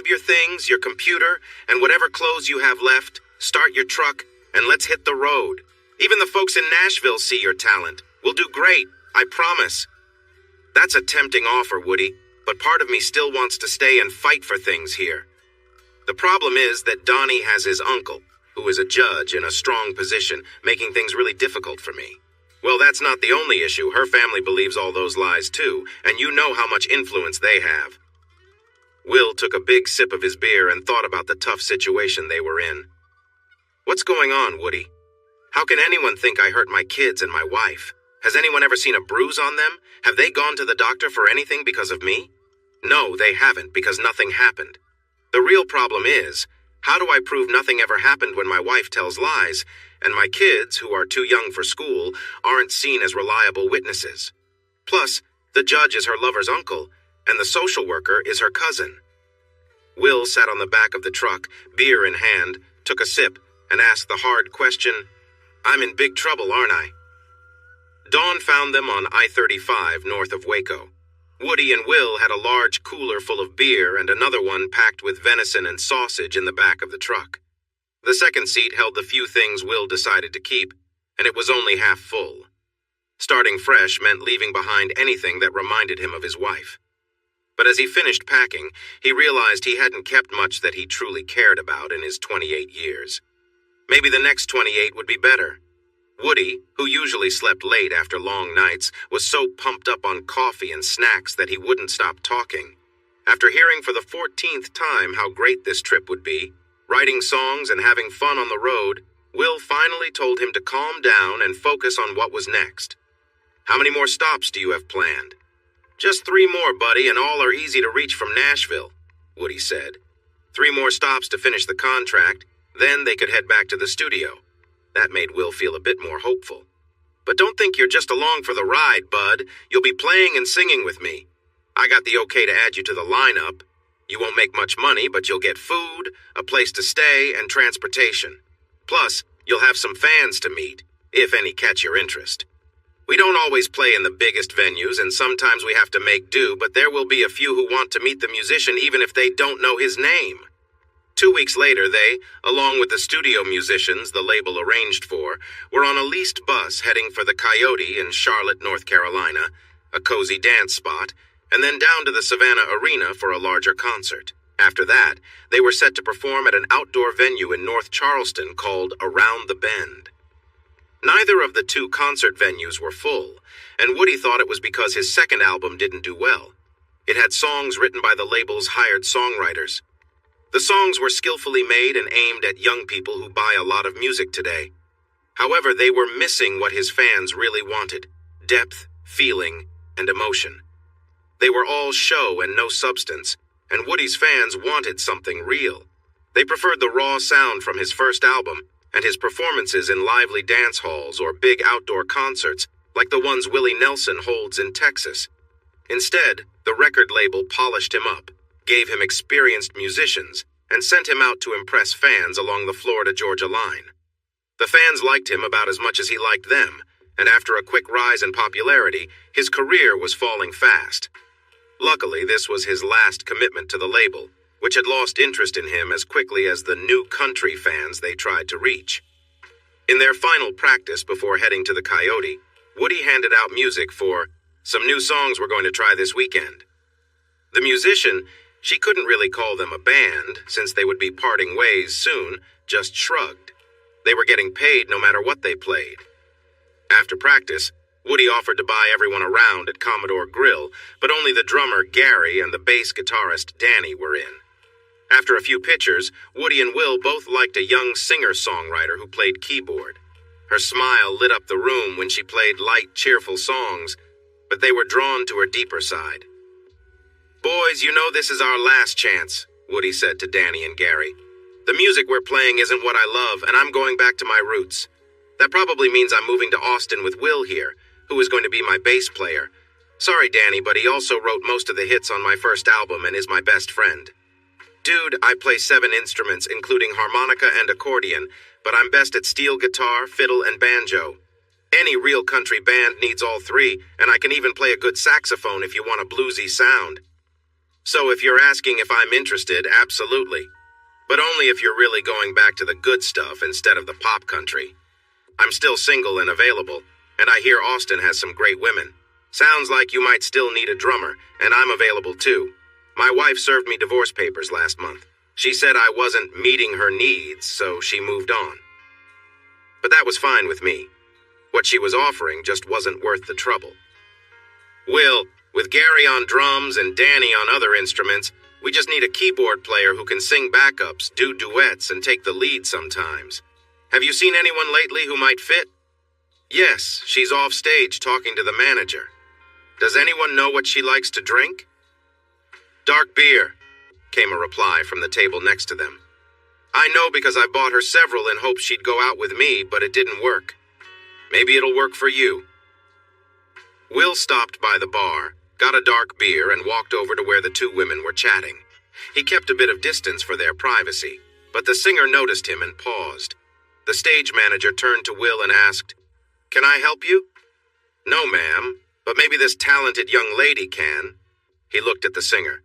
grab your things, your computer, and whatever clothes you have left, start your truck, and let's hit the road. Even the folks in Nashville see your talent. We'll do great, I promise." That's a tempting offer, Woody, but part of me still wants to stay and fight for things here. The problem is that Donnie has his uncle, who is a judge in a strong position, making things really difficult for me. Well, that's not the only issue. Her family believes all those lies too, and you know how much influence they have. Will took a big sip of his beer and thought about the tough situation they were in. "What's going on, Woody? How can anyone think I hurt my kids and my wife? Has anyone ever seen a bruise on them? Have they gone to the doctor for anything because of me? No, they haven't, because nothing happened. The real problem is, how do I prove nothing ever happened when my wife tells lies, and my kids, who are too young for school, aren't seen as reliable witnesses? Plus, the judge is her lover's uncle, and the social worker is her cousin." Will sat on the back of the truck, beer in hand, took a sip, and asked the hard question, "I'm in big trouble, aren't I?" Dawn found them on I-35 north of Waco. Woody and Will had a large cooler full of beer and another one packed with venison and sausage in the back of the truck. The second seat held the few things Will decided to keep, and it was only half full. Starting fresh meant leaving behind anything that reminded him of his wife. But as he finished packing, he realized he hadn't kept much that he truly cared about in his 28 years. Maybe the next 28 would be better. Woody, who usually slept late after long nights, was so pumped up on coffee and snacks that he wouldn't stop talking. After hearing for the 14th time how great this trip would be, writing songs and having fun on the road, Will finally told him to calm down and focus on what was next. "How many more stops do you have planned?" "Just 3 more, buddy, and all are easy to reach from Nashville," Woody said. 3 more stops to finish the contract, then they could head back to the studio. That made Will feel a bit more hopeful. "But don't think you're just along for the ride, bud. You'll be playing and singing with me. I got the okay to add you to the lineup. You won't make much money, but you'll get food, a place to stay, and transportation. Plus, you'll have some fans to meet, if any catch your interest. We don't always play in the biggest venues, and sometimes we have to make do, but there will be a few who want to meet the musician even if they don't know his name." 2 weeks later, they, along with the studio musicians the label arranged for, were on a leased bus heading for the Coyote in Charlotte, North Carolina, a cozy dance spot, and then down to the Savannah Arena for a larger concert. After that, they were set to perform at an outdoor venue in North Charleston called Around the Bend. Neither of the 2 concert venues were full, and Woody thought it was because his second album didn't do well. It had songs written by the label's hired songwriters. The songs were skillfully made and aimed at young people who buy a lot of music today. However, they were missing what his fans really wanted: depth, feeling, and emotion. They were all show and no substance, and Woody's fans wanted something real. They preferred the raw sound from his first album and his performances in lively dance halls or big outdoor concerts like the ones Willie Nelson holds in Texas. Instead, the record label polished him up, gave him experienced musicians, and sent him out to impress fans along the Florida-Georgia line. The fans liked him about as much as he liked them, and after a quick rise in popularity, his career was falling fast. Luckily, this was his last commitment to the label, which had lost interest in him as quickly as the new country fans they tried to reach. In their final practice before heading to the Coyote, Woody handed out music for some new songs we're going to try this weekend. The musician, she couldn't really call them a band, since they would be parting ways soon, just shrugged. They were getting paid no matter what they played. After practice, Woody offered to buy everyone around at Commodore Grill, but only the drummer, Gary, and the bass guitarist, Danny, were in. After a few pitchers, Woody and Will both liked a young singer-songwriter who played keyboard. Her smile lit up the room when she played light, cheerful songs, but they were drawn to her deeper side. "Boys, you know this is our last chance," Woody said to Danny and Gary. "The music we're playing isn't what I love, and I'm going back to my roots. That probably means I'm moving to Austin with Will here, who is going to be my bass player. Sorry, Danny, but he also wrote most of the hits on my first album and is my best friend. Dude, I play 7 instruments, including harmonica and accordion, but I'm best at steel guitar, fiddle, and banjo. Any real country band needs all 3, and I can even play a good saxophone if you want a bluesy sound." So if you're asking if I'm interested, absolutely. But only if you're really going back to the good stuff instead of the pop country. I'm still single and available, and I hear Austin has some great women. Sounds like you might still need a drummer, and I'm available too. My wife served me divorce papers last month. She said I wasn't meeting her needs, so she moved on. But that was fine with me. What she was offering just wasn't worth the trouble. Will, with Gary on drums and Danny on other instruments, we just need a keyboard player who can sing backups, do duets, and take the lead sometimes. Have you seen anyone lately who might fit? Yes, she's off stage talking to the manager. Does anyone know what she likes to drink? Dark beer, came a reply from the table next to them. I know because I bought her several in hopes she'd go out with me, but it didn't work. Maybe it'll work for you. Will stopped by the bar, got a dark beer, and walked over to where the two women were chatting. He kept a bit of distance for their privacy, but the singer noticed him and paused. The stage manager turned to Will and asked, "Can I help you?" "No, ma'am, but maybe this talented young lady can." He looked at the singer.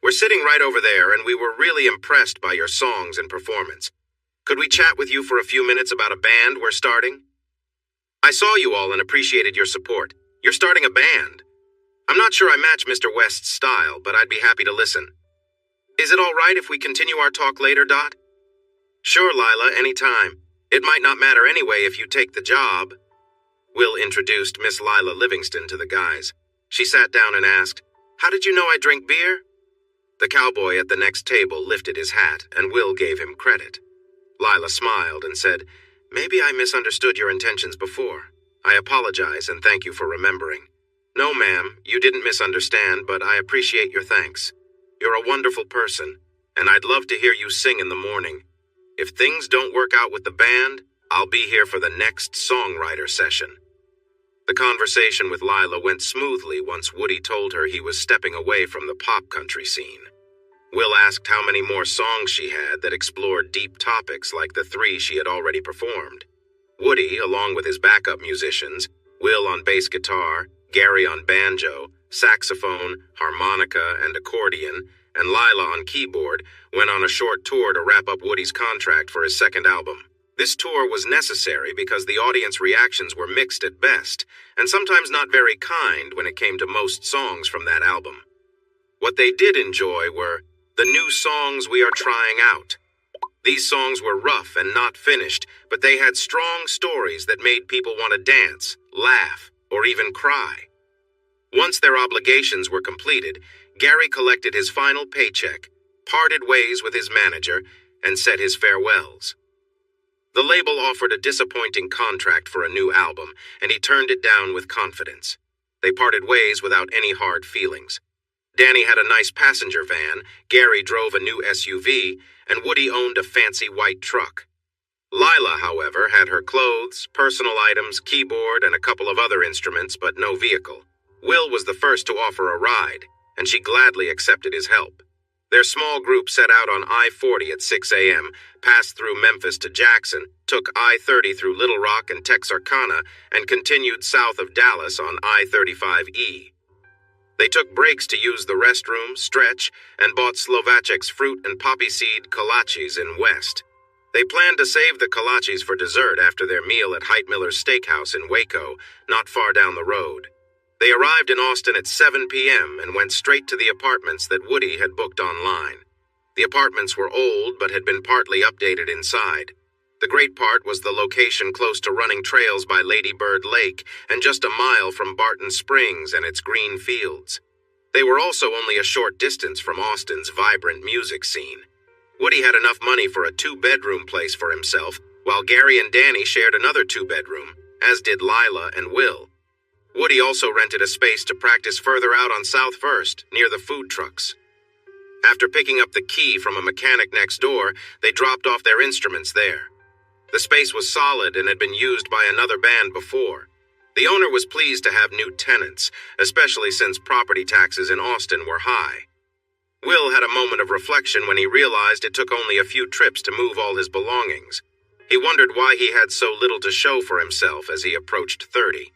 "We're sitting right over there, and we were really impressed by your songs and performance. Could we chat with you for a few minutes about a band we're starting?" "I saw you all and appreciated your support. You're starting a band. I'm not sure I match Mr. West's style, but I'd be happy to listen. Is it all right if we continue our talk later, Dot?" "Sure, Lila, anytime. It might not matter anyway if you take the job." Will introduced Miss Lila Livingston to the guys. She sat down and asked, "How did you know I drink beer?" The cowboy at the next table lifted his hat, and Will gave him credit. Lila smiled and said, "Maybe I misunderstood your intentions before. I apologize and thank you for remembering." "No, ma'am, you didn't misunderstand, but I appreciate your thanks. You're a wonderful person, and I'd love to hear you sing in the morning. If things don't work out with the band, I'll be here for the next songwriter session." The conversation with Lila went smoothly once Woody told her he was stepping away from the pop country scene. Will asked how many more songs she had that explored deep topics like the 3 she had already performed. Woody, along with his backup musicians, Will on bass guitar, Gary on banjo, saxophone, harmonica, and accordion, and Lila on keyboard, went on a short tour to wrap up Woody's contract for his second album. This tour was necessary because the audience reactions were mixed at best, and sometimes not very kind when it came to most songs from that album. What they did enjoy were the new songs we are trying out. These songs were rough and not finished, but they had strong stories that made people want to dance, laugh, or even cry. Once their obligations were completed, Gary collected his final paycheck, parted ways with his manager, and said his farewells. The label offered a disappointing contract for a new album, and he turned it down with confidence. They parted ways without any hard feelings. Danny had a nice passenger van, Gary drove a new SUV, and Woody owned a fancy white truck. Lila, however, had her clothes, personal items, keyboard, and a couple of other instruments, but no vehicle. Will was the first to offer a ride, and she gladly accepted his help. Their small group set out on I-40 at 6 a.m., passed through Memphis to Jackson, took I-30 through Little Rock and Texarkana, and continued south of Dallas on I-35E. They took breaks to use the restroom, stretch, and bought Slovacek's fruit and poppy seed kolaches in West. They planned to save the kolaches for dessert after their meal at Heitmiller's Steakhouse in Waco, not far down the road. They arrived in Austin at 7 p.m. and went straight to the apartments that Woody had booked online. The apartments were old but had been partly updated inside. The great part was the location close to running trails by Lady Bird Lake and just a mile from Barton Springs and its green fields. They were also only a short distance from Austin's vibrant music scene. Woody had enough money for a 2-bedroom place for himself, while Gary and Danny shared another 2-bedroom, as did Lila and Will. Woody also rented a space to practice further out on South First, near the food trucks. After picking up the key from a mechanic next door, they dropped off their instruments there. The space was solid and had been used by another band before. The owner was pleased to have new tenants, especially since property taxes in Austin were high. Will had a moment of reflection when he realized it took only a few trips to move all his belongings. He wondered why he had so little to show for himself as he approached 30.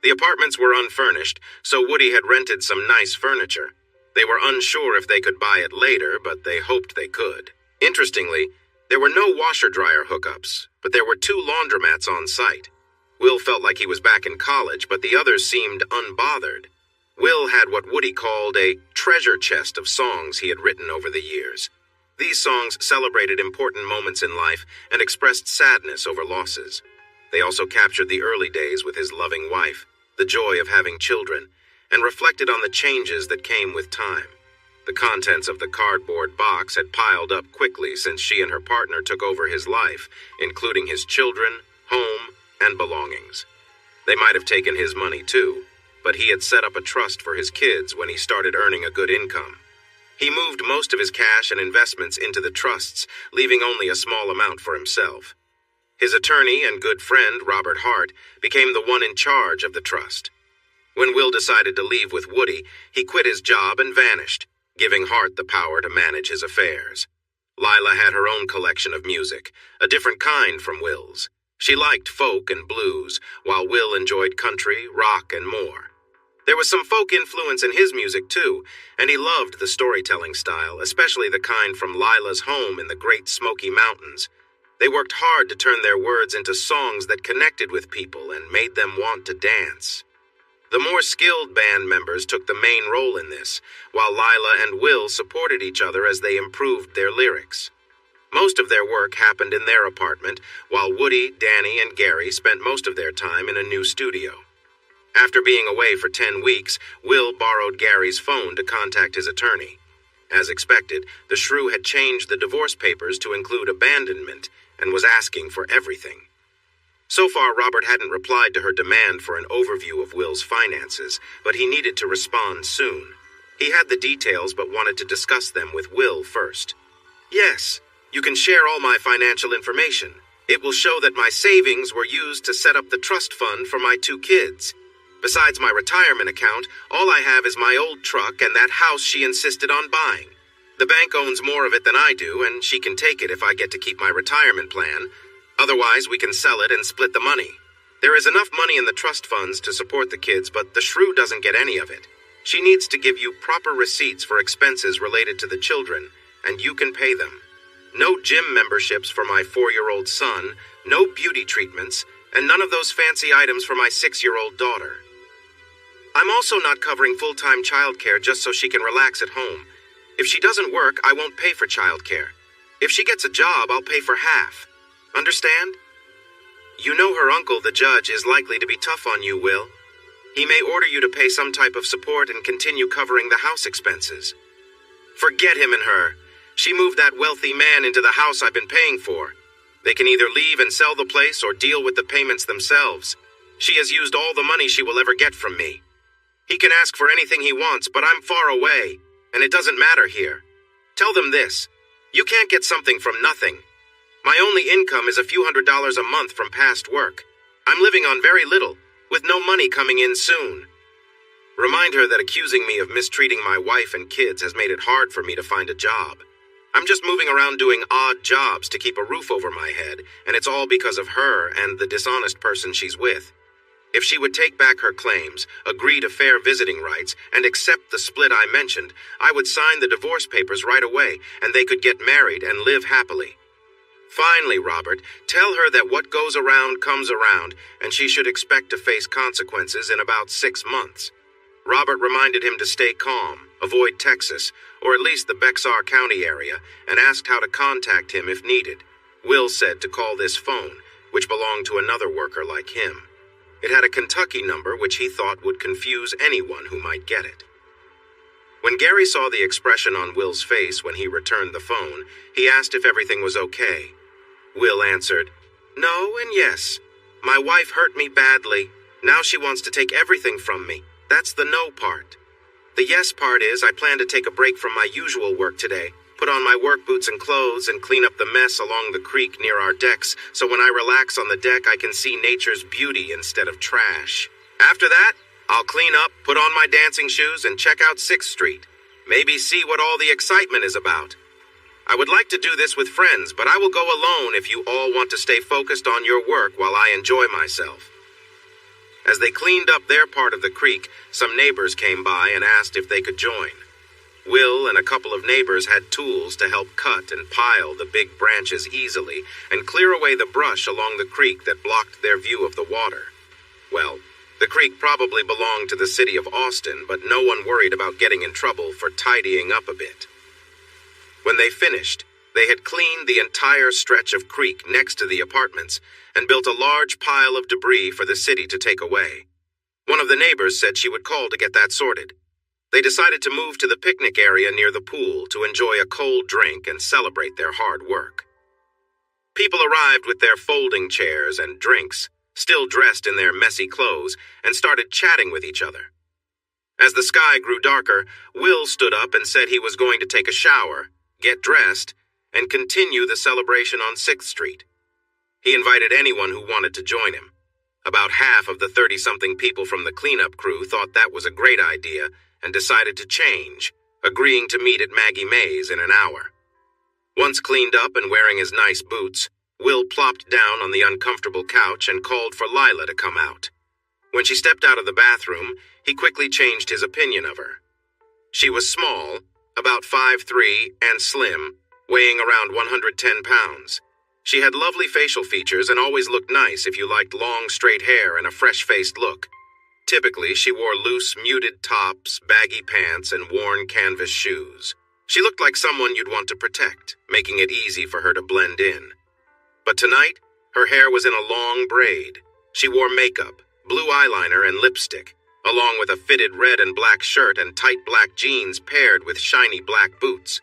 The apartments were unfurnished, so Woody had rented some nice furniture. They were unsure if they could buy it later, but they hoped they could. Interestingly, there were no washer-dryer hookups, but there were 2 laundromats on site. Will felt like he was back in college, but the others seemed unbothered. Will had what Woody called a treasure chest of songs he had written over the years. These songs celebrated important moments in life and expressed sadness over losses. They also captured the early days with his loving wife, the joy of having children, and reflected on the changes that came with time. The contents of the cardboard box had piled up quickly since she and her partner took over his life, including his children, home, and belongings. They might have taken his money too, but he had set up a trust for his kids when he started earning a good income. He moved most of his cash and investments into the trusts, leaving only a small amount for himself. His attorney and good friend, Robert Hart, became the one in charge of the trust. When Will decided to leave with Woody, he quit his job and vanished, giving Hart the power to manage his affairs. Lila had her own collection of music, a different kind from Will's. She liked folk and blues, while Will enjoyed country, rock, and more. There was some folk influence in his music, too, and he loved the storytelling style, especially the kind from Lila's home in the Great Smoky Mountains. They worked hard to turn their words into songs that connected with people and made them want to dance. The more skilled band members took the main role in this, while Lila and Will supported each other as they improved their lyrics. Most of their work happened in their apartment, while Woody, Danny, and Gary spent most of their time in a new studio. After being away for 10 weeks, Will borrowed Gary's phone to contact his attorney. As expected, the shrew had changed the divorce papers to include abandonment and was asking for everything. So far, Robert hadn't replied to her demand for an overview of Will's finances, but he needed to respond soon. He had the details but wanted to discuss them with Will first. "Yes, you can share all my financial information. It will show that my savings were used to set up the trust fund for my 2 kids. Besides my retirement account, all I have is my old truck and that house she insisted on buying. The bank owns more of it than I do, and she can take it if I get to keep my retirement plan. Otherwise, we can sell it and split the money. There is enough money in the trust funds to support the kids, but the shrew doesn't get any of it. She needs to give you proper receipts for expenses related to the children, and you can pay them. No gym memberships for my 4-year-old son, no beauty treatments, and none of those fancy items for my 6-year-old daughter. I'm also not covering full-time childcare just so she can relax at home. If she doesn't work, I won't pay for childcare. If she gets a job, I'll pay for half. Understand? You know her uncle, the judge, is likely to be tough on you, Will. He may order you to pay some type of support and continue covering the house expenses. Forget him and her. She moved that wealthy man into the house I've been paying for. They can either leave and sell the place or deal with the payments themselves. She has used all the money she will ever get from me. He can ask for anything he wants, but I'm far away, and it doesn't matter here. Tell them this. You can't get something from nothing. My only income is a few $100s a month from past work. I'm living on very little, with no money coming in soon. Remind her that accusing me of mistreating my wife and kids has made it hard for me to find a job. I'm just moving around doing odd jobs to keep a roof over my head, and it's all because of her and the dishonest person she's with. If she would take back her claims, agree to fair visiting rights, and accept the split I mentioned, I would sign the divorce papers right away, and they could get married and live happily. Finally, Robert, tell her that what goes around comes around, and she should expect to face consequences in about 6 months. Robert reminded him to stay calm, avoid Texas, or at least the Bexar County area, and asked how to contact him if needed. Will said to call this phone, which belonged to another worker like him. It had a Kentucky number which he thought would confuse anyone who might get it. When Gary saw the expression on Will's face when he returned the phone, he asked if everything was okay. Will answered, "No and yes. My wife hurt me badly. Now she wants to take everything from me. That's the no part. The yes part is I plan to take a break from my usual work today, put on my work boots and clothes, and clean up the mess along the creek near our decks, so when I relax on the deck I can see nature's beauty instead of trash. After that, I'll clean up, put on my dancing shoes, and check out 6th Street. Maybe see what all the excitement is about. I would like to do this with friends, but I will go alone if you all want to stay focused on your work while I enjoy myself." As they cleaned up their part of the creek, some neighbors came by and asked if they could join. Will and a couple of neighbors had tools to help cut and pile the big branches easily and clear away the brush along the creek that blocked their view of the water. Well, the creek probably belonged to the city of Austin, but no one worried about getting in trouble for tidying up a bit. When they finished, they had cleaned the entire stretch of creek next to the apartments and built a large pile of debris for the city to take away. One of the neighbors said she would call to get that sorted. They decided to move to the picnic area near the pool to enjoy a cold drink and celebrate their hard work. People arrived with their folding chairs and drinks, still dressed in their messy clothes, and started chatting with each other. As the sky grew darker, Will stood up and said he was going to take a shower, get dressed, and continue the celebration on 6th Street. He invited anyone who wanted to join him. About half of the 30-something people from the cleanup crew thought that was a great idea and decided to change, agreeing to meet at Maggie Mae's in an hour. Once cleaned up and wearing his nice boots, Will plopped down on the uncomfortable couch and called for Lila to come out. When she stepped out of the bathroom, he quickly changed his opinion of her. She was small, about 5'3", and slim, weighing around 110 pounds. She had lovely facial features and always looked nice if you liked long, straight hair and a fresh-faced look. Typically, she wore loose, muted tops, baggy pants, and worn canvas shoes. She looked like someone you'd want to protect, making it easy for her to blend in. But tonight, her hair was in a long braid. She wore makeup, blue eyeliner, and lipstick, along with a fitted red and black shirt and tight black jeans paired with shiny black boots.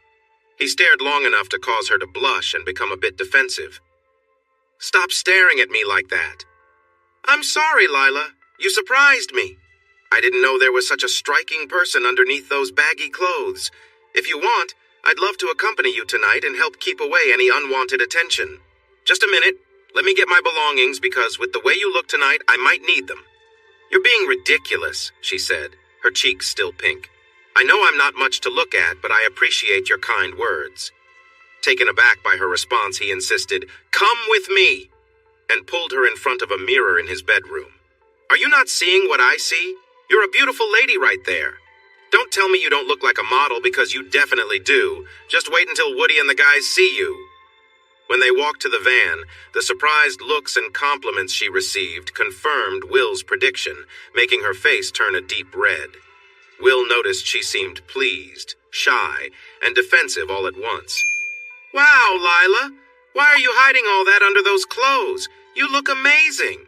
He stared long enough to cause her to blush and become a bit defensive. "Stop staring at me like that." "I'm sorry, Lila. You surprised me. I didn't know there was such a striking person underneath those baggy clothes. If you want, I'd love to accompany you tonight and help keep away any unwanted attention. Just a minute. Let me get my belongings because with the way you look tonight, I might need them." "You're being ridiculous," she said, her cheeks still pink. "I know I'm not much to look at, but I appreciate your kind words." Taken aback by her response, he insisted, "Come with me," and pulled her in front of a mirror in his bedroom. "Are you not seeing what I see? You're a beautiful lady right there. Don't tell me you don't look like a model because you definitely do. Just wait until Woody and the guys see you." When they walked to the van, the surprised looks and compliments she received confirmed Will's prediction, making her face turn a deep red. Will noticed she seemed pleased, shy, and defensive all at once. "Wow, Lila! Why are you hiding all that under those clothes? You look amazing."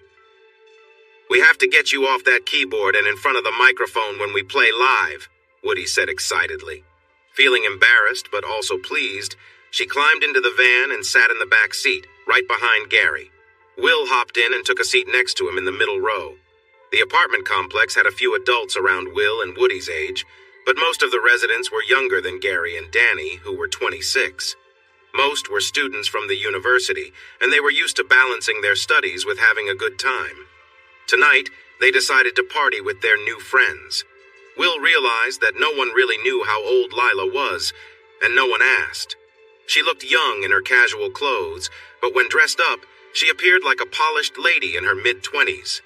"We have to get you off that keyboard and in front of the microphone when we play live," Woody said excitedly. Feeling embarrassed but also pleased, she climbed into the van and sat in the back seat, right behind Gary. Will hopped in and took a seat next to him in the middle row. The apartment complex had a few adults around Will and Woody's age, but most of the residents were younger than Gary and Danny, who were 26. Most were students from the university, and they were used to balancing their studies with having a good time. Tonight, they decided to party with their new friends. Will realized that no one really knew how old Lila was, and no one asked. She looked young in her casual clothes, but when dressed up, she appeared like a polished lady in her mid-20s.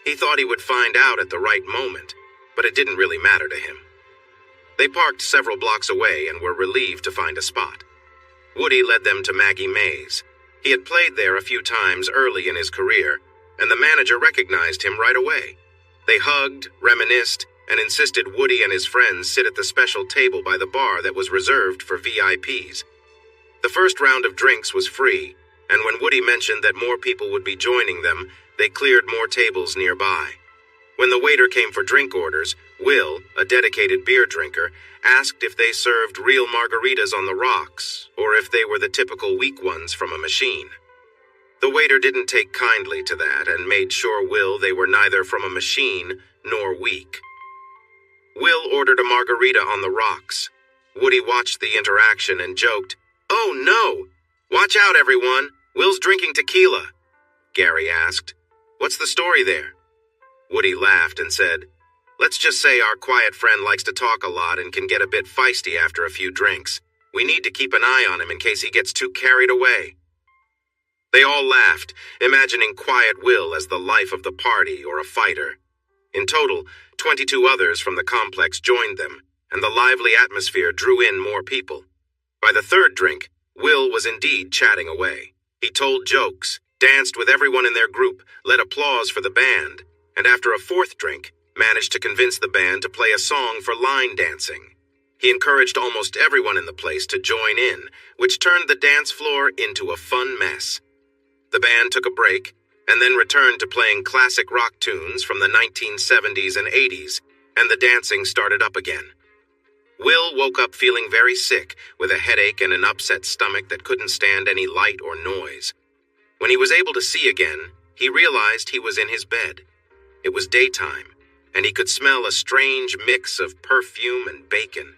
He thought he would find out at the right moment, but it didn't really matter to him. They parked several blocks away and were relieved to find a spot. Woody led them to Maggie Mae's. He had played there a few times early in his career, and the manager recognized him right away. They hugged, reminisced, and insisted Woody and his friends sit at the special table by the bar that was reserved for VIPs. The first round of drinks was free, and when Woody mentioned that more people would be joining them, they cleared more tables nearby. When the waiter came for drink orders, Will, a dedicated beer drinker, asked if they served real margaritas on the rocks, or if they were the typical weak ones from a machine. The waiter didn't take kindly to that and made sure Will they were neither from a machine nor weak. Will ordered a margarita on the rocks. Woody watched the interaction and joked, "Oh no! Watch out, everyone! Will's drinking tequila." Gary asked, "What's the story there?" Woody laughed and said, "Let's just say our quiet friend likes to talk a lot and can get a bit feisty after a few drinks. We need to keep an eye on him in case he gets too carried away." They all laughed, imagining Quiet Will as the life of the party or a fighter. In total, 22 others from the complex joined them, and the lively atmosphere drew in more people. By the third drink, Will was indeed chatting away. He told jokes, danced with everyone in their group, led applause for the band, and after a fourth drink, managed to convince the band to play a song for line dancing. He encouraged almost everyone in the place to join in, which turned the dance floor into a fun mess. The band took a break, and then returned to playing classic rock tunes from the 1970s and 80s, and the dancing started up again. Will woke up feeling very sick, with a headache and an upset stomach that couldn't stand any light or noise. When he was able to see again, he realized he was in his bed. It was daytime, and he could smell a strange mix of perfume and bacon.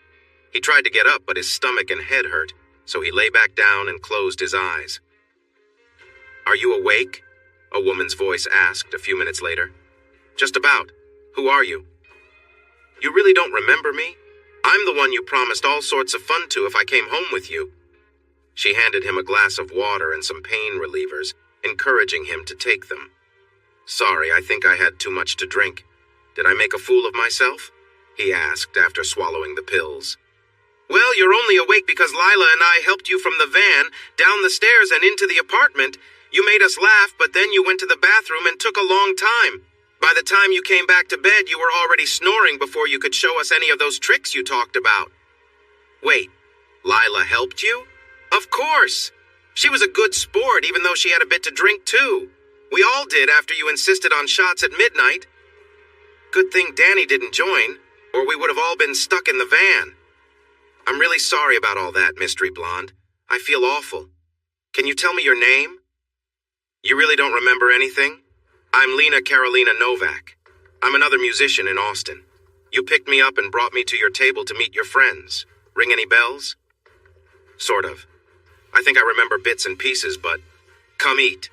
He tried to get up, but his stomach and head hurt, so he lay back down and closed his eyes. "Are you awake?" a woman's voice asked a few minutes later. "Just about. Who are you?" "You really don't remember me? I'm the one you promised all sorts of fun to if I came home with you." She handed him a glass of water and some pain relievers, encouraging him to take them. "Sorry, I think I had too much to drink. Did I make a fool of myself?" he asked after swallowing the pills. "Well, you're only awake because Lila and I helped you from the van, down the stairs and into the apartment. You made us laugh, but then you went to the bathroom and took a long time. By the time you came back to bed, you were already snoring before you could show us any of those tricks you talked about." "Wait, Lila helped you?" "Of course. She was a good sport, even though she had a bit to drink too. We all did after you insisted on shots at midnight. Good thing Danny didn't join, or we would have all been stuck in the van. I'm really sorry about all that, Mystery Blonde. I feel awful. Can you tell me your name?" "You really don't remember anything? I'm Lena Carolina Novak. I'm another musician in Austin. You picked me up and brought me to your table to meet your friends. Ring any bells?" "Sort of. I think I remember bits and pieces, but come eat,"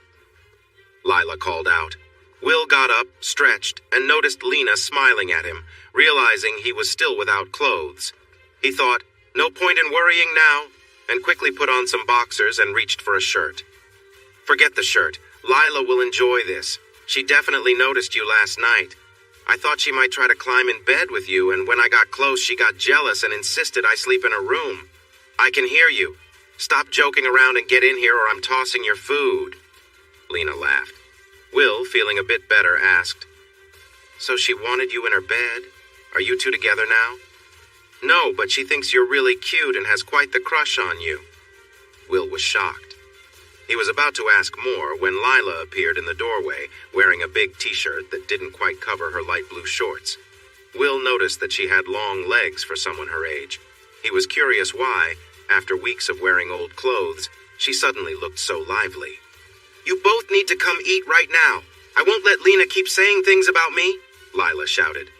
Lila called out. Will got up, stretched, and noticed Lena smiling at him, realizing he was still without clothes. He thought, no point in worrying now, and quickly put on some boxers and reached for a shirt. "Forget the shirt. Lila will enjoy this. She definitely noticed you last night. I thought she might try to climb in bed with you, and when I got close, she got jealous and insisted I sleep in her room. I can hear you. Stop joking around and get in here or I'm tossing your food." Lena laughed. Will, feeling a bit better, asked, "So she wanted you in her bed? Are you two together now?" "No, but she thinks you're really cute and has quite the crush on you." Will was shocked. He was about to ask more when Lila appeared in the doorway, wearing a big t-shirt that didn't quite cover her light blue shorts. Will noticed that she had long legs for someone her age. He was curious why, after weeks of wearing old clothes, she suddenly looked so lively. "You both need to come eat right now. I won't let Lena keep saying things about me," Lila shouted.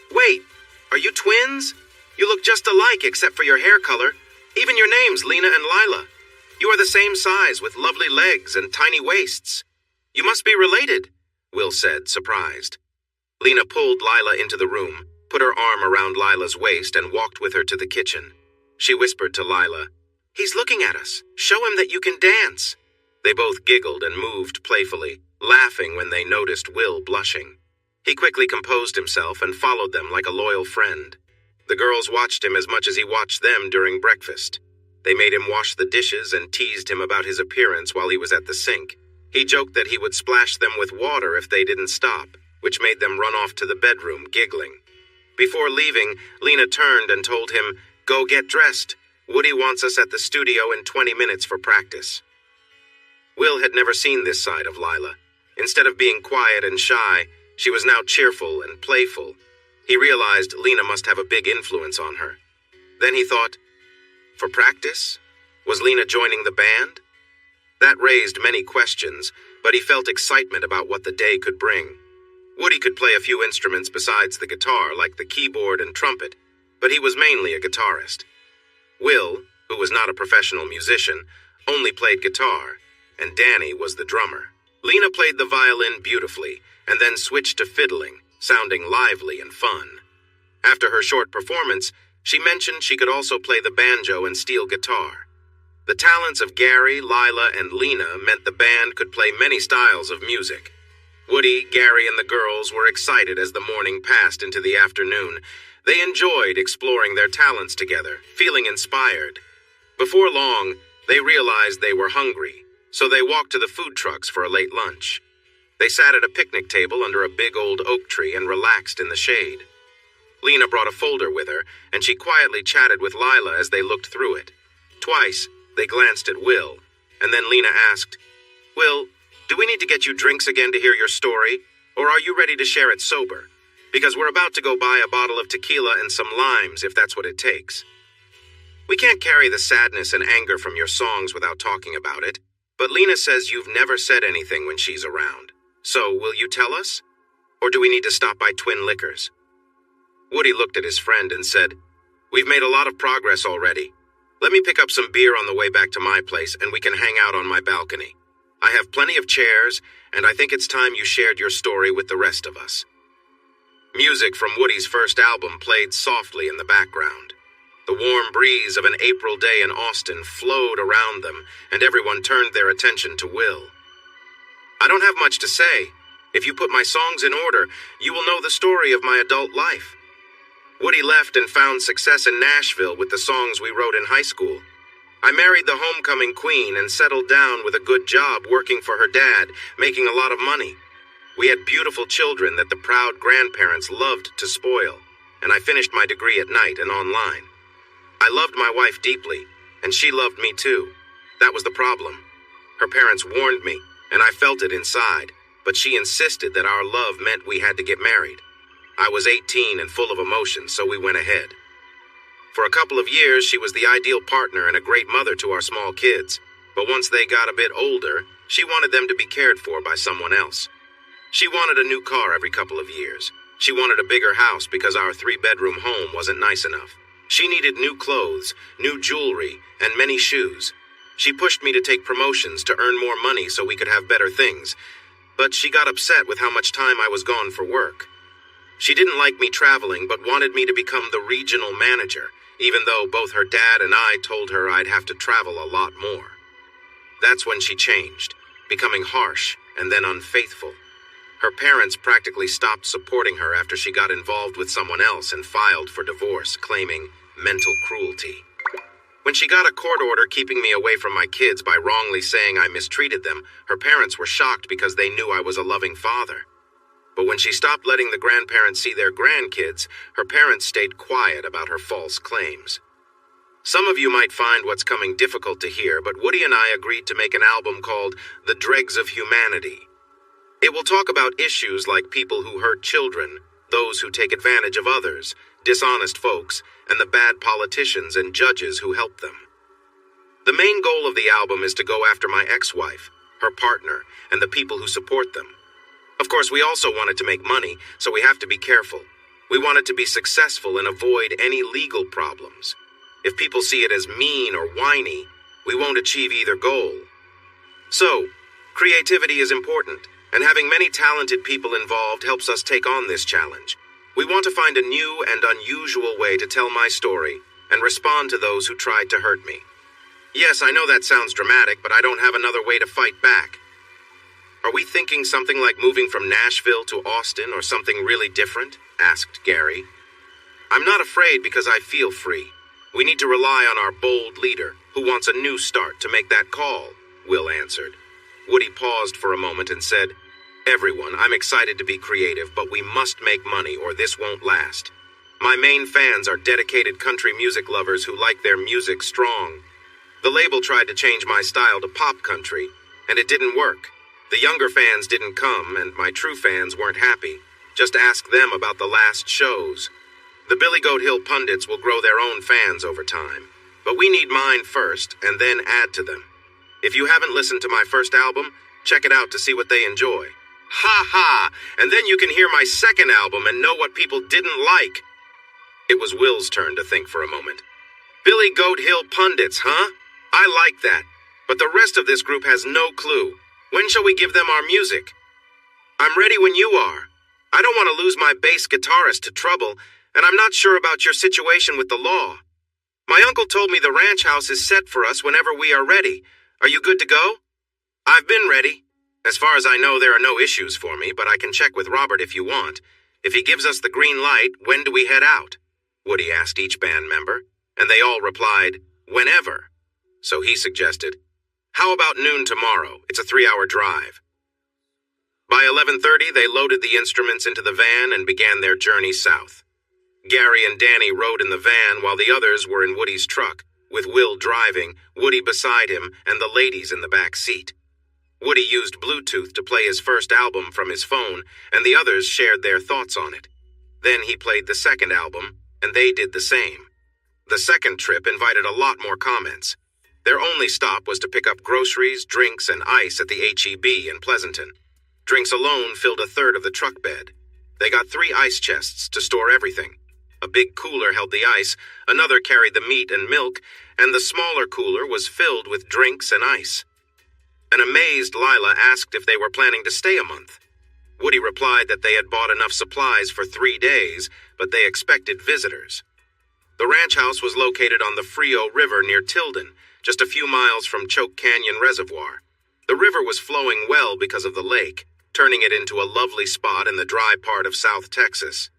"Wait, are you twins? You look just alike except for your hair color. Even your names, Lena and Lila. You are the same size with lovely legs and tiny waists. You must be related," Will said, surprised. Lena pulled Lila into the room, put her arm around Lila's waist, and walked with her to the kitchen. She whispered to Lila, "He's looking at us. Show him that you can dance." They both giggled and moved playfully, laughing when they noticed Will blushing. He quickly composed himself and followed them like a loyal friend. The girls watched him as much as he watched them during breakfast. They made him wash the dishes and teased him about his appearance while he was at the sink. He joked that he would splash them with water if they didn't stop, which made them run off to the bedroom, giggling. Before leaving, Lena turned and told him, "Go get dressed. Woody wants us at the studio in 20 minutes for practice." Will had never seen this side of Lila. Instead of being quiet and shy, she was now cheerful and playful. He realized Lena must have a big influence on her. Then he thought, for practice? Was Lena joining the band? That raised many questions, but he felt excitement about what the day could bring. Woody could play a few instruments besides the guitar, like the keyboard and trumpet, but he was mainly a guitarist. Will, who was not a professional musician, only played guitar, and Danny was the drummer. Lena played the violin beautifully, and then switched to fiddling, sounding lively and fun. After her short performance, she mentioned she could also play the banjo and steel guitar. The talents of Gary, Lila, and Lena meant the band could play many styles of music. Woody, Gary, and the girls were excited as the morning passed into the afternoon. They enjoyed exploring their talents together, feeling inspired. Before long, they realized they were hungry, so they walked to the food trucks for a late lunch. They sat at a picnic table under a big old oak tree and relaxed in the shade. Lena brought a folder with her, and she quietly chatted with Lila as they looked through it. Twice, they glanced at Will, and then Lena asked, "Will, do we need to get you drinks again to hear your story, or are you ready to share it sober? Because we're about to go buy a bottle of tequila and some limes if that's what it takes. We can't carry the sadness and anger from your songs without talking about it, but Lena says you've never said anything when she's around. So, will you tell us? Or do we need to stop by Twin Liquors?" Woody looked at his friend and said, "We've made a lot of progress already. Let me pick up some beer on the way back to my place and we can hang out on my balcony. I have plenty of chairs, and I think it's time you shared your story with the rest of us." Music from Woody's first album played softly in the background. The warm breeze of an April day in Austin flowed around them, and everyone turned their attention to Will. "I don't have much to say. If you put my songs in order, you will know the story of my adult life." Woody left and found success in Nashville with the songs we wrote in high school. "I married the homecoming queen and settled down with a good job working for her dad, making a lot of money. We had beautiful children that the proud grandparents loved to spoil, and I finished my degree at night and online. I loved my wife deeply, and she loved me too. That was the problem. Her parents warned me, and I felt it inside, but she insisted that our love meant we had to get married. I was 18 and full of emotion, so we went ahead. For a couple of years, she was the ideal partner and a great mother to our small kids, but once they got a bit older, she wanted them to be cared for by someone else. She wanted a new car every couple of years. She wanted a bigger house because our 3-bedroom home wasn't nice enough. She needed new clothes, new jewelry, and many shoes. She pushed me to take promotions to earn more money so we could have better things, but she got upset with how much time I was gone for work. She didn't like me traveling, but wanted me to become the regional manager, even though both her dad and I told her I'd have to travel a lot more. That's when she changed, becoming harsh and then unfaithful. Her parents practically stopped supporting her after she got involved with someone else and filed for divorce, claiming mental cruelty. When she got a court order keeping me away from my kids by wrongly saying I mistreated them, her parents were shocked because they knew I was a loving father. But when she stopped letting the grandparents see their grandkids, her parents stayed quiet about her false claims. Some of you might find what's coming difficult to hear, but Woody and I agreed to make an album called The Dregs of Humanity. It will talk about issues like people who hurt children, those who take advantage of others, dishonest folks, and the bad politicians and judges who help them. The main goal of the album is to go after my ex-wife, her partner, and the people who support them. Of course, we also wanted to make money, so we have to be careful. We wanted to be successful and avoid any legal problems. If people see it as mean or whiny, we won't achieve either goal. So, creativity is important, and having many talented people involved helps us take on this challenge. We want to find a new and unusual way to tell my story and respond to those who tried to hurt me. Yes, I know that sounds dramatic, but I don't have another way to fight back. Are we thinking something like moving from Nashville to Austin or something really different? Asked Gary. I'm not afraid because I feel free. We need to rely on our bold leader, who wants a new start, to make that call, Will answered. Woody paused for a moment and said, Everyone, I'm excited to be creative, but we must make money or this won't last. My main fans are dedicated country music lovers who like their music strong. The label tried to change my style to pop country, and it didn't work. The younger fans didn't come, and my true fans weren't happy. Just ask them about the last shows. The Billy Goat Hill pundits will grow their own fans over time, but we need mine first, and then add to them. If you haven't listened to my first album, check it out to see what they enjoy. Ha ha! And then you can hear my second album and know what people didn't like. It was Will's turn to think for a moment. Billy Goat Hill pundits, huh? I like that. But the rest of this group has no clue. When shall we give them our music? I'm ready when you are. I don't want to lose my bass guitarist to trouble, and I'm not sure about your situation with the law. My uncle told me the ranch house is set for us whenever we are ready. Are you good to go? I've been ready. As far as I know, there are no issues for me, but I can check with Robert if you want. If he gives us the green light, when do we head out? Woody asked each band member, and they all replied, "Whenever." So he suggested, "How about noon tomorrow? It's a 3-hour drive." By 11:30, they loaded the instruments into the van and began their journey south. Gary and Danny rode in the van while the others were in Woody's truck, with Will driving, Woody beside him, and the ladies in the back seat. Woody used Bluetooth to play his first album from his phone, and the others shared their thoughts on it. Then he played the second album, and they did the same. The second trip invited a lot more comments. Their only stop was to pick up groceries, drinks, and ice at the H-E-B in Pleasanton. Drinks alone filled a third of the truck bed. They got 3 ice chests to store everything. A big cooler held the ice, another carried the meat and milk, and the smaller cooler was filled with drinks and ice. An amazed Lila asked if they were planning to stay a month. Woody replied that they had bought enough supplies for 3 days, but they expected visitors. The ranch house was located on the Frio River near Tilden, just a few miles from Choke Canyon Reservoir. The river was flowing well because of the lake, turning it into a lovely spot in the dry part of South Texas.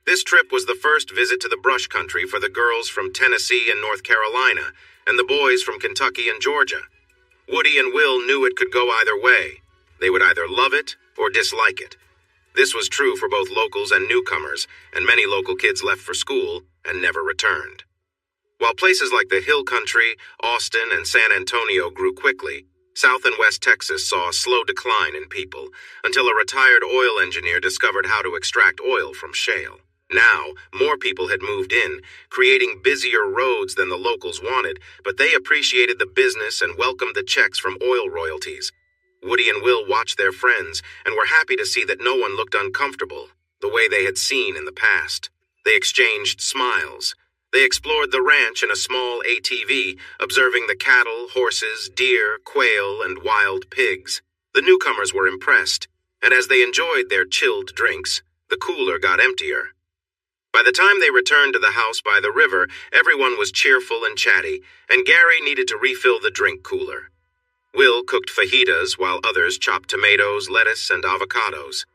This trip was the first visit to the brush country for the girls from Tennessee and North Carolina, and the boys from Kentucky and Georgia. Woody and Will knew it could go either way. They would either love it or dislike it. This was true for both locals and newcomers, and many local kids left for school and never returned. While places like the Hill Country, Austin, and San Antonio grew quickly, South and West Texas saw a slow decline in people until a retired oil engineer discovered how to extract oil from shale. Now, more people had moved in, creating busier roads than the locals wanted, but they appreciated the business and welcomed the checks from oil royalties. Woody and Will watched their friends and were happy to see that no one looked uncomfortable, the way they had seen in the past. They exchanged smiles. They explored the ranch in a small ATV, observing the cattle, horses, deer, quail, and wild pigs. The newcomers were impressed, and as they enjoyed their chilled drinks, the cooler got emptier. By the time they returned to the house by the river, everyone was cheerful and chatty, and Gary needed to refill the drink cooler. Will cooked fajitas while others chopped tomatoes, lettuce, and avocados.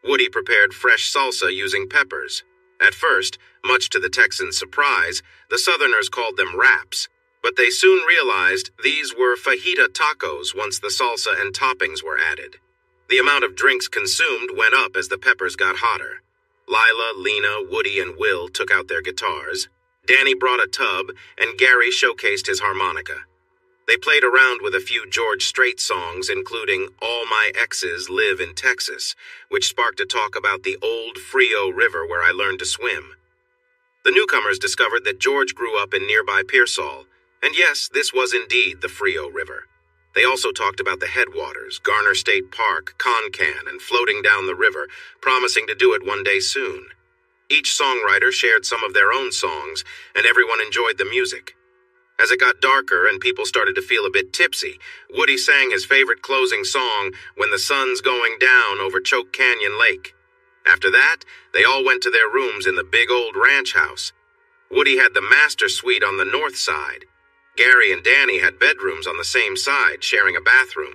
Woody prepared fresh salsa using peppers. At first, much to the Texans' surprise, the Southerners called them wraps, but they soon realized these were fajita tacos once the salsa and toppings were added. The amount of drinks consumed went up as the peppers got hotter. Lila, Lena, Woody, and Will took out their guitars. Danny brought a tub, and Gary showcased his harmonica. They played around with a few George Strait songs, including All My Exes Live in Texas, which sparked a talk about the old Frio River where I learned to swim. The newcomers discovered that George grew up in nearby Pearsall, and yes, this was indeed the Frio River. They also talked about the headwaters, Garner State Park, Concan, and floating down the river, promising to do it one day soon. Each songwriter shared some of their own songs, and everyone enjoyed the music. As it got darker and people started to feel a bit tipsy, Woody sang his favorite closing song, When the Sun's Going Down over Choke Canyon Lake. After that, they all went to their rooms in the big old ranch house. Woody had the master suite on the north side. Gary and Danny had bedrooms on the same side, sharing a bathroom.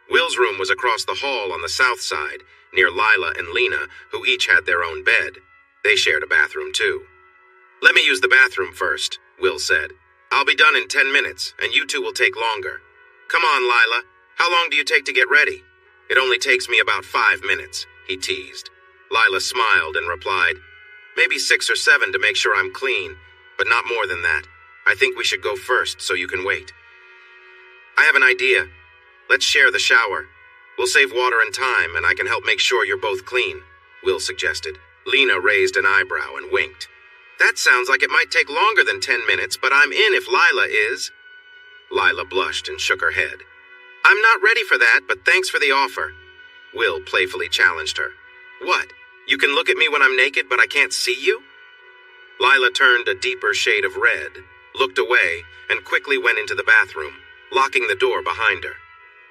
Will's room was across the hall on the south side, near Lila and Lena, who each had their own bed. They shared a bathroom too. "Let me use the bathroom first," Will said. "I'll be done in 10 minutes, and you two will take longer. Come on, Lila. How long do you take to get ready?" "It only takes me about 5 minutes," he teased. Lila smiled and replied, "Maybe 6 or 7 to make sure I'm clean, but not more than that. I think we should go first so you can wait." "I have an idea. Let's share the shower. We'll save water and time, and I can help make sure you're both clean," Will suggested. Lena raised an eyebrow and winked. "That sounds like it might take longer than 10 minutes, but I'm in if Lila is." Lila blushed and shook her head. "I'm not ready for that, but thanks for the offer." Will playfully challenged her. "What? You can look at me when I'm naked, but I can't see you?" Lila turned a deeper shade of red, looked away, and quickly went into the bathroom, locking the door behind her.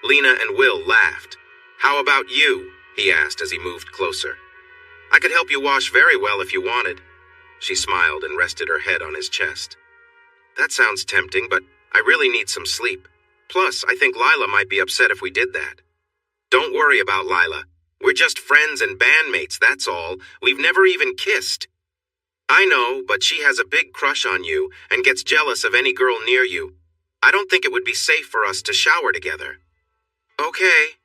Lena and Will laughed. "How about you?" he asked as he moved closer. "I could help you wash very well if you wanted." She smiled and rested her head on his chest. "That sounds tempting, but I really need some sleep. Plus, I think Lila might be upset if we did that." "Don't worry about Lila. We're just friends and bandmates, that's all. We've never even kissed." I know, but she has a big crush on you and gets jealous of any girl near you. I don't think it would be safe for us to shower together. Okay.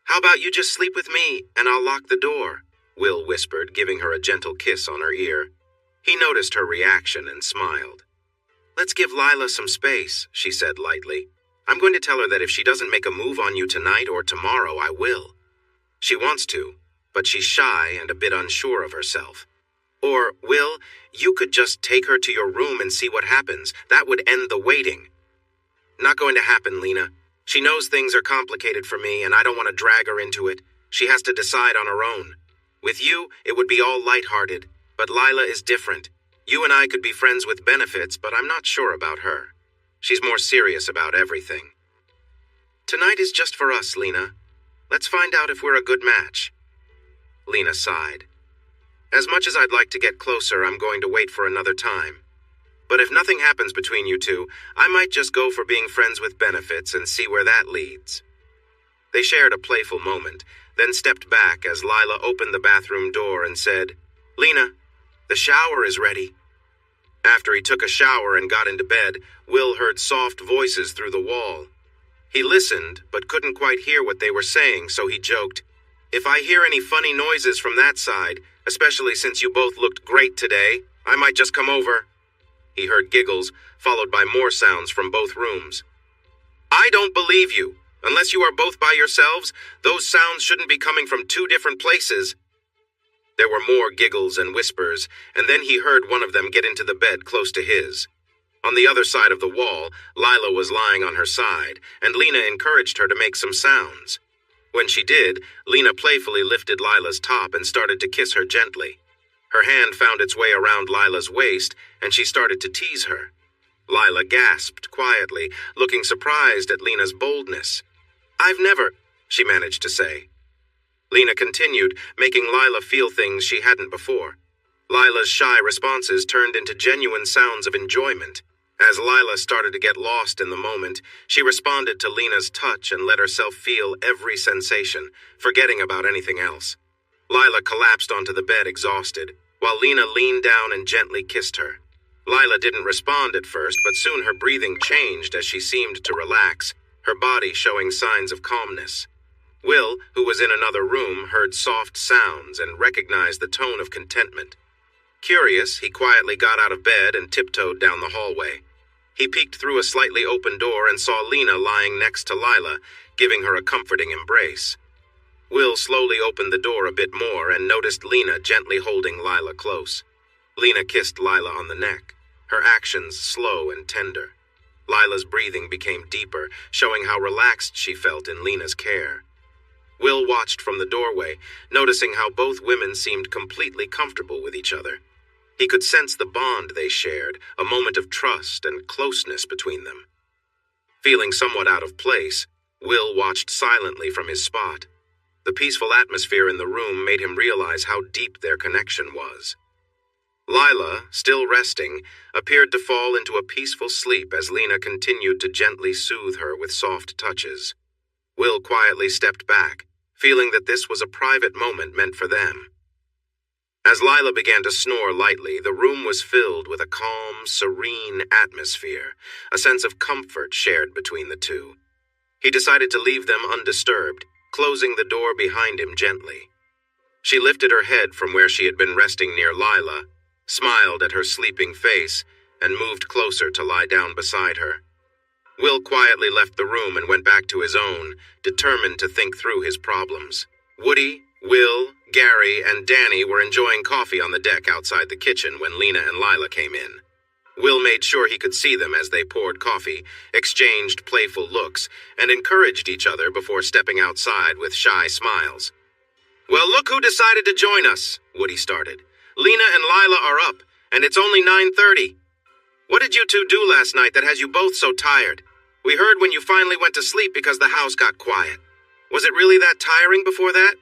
How about you just sleep with me and I'll lock the door? Will whispered, giving her a gentle kiss on her ear. He noticed her reaction and smiled. Let's give Lila some space, she said lightly. I'm going to tell her that if she doesn't make a move on you tonight or tomorrow, I will. She wants to, but she's shy and a bit unsure of herself. Or, Will, you could just take her to your room and see what happens. That would end the waiting. Not going to happen, Lena. She knows things are complicated for me, and I don't want to drag her into it. She has to decide on her own. With you, it would be all lighthearted, but Lila is different. You and I could be friends with benefits, but I'm not sure about her. She's more serious about everything. Tonight is just for us, Lena. Let's find out if we're a good match. Lena sighed. As much as I'd like to get closer, I'm going to wait for another time. But if nothing happens between you two, I might just go for being friends with benefits and see where that leads. They shared a playful moment, then stepped back as Lila opened the bathroom door and said, Lena, the shower is ready. After he took a shower and got into bed, Will heard soft voices through the wall. He listened, but couldn't quite hear what they were saying, so he joked, If I hear any funny noises from that side, especially since you both looked great today, I might just come over. He heard giggles, followed by more sounds from both rooms. I don't believe you. Unless you are both by yourselves, those sounds shouldn't be coming from two different places. There were more giggles and whispers, and then he heard one of them get into the bed close to his. On the other side of the wall, Lila was lying on her side, and Lena encouraged her to make some sounds. When she did, Lena playfully lifted Lila's top and started to kiss her gently. Her hand found its way around Lila's waist, and she started to tease her. Lila gasped quietly, looking surprised at Lena's boldness. I've never, she managed to say. Lena continued, making Lila feel things she hadn't before. Lila's shy responses turned into genuine sounds of enjoyment. As Lila started to get lost in the moment, she responded to Lena's touch and let herself feel every sensation, forgetting about anything else. Lila collapsed onto the bed exhausted, while Lena leaned down and gently kissed her. Lila didn't respond at first, but soon her breathing changed as she seemed to relax, her body showing signs of calmness. Will, who was in another room, heard soft sounds and recognized the tone of contentment. Curious, he quietly got out of bed and tiptoed down the hallway. He peeked through a slightly open door and saw Lena lying next to Lila, giving her a comforting embrace. Will slowly opened the door a bit more and noticed Lena gently holding Lila close. Lena kissed Lila on the neck, her actions slow and tender. Lila's breathing became deeper, showing how relaxed she felt in Lena's care. Will watched from the doorway, noticing how both women seemed completely comfortable with each other. He could sense the bond they shared, a moment of trust and closeness between them. Feeling somewhat out of place, Will watched silently from his spot. The peaceful atmosphere in the room made him realize how deep their connection was. Lila, still resting, appeared to fall into a peaceful sleep as Lena continued to gently soothe her with soft touches. Will quietly stepped back, feeling that this was a private moment meant for them. As Lila began to snore lightly, the room was filled with a calm, serene atmosphere, a sense of comfort shared between the two. He decided to leave them undisturbed, closing the door behind him gently. She lifted her head from where she had been resting near Lila, smiled at her sleeping face, and moved closer to lie down beside her. Will quietly left the room and went back to his own, determined to think through his problems. Woody, Will, Gary, and Danny were enjoying coffee on the deck outside the kitchen when Lena and Lila came in. Will made sure he could see them as they poured coffee, exchanged playful looks, and encouraged each other before stepping outside with shy smiles. Well, look who decided to join us, Woody started. Lena and Lila are up, and it's only 9:30. What did you two do last night that has you both so tired? We heard when you finally went to sleep because the house got quiet. Was it really that tiring before that?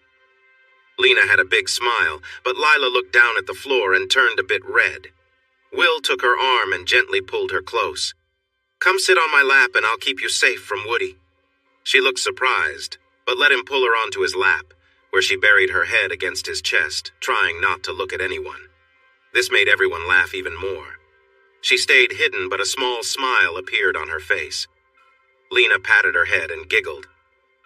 Lena had a big smile, but Lila looked down at the floor and turned a bit red. Will took her arm and gently pulled her close. Come sit on my lap and I'll keep you safe from Woody. She looked surprised, but let him pull her onto his lap, where she buried her head against his chest, trying not to look at anyone. This made everyone laugh even more. She stayed hidden, but a small smile appeared on her face. Lena patted her head and giggled.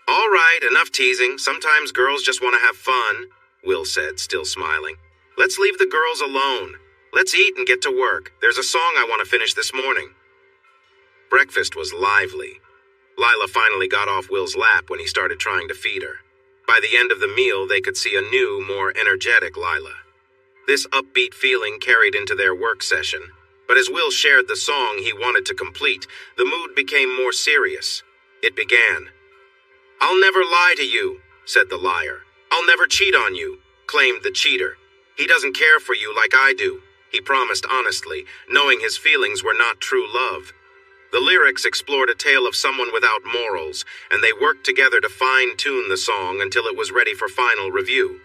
"All right, enough teasing. Sometimes girls just want to have fun," Will said, still smiling. "Let's leave the girls alone. Let's eat and get to work. There's a song I want to finish this morning." Breakfast was lively. Lila finally got off Will's lap when he started trying to feed her. By the end of the meal, they could see a new, more energetic Lila. This upbeat feeling carried into their work session, but as Will shared the song he wanted to complete, the mood became more serious. It began. "I'll never lie to you," said the liar. "I'll never cheat on you," claimed the cheater. "He doesn't care for you like I do," he promised honestly, knowing his feelings were not true love. The lyrics explored a tale of someone without morals, and they worked together to fine-tune the song until it was ready for final review.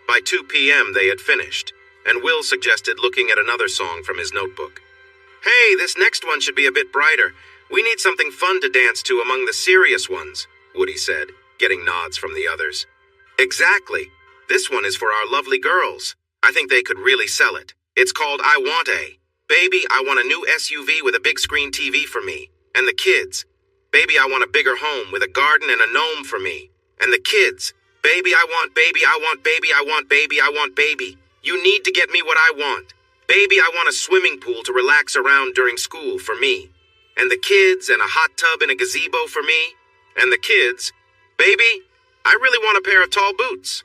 By 2 p.m. they had finished, and Will suggested looking at another song from his notebook. "Hey, this next one should be a bit brighter. We need something fun to dance to among the serious ones," Woody said, getting nods from the others. "Exactly. This one is for our lovely girls. I think they could really sell it. It's called I Want A. Baby, I want a new SUV with a big screen TV for me. And the kids. Baby, I want a bigger home with a garden and a gnome for me. And the kids. Baby, I want baby, I want baby, I want baby, I want baby. You need to get me what I want. Baby, I want a swimming pool to relax around during school for me. And the kids and a hot tub and a gazebo for me. And the kids. Baby, I really want a pair of tall boots."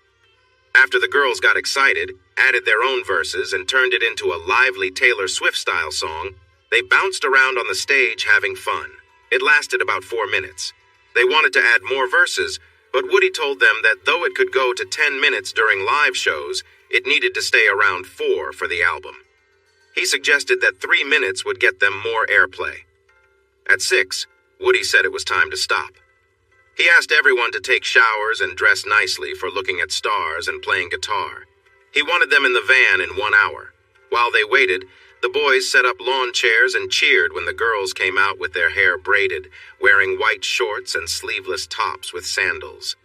After the girls got excited, added their own verses, and turned it into a lively Taylor Swift-style song, they bounced around on the stage having fun. It lasted about 4 minutes. They wanted to add more verses, but Woody told them that though it could go to 10 minutes during live shows, it needed to stay around 4 for the album. He suggested that 3 minutes would get them more airplay. At 6, Woody said it was time to stop. He asked everyone to take showers and dress nicely for looking at stars and playing guitar. He wanted them in the van in 1 hour. While they waited, the boys set up lawn chairs and cheered when the girls came out with their hair braided, wearing white shorts and sleeveless tops with sandals.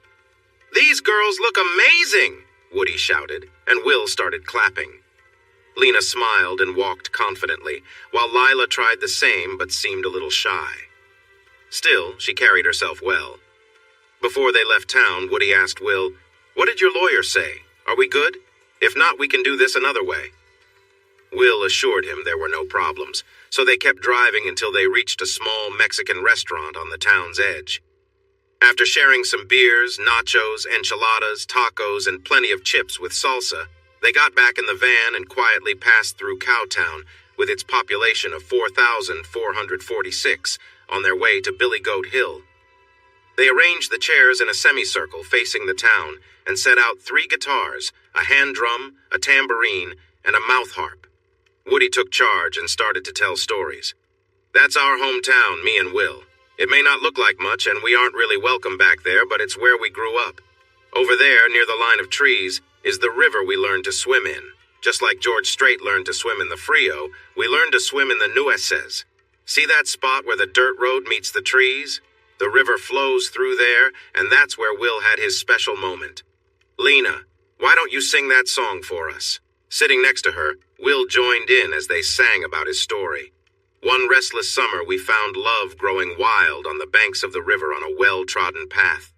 "These girls look amazing!" Woody shouted, and Will started clapping. Lena smiled and walked confidently, while Lila tried the same but seemed a little shy. Still, she carried herself well. Before they left town, Woody asked Will, "What did your lawyer say? Are we good? If not, we can do this another way." Will assured him there were no problems, so they kept driving until they reached a small Mexican restaurant on the town's edge. After sharing some beers, nachos, enchiladas, tacos, and plenty of chips with salsa, they got back in the van and quietly passed through Cowtown with its population of 4,446 on their way to Billy Goat Hill. They arranged the chairs in a semicircle facing the town and set out 3 guitars, a hand drum, a tambourine, and a mouth harp. Woody took charge and started to tell stories. "That's our hometown, me and Will. It may not look like much, and we aren't really welcome back there, but it's where we grew up. Over there, near the line of trees, is the river we learned to swim in. Just like George Strait learned to swim in the Frio, we learned to swim in the Nueces. See that spot where the dirt road meets the trees? The river flows through there, and that's where Will had his special moment. Lena, why don't you sing that song for us?" Sitting next to her, Will joined in as they sang about his story. "One restless summer, we found love growing wild on the banks of the river on a well-trodden path.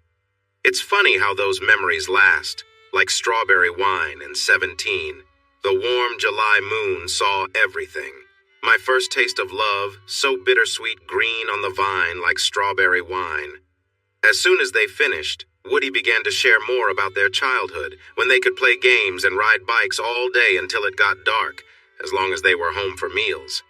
It's funny how those memories last, like strawberry wine and 17. The warm July moon saw everything. My first taste of love, so bittersweet green on the vine like strawberry wine." As soon as they finished, Woody began to share more about their childhood, when they could play games and ride bikes all day until it got dark, as long as they were home for meals.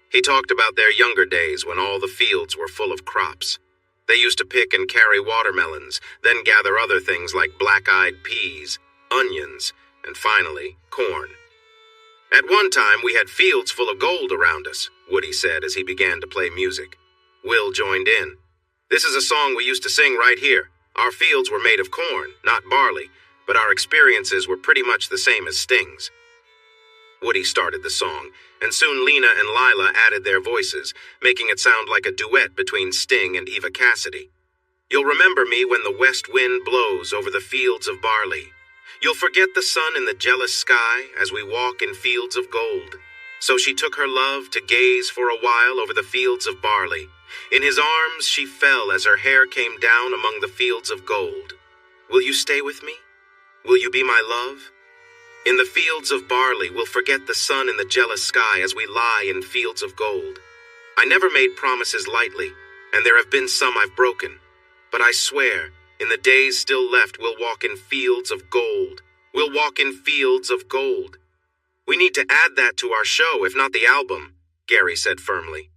He talked about their younger days when all the fields were full of crops. They used to pick and carry watermelons, then gather other things like black-eyed peas, onions, and finally, corn. "At one time, we had fields full of gold around us," Woody said as he began to play music. Will joined in. "This is a song we used to sing right here. Our fields were made of corn, not barley, but our experiences were pretty much the same as Sting's." Woody started the song, and soon Lena and Lila added their voices, making it sound like a duet between Sting and Eva Cassidy. "You'll remember me when the west wind blows over the fields of barley. You'll forget the sun in the jealous sky as we walk in fields of gold. So she took her love to gaze for a while over the fields of barley. In his arms she fell as her hair came down among the fields of gold. Will you stay with me? Will you be my love? In the fields of barley we'll forget the sun in the jealous sky as we lie in fields of gold. I never made promises lightly, and there have been some I've broken. But I swear, in the days still left, we'll walk in fields of gold. We'll walk in fields of gold. We need to add that to our show, if not the album, Gary said firmly.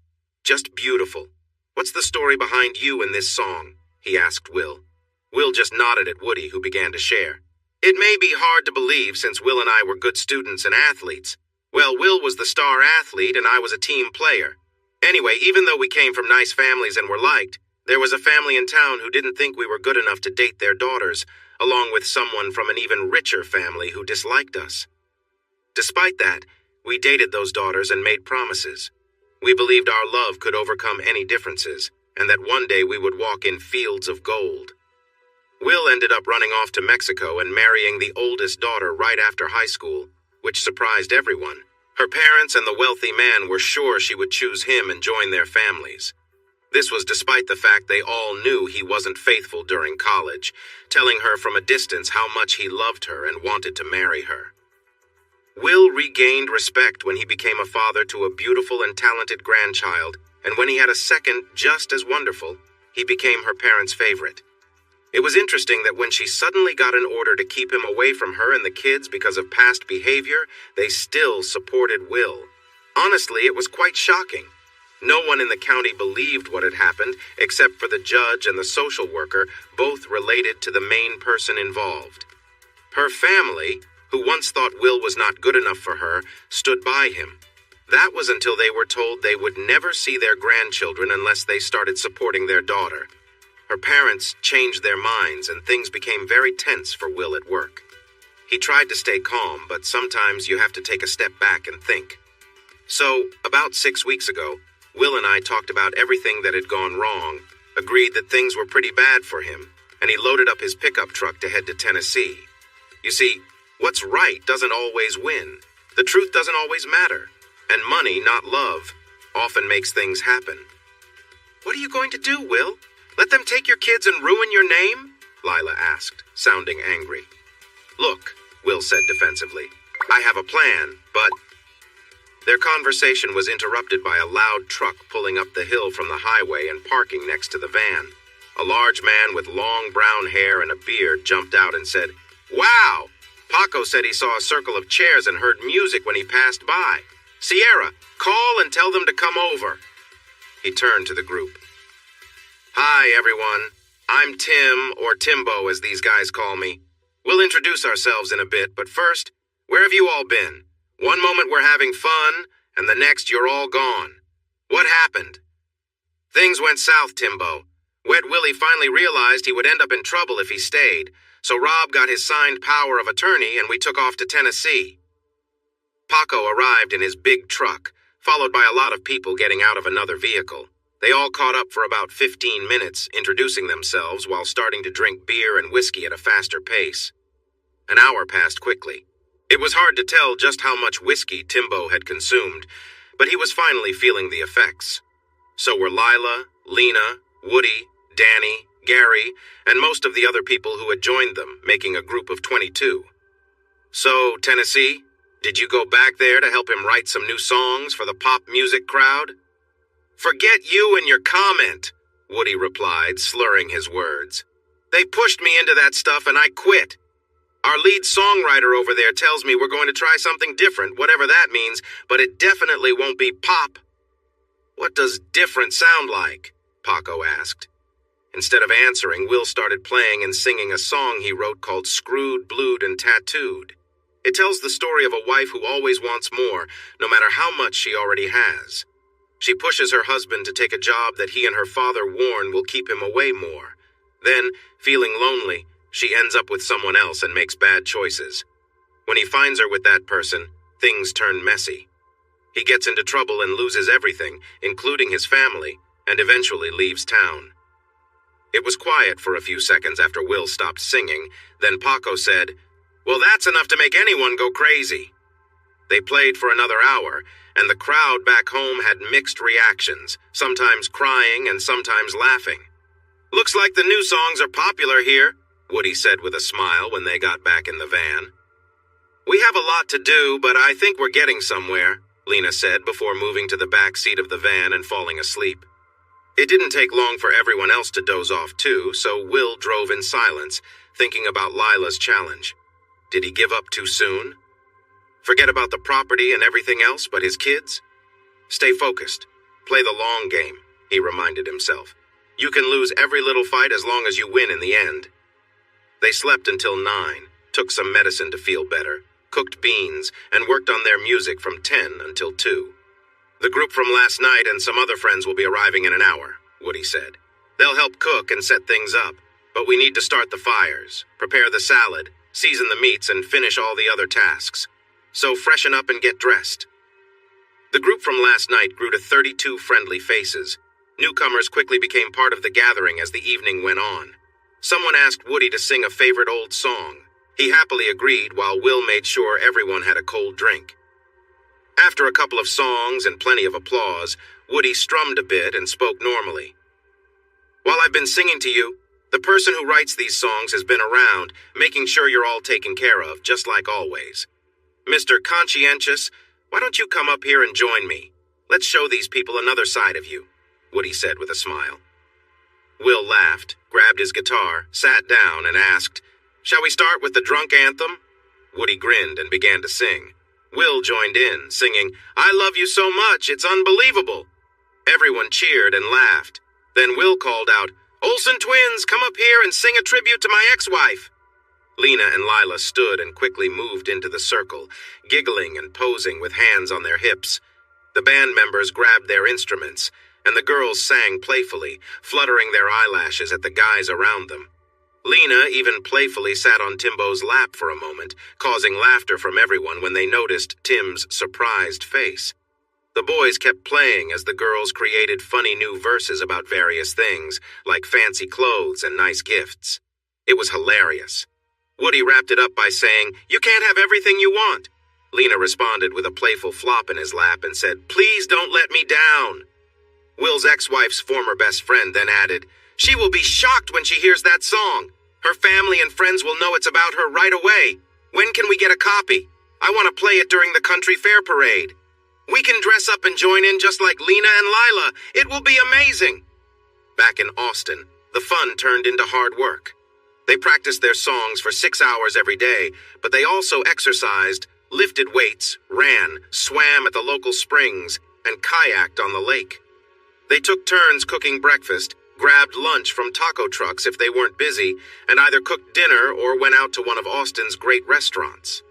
Just beautiful. What's the story behind you in this song? He asked Will. Will just nodded at Woody, who began to share. It may be hard to believe since Will and I were good students and athletes. Well, Will was the star athlete and I was a team player. Anyway, even though we came from nice families and were liked, there was a family in town who didn't think we were good enough to date their daughters, along with someone from an even richer family who disliked us. Despite that, we dated those daughters and made promises. We believed our love could overcome any differences, and that one day we would walk in fields of gold. Will ended up running off to Mexico and marrying the oldest daughter right after high school, which surprised everyone. Her parents and the wealthy man were sure she would choose him and join their families. This was despite the fact they all knew he wasn't faithful during college, telling her from a distance how much he loved her and wanted to marry her. Will regained respect when he became a father to a beautiful and talented grandchild, and when he had a second just as wonderful, he became her parents' favorite. It was interesting that when she suddenly got an order to keep him away from her and the kids because of past behavior, they still supported Will. Honestly, it was quite shocking. No one in the county believed what had happened, except for the judge and the social worker, both related to the main person involved. Her family, who once thought Will was not good enough for her, stood by him. That was until they were told they would never see their grandchildren unless they started supporting their daughter. Her parents changed their minds and things became very tense for Will at work. He tried to stay calm, but sometimes you have to take a step back and think. So, about 6 weeks ago, Will and I talked about everything that had gone wrong, agreed that things were pretty bad for him, and he loaded up his pickup truck to head to Tennessee. You see, what's right doesn't always win. The truth doesn't always matter, and money, not love, often makes things happen. What are you going to do, Will? Let them take your kids and ruin your name? Lila asked, sounding angry. Look, Will said defensively, I have a plan, but... Their conversation was interrupted by a loud truck pulling up the hill from the highway and parking next to the van. A large man with long brown hair and a beard jumped out and said, Wow! Paco said he saw a circle of chairs and heard music when he passed by. Sierra, call and tell them to come over. He turned to the group. Hi, everyone. I'm Tim, or Timbo as these guys call me. We'll introduce ourselves in a bit, but first, where have you all been? One moment we're having fun, and the next you're all gone. What happened? Things went south, Timbo. Wet Willie finally realized he would end up in trouble if he stayed, so Rob got his signed power of attorney and we took off to Tennessee. Paco arrived in his big truck, followed by a lot of people getting out of another vehicle. They all caught up for about 15 minutes, introducing themselves while starting to drink beer and whiskey at a faster pace. An hour passed quickly. It was hard to tell just how much whiskey Timbo had consumed, but he was finally feeling the effects. So were Lila, Lena, Woody, Danny, Gary, and most of the other people who had joined them, making a group of 22. So, Tennessee, did you go back there to help him write some new songs for the pop music crowd? Forget you and your comment, Woody replied, slurring his words. They pushed me into that stuff and I quit. Our lead songwriter over there tells me we're going to try something different, whatever that means, but it definitely won't be pop. What does different sound like? Paco asked. Instead of answering, Will started playing and singing a song he wrote called Screwed, Blued, and Tattooed. It tells the story of a wife who always wants more, no matter how much she already has. She pushes her husband to take a job that he and her father warn will keep him away more. Then, feeling lonely, she ends up with someone else and makes bad choices. When he finds her with that person, things turn messy. He gets into trouble and loses everything, including his family, and eventually leaves town. It was quiet for a few seconds after Will stopped singing, then Paco said, Well, that's enough to make anyone go crazy. They played for another hour, and the crowd back home had mixed reactions, sometimes crying and sometimes laughing. Looks like the new songs are popular here, Woody said with a smile when they got back in the van. We have a lot to do, but I think we're getting somewhere, Lena said before moving to the back seat of the van and falling asleep. It didn't take long for everyone else to doze off too, so Will drove in silence, thinking about Lila's challenge. Did he give up too soon? Forget about the property and everything else but his kids? Stay focused. Play the long game, he reminded himself. You can lose every little fight as long as you win in the end. They slept until 9, took some medicine to feel better, cooked beans, and worked on their music from 10 until 2. The group from last night and some other friends will be arriving in an hour, Woody said. They'll help cook and set things up, but we need to start the fires, prepare the salad, season the meats, and finish all the other tasks. So freshen up and get dressed. The group from last night grew to 32 friendly faces. Newcomers quickly became part of the gathering as the evening went on. Someone asked Woody to sing a favorite old song. He happily agreed while Will made sure everyone had a cold drink. After a couple of songs and plenty of applause, Woody strummed a bit and spoke normally. While I've been singing to you, the person who writes these songs has been around, making sure you're all taken care of, just like always. Mr. Conscientious, why don't you come up here and join me? Let's show these people another side of you, Woody said with a smile. Will laughed, grabbed his guitar, sat down, and asked, Shall we start with the drunk anthem? Woody grinned and began to sing. Will joined in, singing, I love you so much, it's unbelievable. Everyone cheered and laughed. Then Will called out, Olsen twins, come up here and sing a tribute to my ex-wife. Lena and Lila stood and quickly moved into the circle, giggling and posing with hands on their hips. The band members grabbed their instruments, and the girls sang playfully, fluttering their eyelashes at the guys around them. Lena even playfully sat on Timbo's lap for a moment, causing laughter from everyone when they noticed Tim's surprised face. The boys kept playing as the girls created funny new verses about various things, like fancy clothes and nice gifts. It was hilarious. Woody wrapped it up by saying, You can't have everything you want. Lena responded with a playful flop in his lap and said, Please don't let me down. Will's ex-wife's former best friend then added, She will be shocked when she hears that song. Her family and friends will know it's about her right away. When can we get a copy? I want to play it during the country fair parade. We can dress up and join in just like Lena and Lila. It will be amazing. Back in Austin, the fun turned into hard work. They practiced their songs for 6 hours every day, but they also exercised, lifted weights, ran, swam at the local springs, and kayaked on the lake. They took turns cooking breakfast, grabbed lunch from taco trucks if they weren't busy, and either cooked dinner or went out to one of Austin's great restaurants.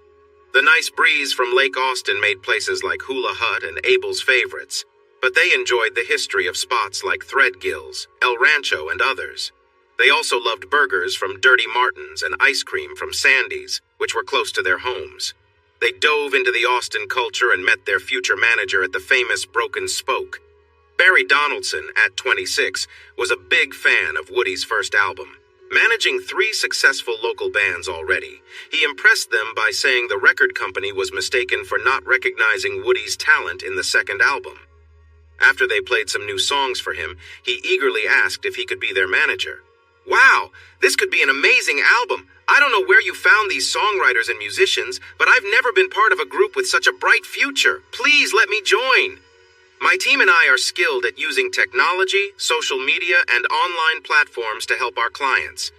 The nice breeze from Lake Austin made places like Hula Hut and Abel's favorites, but they enjoyed the history of spots like Threadgills, El Rancho, and others. They also loved burgers from Dirty Martin's and ice cream from Sandy's, which were close to their homes. They dove into the Austin culture and met their future manager at the famous Broken Spoke. Barry Donaldson, at 26, was a big fan of Woody's first album. Managing 3 successful local bands already, he impressed them by saying the record company was mistaken for not recognizing Woody's talent in the second album. After they played some new songs for him, he eagerly asked if he could be their manager. Wow, this could be an amazing album. I don't know where you found these songwriters and musicians, but I've never been part of a group with such a bright future. Please let me join. My team and I are skilled at using technology, social media, and online platforms to help our clients.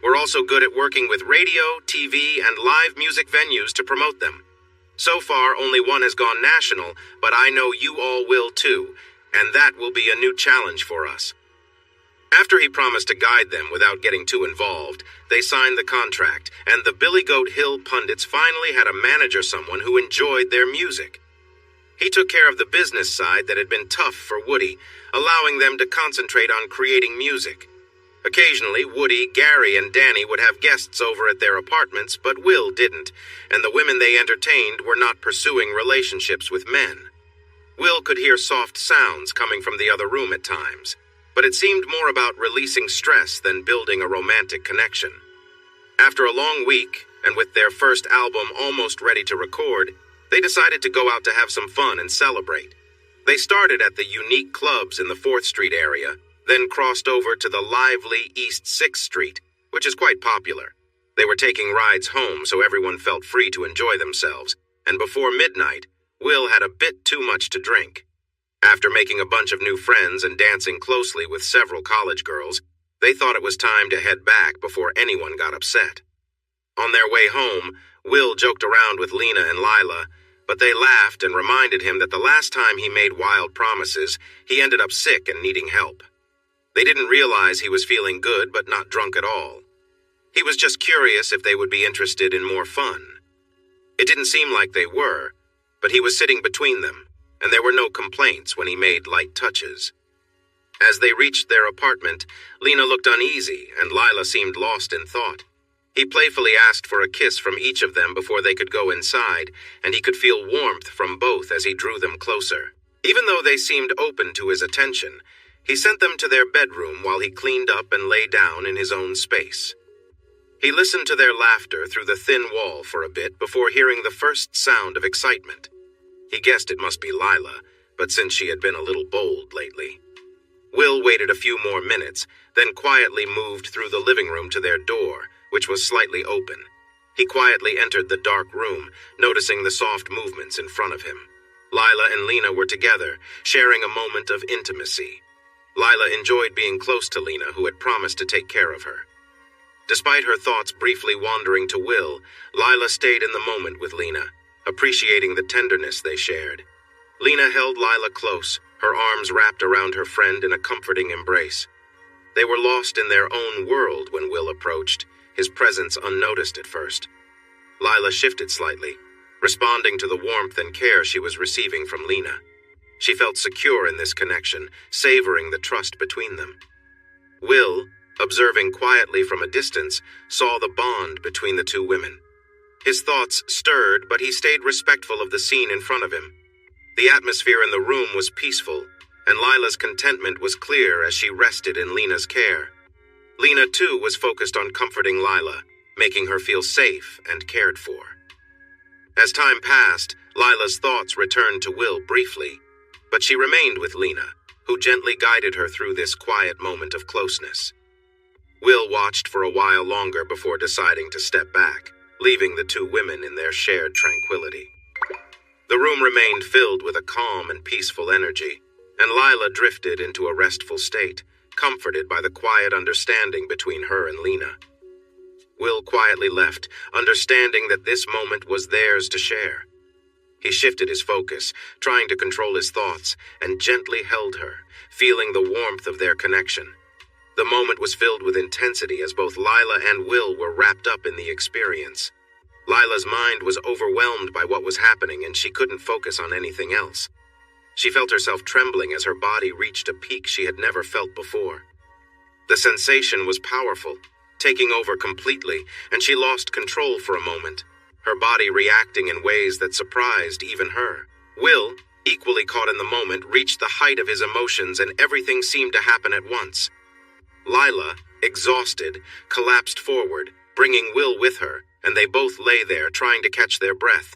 We're also good at working with radio, TV, and live music venues to promote them. So far, only one has gone national, but I know you all will too, and that will be a new challenge for us. After he promised to guide them without getting too involved, they signed the contract, and the Billy Goat Hill pundits finally had a manager, someone who enjoyed their music. He took care of the business side that had been tough for Woody, allowing them to concentrate on creating music. Occasionally, Woody, Gary, and Danny would have guests over at their apartments, but Will didn't, and the women they entertained were not pursuing relationships with men. Will could hear soft sounds coming from the other room at times, but it seemed more about releasing stress than building a romantic connection. After a long week, and with their first album almost ready to record, they decided to go out to have some fun and celebrate. They started at the unique clubs in the 4th Street area, then crossed over to the lively East 6th Street, which is quite popular. They were taking rides home so everyone felt free to enjoy themselves, and before midnight, Will had a bit too much to drink. After making a bunch of new friends and dancing closely with several college girls, they thought it was time to head back before anyone got upset. On their way home, Will joked around with Lena and Lila, but they laughed and reminded him that the last time he made wild promises, he ended up sick and needing help. They didn't realize he was feeling good but not drunk at all. He was just curious if they would be interested in more fun. It didn't seem like they were, but he was sitting between them, and there were no complaints when he made light touches. As they reached their apartment, Lena looked uneasy and Lila seemed lost in thought. He playfully asked for a kiss from each of them before they could go inside, and he could feel warmth from both as he drew them closer. Even though they seemed open to his attention, he sent them to their bedroom while he cleaned up and lay down in his own space. He listened to their laughter through the thin wall for a bit before hearing the first sound of excitement. He guessed it must be Lila, but since she had been a little bold lately. Will waited a few more minutes, then quietly moved through the living room to their door, which was slightly open. He quietly entered the dark room, noticing the soft movements in front of him. Lila and Lena were together, sharing a moment of intimacy. Lila enjoyed being close to Lena, who had promised to take care of her. Despite her thoughts briefly wandering to Will, Lila stayed in the moment with Lena, appreciating the tenderness they shared. Lena held Lila close, her arms wrapped around her friend in a comforting embrace. They were lost in their own world when Will approached, his presence unnoticed at first. Lila shifted slightly, responding to the warmth and care she was receiving from Lena. She felt secure in this connection, savoring the trust between them. Will, observing quietly from a distance, saw the bond between the two women. His thoughts stirred, but he stayed respectful of the scene in front of him. The atmosphere in the room was peaceful, and Lila's contentment was clear as she rested in Lena's care. Lena, too, was focused on comforting Lila, making her feel safe and cared for. As time passed, Lila's thoughts returned to Will briefly, but she remained with Lena, who gently guided her through this quiet moment of closeness. Will watched for a while longer before deciding to step back, leaving the two women in their shared tranquility. The room remained filled with a calm and peaceful energy, and Lila drifted into a restful state, comforted by the quiet understanding between her and Lena. Will quietly left, understanding that this moment was theirs to share. He shifted his focus, trying to control his thoughts, and gently held her, feeling the warmth of their connection. The moment was filled with intensity as both Lila and Will were wrapped up in the experience. Lila's mind was overwhelmed by what was happening and she couldn't focus on anything else. She felt herself trembling as her body reached a peak she had never felt before. The sensation was powerful, taking over completely, and she lost control for a moment, her body reacting in ways that surprised even her. Will, equally caught in the moment, reached the height of his emotions and everything seemed to happen at once. Lila, exhausted, collapsed forward, bringing Will with her, and they both lay there trying to catch their breath.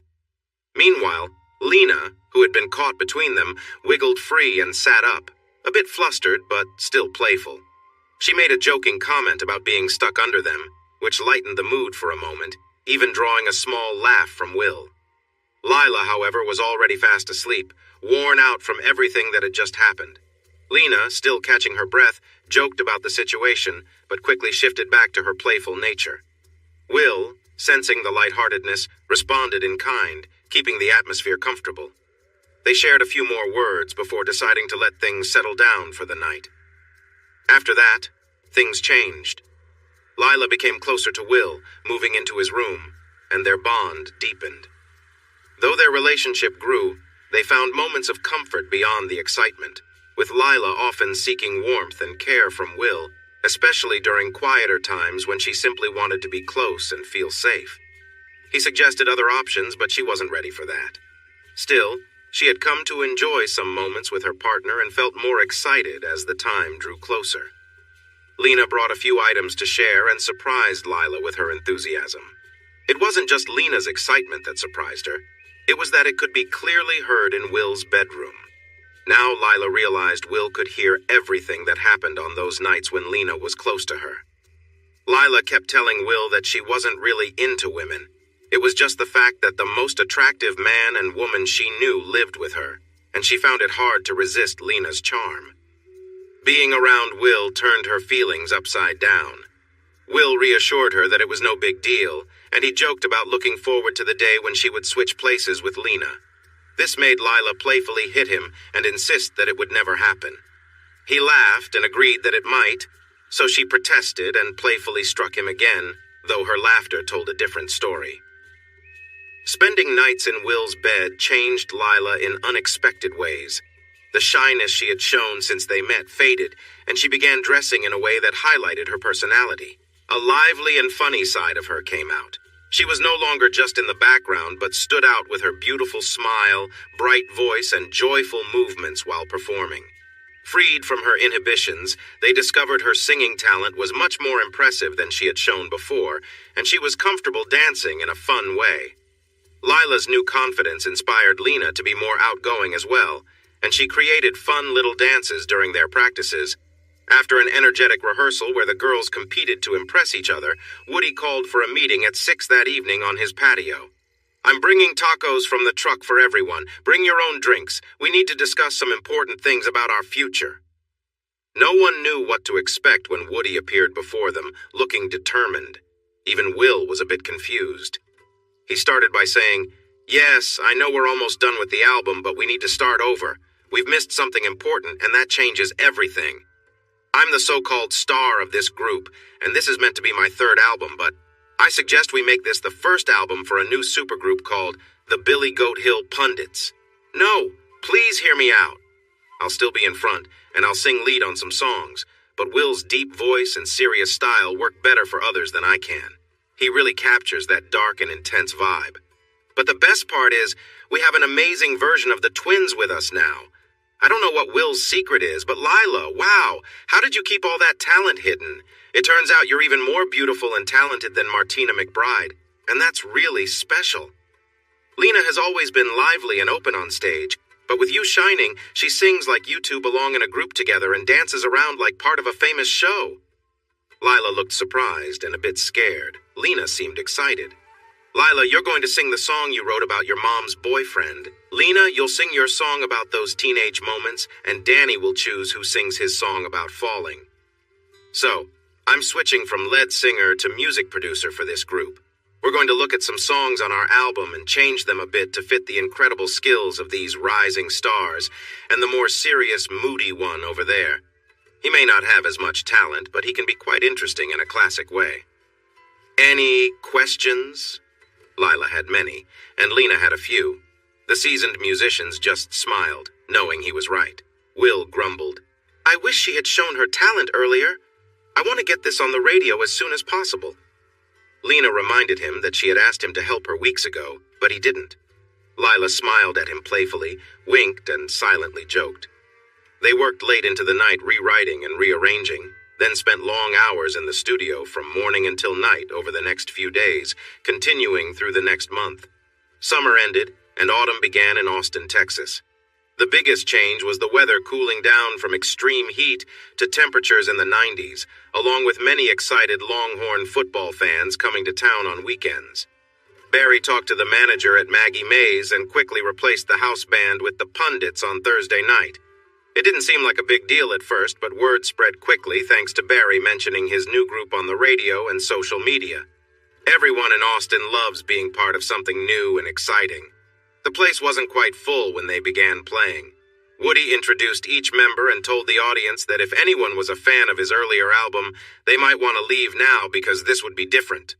Meanwhile, Lena, who had been caught between them, wiggled free and sat up, a bit flustered but still playful. She made a joking comment about being stuck under them, which lightened the mood for a moment, even drawing a small laugh from Will. Lila, however, was already fast asleep, worn out from everything that had just happened. Lena, still catching her breath, joked about the situation, but quickly shifted back to her playful nature. Will, sensing the lightheartedness, responded in kind, keeping the atmosphere comfortable. They shared a few more words before deciding to let things settle down for the night. After that, things changed. Lila became closer to Will, moving into his room, and their bond deepened. Though their relationship grew, they found moments of comfort beyond the excitement, with Lila often seeking warmth and care from Will, especially during quieter times when she simply wanted to be close and feel safe. He suggested other options, but she wasn't ready for that. Still, she had come to enjoy some moments with her partner and felt more excited as the time drew closer. Lena brought a few items to share and surprised Lila with her enthusiasm. It wasn't just Lena's excitement that surprised her. It was that it could be clearly heard in Will's bedroom. Now Lila realized Will could hear everything that happened on those nights when Lena was close to her. Lila kept telling Will that she wasn't really into women. It was just the fact that the most attractive man and woman she knew lived with her, and she found it hard to resist Lena's charm. Being around Will turned her feelings upside down. Will reassured her that it was no big deal, and he joked about looking forward to the day when she would switch places with Lena. This made Lila playfully hit him and insist that it would never happen. He laughed and agreed that it might, so she protested and playfully struck him again, though her laughter told a different story. Spending nights in Will's bed changed Lila in unexpected ways. The shyness she had shown since they met faded, and she began dressing in a way that highlighted her personality. A lively and funny side of her came out. She was no longer just in the background, but stood out with her beautiful smile, bright voice, and joyful movements while performing. Freed from her inhibitions, they discovered her singing talent was much more impressive than she had shown before, and she was comfortable dancing in a fun way. Lila's new confidence inspired Lena to be more outgoing as well, and she created fun little dances during their practices. After an energetic rehearsal where the girls competed to impress each other, Woody called for a meeting at 6 that evening on his patio. "I'm bringing tacos from the truck for everyone. Bring your own drinks. We need to discuss some important things about our future." No one knew what to expect when Woody appeared before them, looking determined. Even Will was a bit confused. He started by saying, "Yes, I know we're almost done with the album, but we need to start over. We've missed something important, and that changes everything. I'm the so-called star of this group, and this is meant to be my third album, but I suggest we make this the first album for a new supergroup called the Billy Goat Hill Pundits. No, please hear me out. I'll still be in front, and I'll sing lead on some songs, but Will's deep voice and serious style work better for others than I can. He really captures that dark and intense vibe. But the best part is, we have an amazing version of the twins with us now. I don't know what Will's secret is, but Lila, wow, how did you keep all that talent hidden? It turns out you're even more beautiful and talented than Martina McBride, and that's really special. Lena has always been lively and open on stage, but with you shining, she sings like you two belong in a group together and dances around like part of a famous show." Lila looked surprised and a bit scared. Lena seemed excited. "Lila, you're going to sing the song you wrote about your mom's boyfriend. Lena, you'll sing your song about those teenage moments, and Danny will choose who sings his song about falling." So, I'm switching from lead singer to music producer for this group. We're going to look at some songs on our album and change them a bit to fit the incredible skills of these rising stars, and the more serious, moody one over there. He may not have as much talent, but he can be quite interesting in a classic way. Any questions? Lila had many, and Lena had a few. The seasoned musicians just smiled, knowing he was right. Will grumbled, "I wish she had shown her talent earlier. I want to get this on the radio as soon as possible." Lena reminded him that she had asked him to help her weeks ago, but he didn't. Lila smiled at him playfully, winked, and silently joked. They worked late into the night rewriting and rearranging, then spent long hours in the studio from morning until night over the next few days, continuing through the next month. Summer ended, and autumn began in Austin, Texas. The biggest change was the weather cooling down from extreme heat to temperatures in the 90s, along with many excited Longhorn football fans coming to town on weekends. Barry talked to the manager at Maggie Mae's and quickly replaced the house band with the Pundits on Thursday night. It didn't seem like a big deal at first, but word spread quickly thanks to Barry mentioning his new group on the radio and social media. Everyone in Austin loves being part of something new and exciting. The place wasn't quite full when they began playing. Woody introduced each member and told the audience that if anyone was a fan of his earlier album, they might want to leave now because this would be different.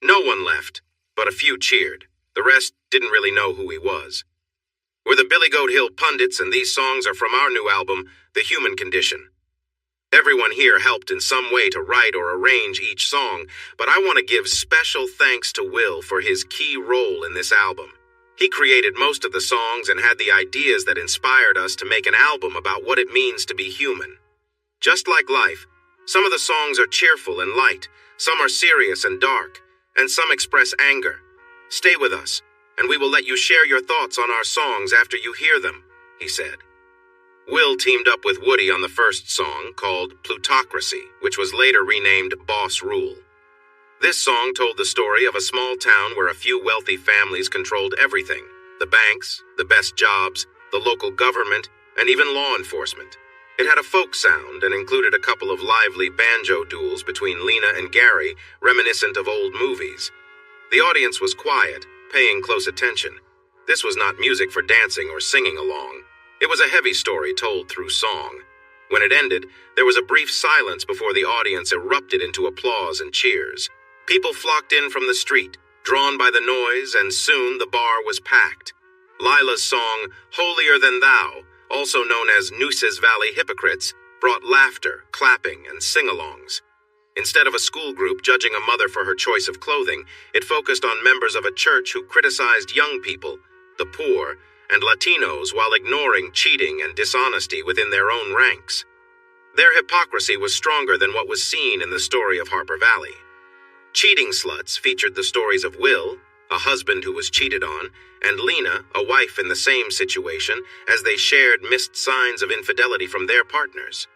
No one left, but a few cheered. The rest didn't really know who he was. "We're the Billy Goat Hill Pundits, and these songs are from our new album, The Human Condition." Everyone here helped in some way to write or arrange each song, but I want to give special thanks to Will for his key role in this album. He created most of the songs and had the ideas that inspired us to make an album about what it means to be human. Just like life, some of the songs are cheerful and light, some are serious and dark, and some express anger. Stay with us, and we will let you share your thoughts on our songs after you hear them, he said. Will teamed up with Woody on the first song, called Plutocracy, which was later renamed Boss Rule. This song told the story of a small town where a few wealthy families controlled everything: the banks, the best jobs, the local government, and even law enforcement. It had a folk sound and included a couple of lively banjo duels between Lena and Gary, reminiscent of old movies. The audience was quiet, paying close attention. This was not music for dancing or singing along. It was a heavy story told through song. When it ended, there was a brief silence before the audience erupted into applause and cheers. People flocked in from the street, drawn by the noise, and soon the bar was packed. Lila's song, Holier Than Thou, also known as Nueces Valley Hypocrites, brought laughter, clapping, and sing-alongs. Instead of a school group judging a mother for her choice of clothing, it focused on members of a church who criticized young people, the poor, and Latinos while ignoring cheating and dishonesty within their own ranks. Their hypocrisy was stronger than what was seen in the story of Harper Valley. Cheating Sluts featured the stories of Will, a husband who was cheated on, and Lena, a wife in the same situation, as they shared missed signs of infidelity from their partners.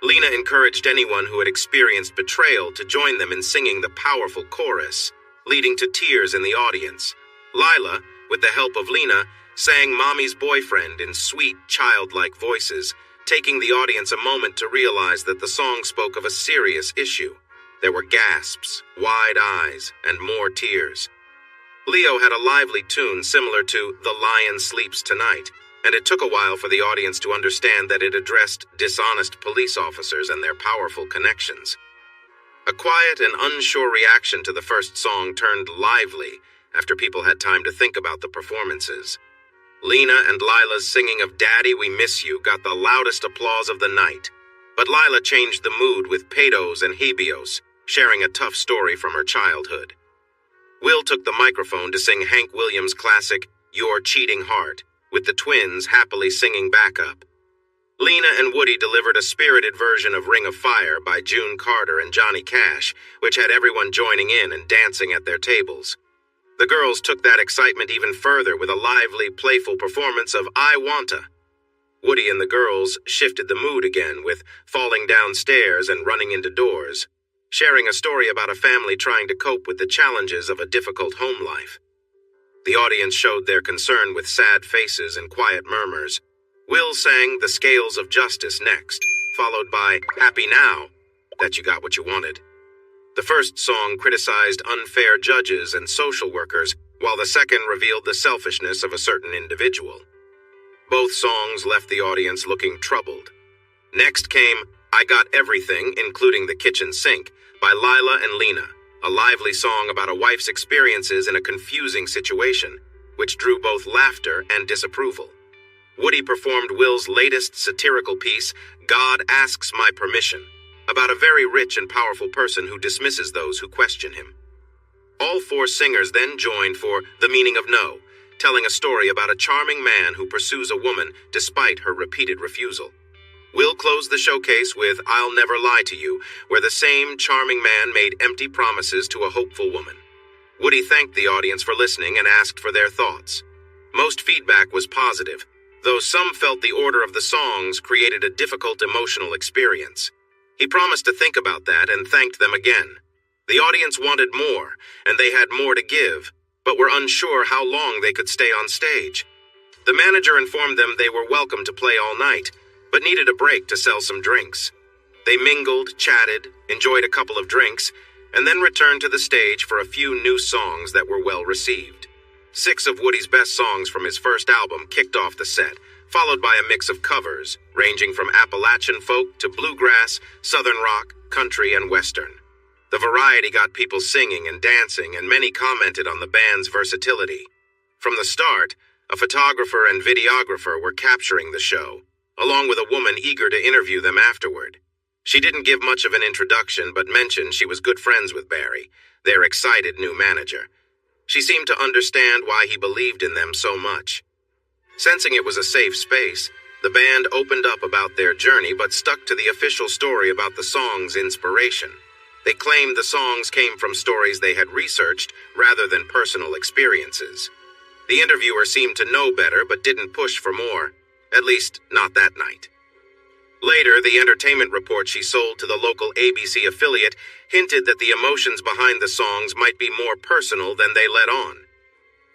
Lena encouraged anyone who had experienced betrayal to join them in singing the powerful chorus, leading to tears in the audience. Lila, with the help of Lena, sang Mommy's Boyfriend in sweet, childlike voices, taking the audience a moment to realize that the song spoke of a serious issue. There were gasps, wide eyes, and more tears. Leo had a lively tune similar to The Lion Sleeps Tonight, and it took a while for the audience to understand that it addressed dishonest police officers and their powerful connections. A quiet and unsure reaction to the first song turned lively after people had time to think about the performances. Lena and Lila's singing of Daddy We Miss You got the loudest applause of the night, but Lila changed the mood with Peytos and Hebios, sharing a tough story from her childhood. Will took the microphone to sing Hank Williams' classic, Your Cheating Heart, with the twins happily singing backup. Lena and Woody delivered a spirited version of Ring of Fire by June Carter and Johnny Cash, which had everyone joining in and dancing at their tables. The girls took that excitement even further with a lively, playful performance of I Wanta. Woody and the girls shifted the mood again with falling downstairs and running into doors, sharing a story about a family trying to cope with the challenges of a difficult home life. The audience showed their concern with sad faces and quiet murmurs. Will sang The Scales of Justice next, followed by Happy Now, That You Got What You Wanted. The first song criticized unfair judges and social workers, while the second revealed the selfishness of a certain individual. Both songs left the audience looking troubled. Next came I Got Everything, Including the Kitchen Sink, by Lila and Lena, a lively song about a wife's experiences in a confusing situation, which drew both laughter and disapproval. Woody performed Will's latest satirical piece, God Asks My Permission, about a very rich and powerful person who dismisses those who question him. All four singers then joined for The Meaning of No, telling a story about a charming man who pursues a woman despite her repeated refusal. Will closed the showcase with I'll Never Lie to You, where the same charming man made empty promises to a hopeful woman. Woody thanked the audience for listening and asked for their thoughts. Most feedback was positive, though some felt the order of the songs created a difficult emotional experience. He promised to think about that and thanked them again. The audience wanted more, and they had more to give, but were unsure how long they could stay on stage. The manager informed them they were welcome to play all night, but needed a break to sell some drinks. They mingled, chatted, enjoyed a couple of drinks, and then returned to the stage for a few new songs that were well received. 6 of Woody's best songs from his first album kicked off the set, followed by a mix of covers, ranging from Appalachian folk to bluegrass, southern rock, country, and western. The variety got people singing and dancing, and many commented on the band's versatility. From the start, a photographer and videographer were capturing the show, along with a woman eager to interview them afterward. She didn't give much of an introduction, but mentioned she was good friends with Barry, their excited new manager. She seemed to understand why he believed in them so much. Sensing it was a safe space, the band opened up about their journey but stuck to the official story about the song's inspiration. They claimed the songs came from stories they had researched rather than personal experiences. The interviewer seemed to know better but didn't push for more, at least not that night. Later, the entertainment report she sold to the local ABC affiliate hinted that the emotions behind the songs might be more personal than they let on.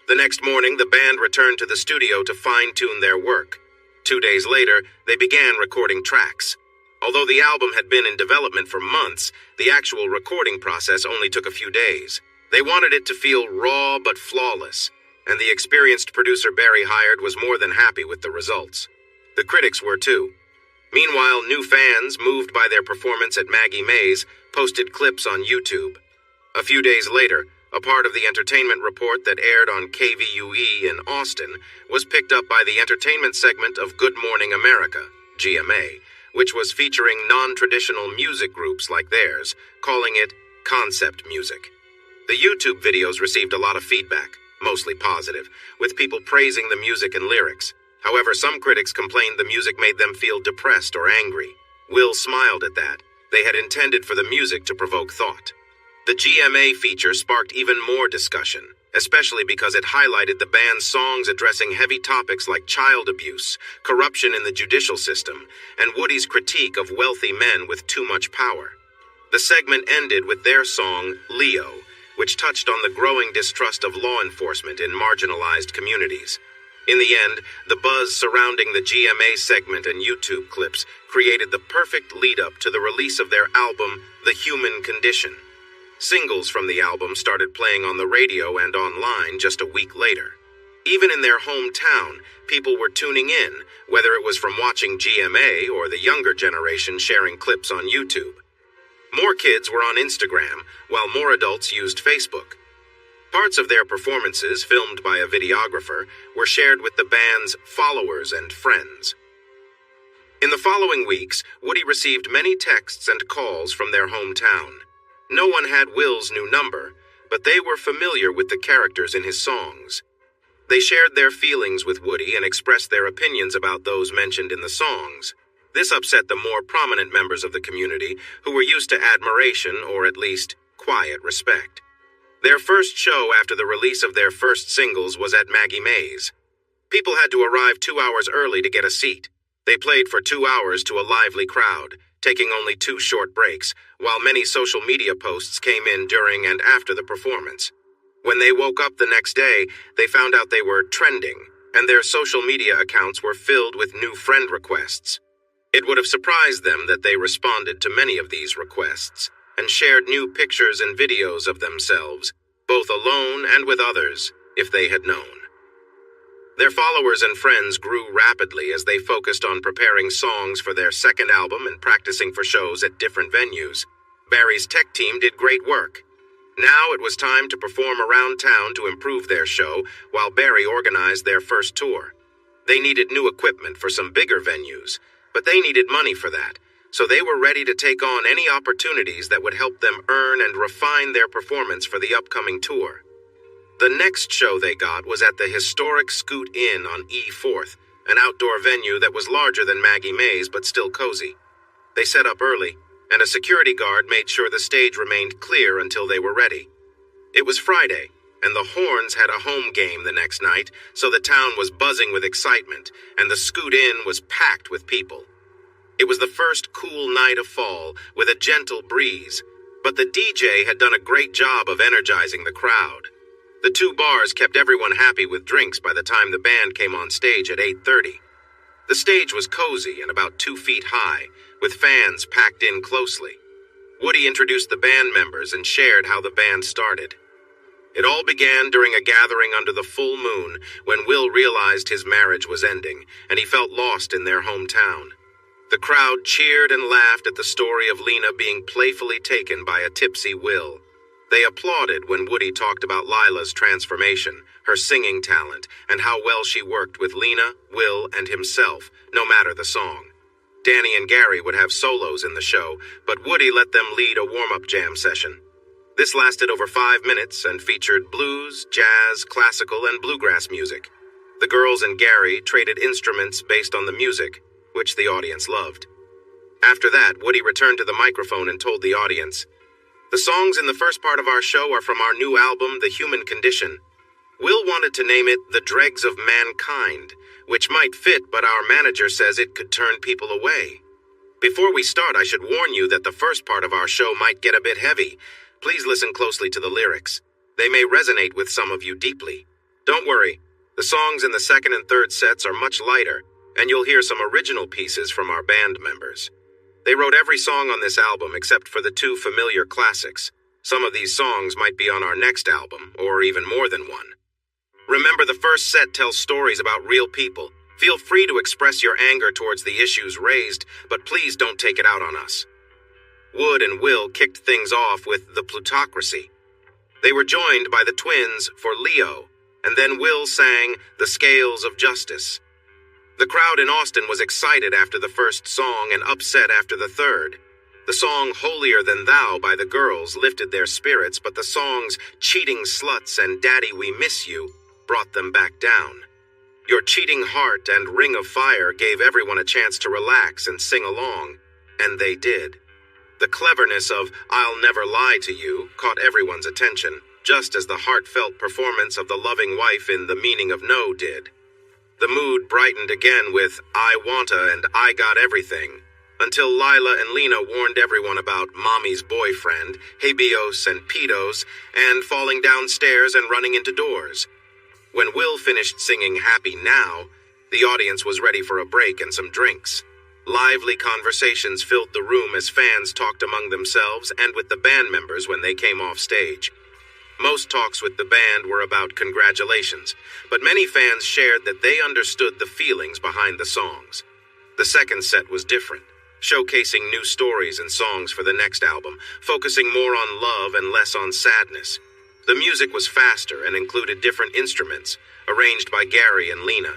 The next morning, the band returned to the studio to fine-tune their work. 2 days later, they began recording tracks. Although the album had been in development for months, the actual recording process only took a few days. They wanted it to feel raw but flawless, and the experienced producer Barry hired was more than happy with the results. The critics were too. Meanwhile, new fans, moved by their performance at Maggie Mae's, posted clips on YouTube. A few days later, a part of the entertainment report that aired on KVUE in Austin was picked up by the entertainment segment of Good Morning America, GMA, which was featuring non-traditional music groups like theirs, calling it concept music. The YouTube videos received a lot of feedback, mostly positive, with people praising the music and lyrics. However, some critics complained the music made them feel depressed or angry. Will smiled at that. They had intended for the music to provoke thought. The GMA feature sparked even more discussion, especially because it highlighted the band's songs addressing heavy topics like child abuse, corruption in the judicial system, and Woody's critique of wealthy men with too much power. The segment ended with their song, Leo, which touched on the growing distrust of law enforcement in marginalized communities. In the end, the buzz surrounding the GMA segment and YouTube clips created the perfect lead-up to the release of their album, The Human Condition. Singles from the album started playing on the radio and online just a week later. Even in their hometown, people were tuning in, whether it was from watching GMA or the younger generation sharing clips on YouTube. More kids were on Instagram, while more adults used Facebook. Parts of their performances, filmed by a videographer, were shared with the band's followers and friends. In the following weeks, Woody received many texts and calls from their hometown. No one had Will's new number, but they were familiar with the characters in his songs. They shared their feelings with Woody and expressed their opinions about those mentioned in the songs. This upset the more prominent members of the community, who were used to admiration or at least quiet respect. Their first show after the release of their first singles was at Maggie Mae's. People had to arrive 2 hours early to get a seat. They played for 2 hours to a lively crowd, taking only 2 short breaks, while many social media posts came in during and after the performance. When they woke up the next day, they found out they were trending, and their social media accounts were filled with new friend requests. It would have surprised them that they responded to many of these requests, and shared new pictures and videos of themselves, both alone and with others, if they had known. Their followers and friends grew rapidly as they focused on preparing songs for their second album and practicing for shows at different venues. Barry's tech team did great work. Now it was time to perform around town to improve their show, while Barry organized their first tour. They needed new equipment for some bigger venues, but they needed money for that, so they were ready to take on any opportunities that would help them earn and refine their performance for the upcoming tour. The next show they got was at the historic Scoot Inn on E4th, an outdoor venue that was larger than Maggie Mae's but still cozy. They set up early, and a security guard made sure the stage remained clear until they were ready. It was Friday, and the Horns had a home game the next night, so the town was buzzing with excitement, and the Scoot Inn was packed with people. It was the first cool night of fall, with a gentle breeze, but the DJ had done a great job of energizing the crowd. The 2 bars kept everyone happy with drinks by the time the band came on stage at 8:30. The stage was cozy and about 2 feet high, with fans packed in closely. Woody introduced the band members and shared how the band started. It all began during a gathering under the full moon when Will realized his marriage was ending, and he felt lost in their hometown. The crowd cheered and laughed at the story of Lena being playfully taken by a tipsy Will. They applauded when Woody talked about Lila's transformation, her singing talent, and how well she worked with Lena, Will, and himself, no matter the song. Danny and Gary would have solos in the show, but Woody let them lead a warm-up jam session. This lasted over 5 minutes and featured blues, jazz, classical, and bluegrass music. The girls and Gary traded instruments based on the music, which the audience loved. After that, Woody returned to the microphone and told the audience, The songs in the first part of our show are from our new album, The Human Condition. Will wanted to name it The Dregs of Mankind, which might fit, but our manager says it could turn people away. Before we start, I should warn you that the first part of our show might get a bit heavy. Please listen closely to the lyrics. They may resonate with some of you deeply. Don't worry, the songs in the second and third sets are much lighter, and you'll hear some original pieces from our band members. They wrote every song on this album except for the two familiar classics. Some of these songs might be on our next album, or even more than one. Remember, the first set tells stories about real people. Feel free to express your anger towards the issues raised, but please don't take it out on us. Wood and Will kicked things off with The Plutocracy. They were joined by the twins for Leo, and then Will sang The Scales of Justice. The crowd in Austin was excited after the first song and upset after the third. The song Holier Than Thou by the girls lifted their spirits, but the songs Cheating Sluts and Daddy We Miss You brought them back down. Your Cheating Heart and Ring of Fire gave everyone a chance to relax and sing along, and they did. The cleverness of I'll Never Lie to You caught everyone's attention, just as the heartfelt performance of the loving wife in The Meaning of No did. The mood brightened again with I Wanta and I Got Everything, until Lila and Lena warned everyone about Mommy's boyfriend, Habeos and Pedos, and falling downstairs and running into doors. When Will finished singing Happy Now, the audience was ready for a break and some drinks. Lively conversations filled the room as fans talked among themselves and with the band members when they came off stage. Most talks with the band were about congratulations, but many fans shared that they understood the feelings behind the songs. The second set was different, showcasing new stories and songs for the next album, focusing more on love and less on sadness. The music was faster and included different instruments, arranged by Gary and Lena.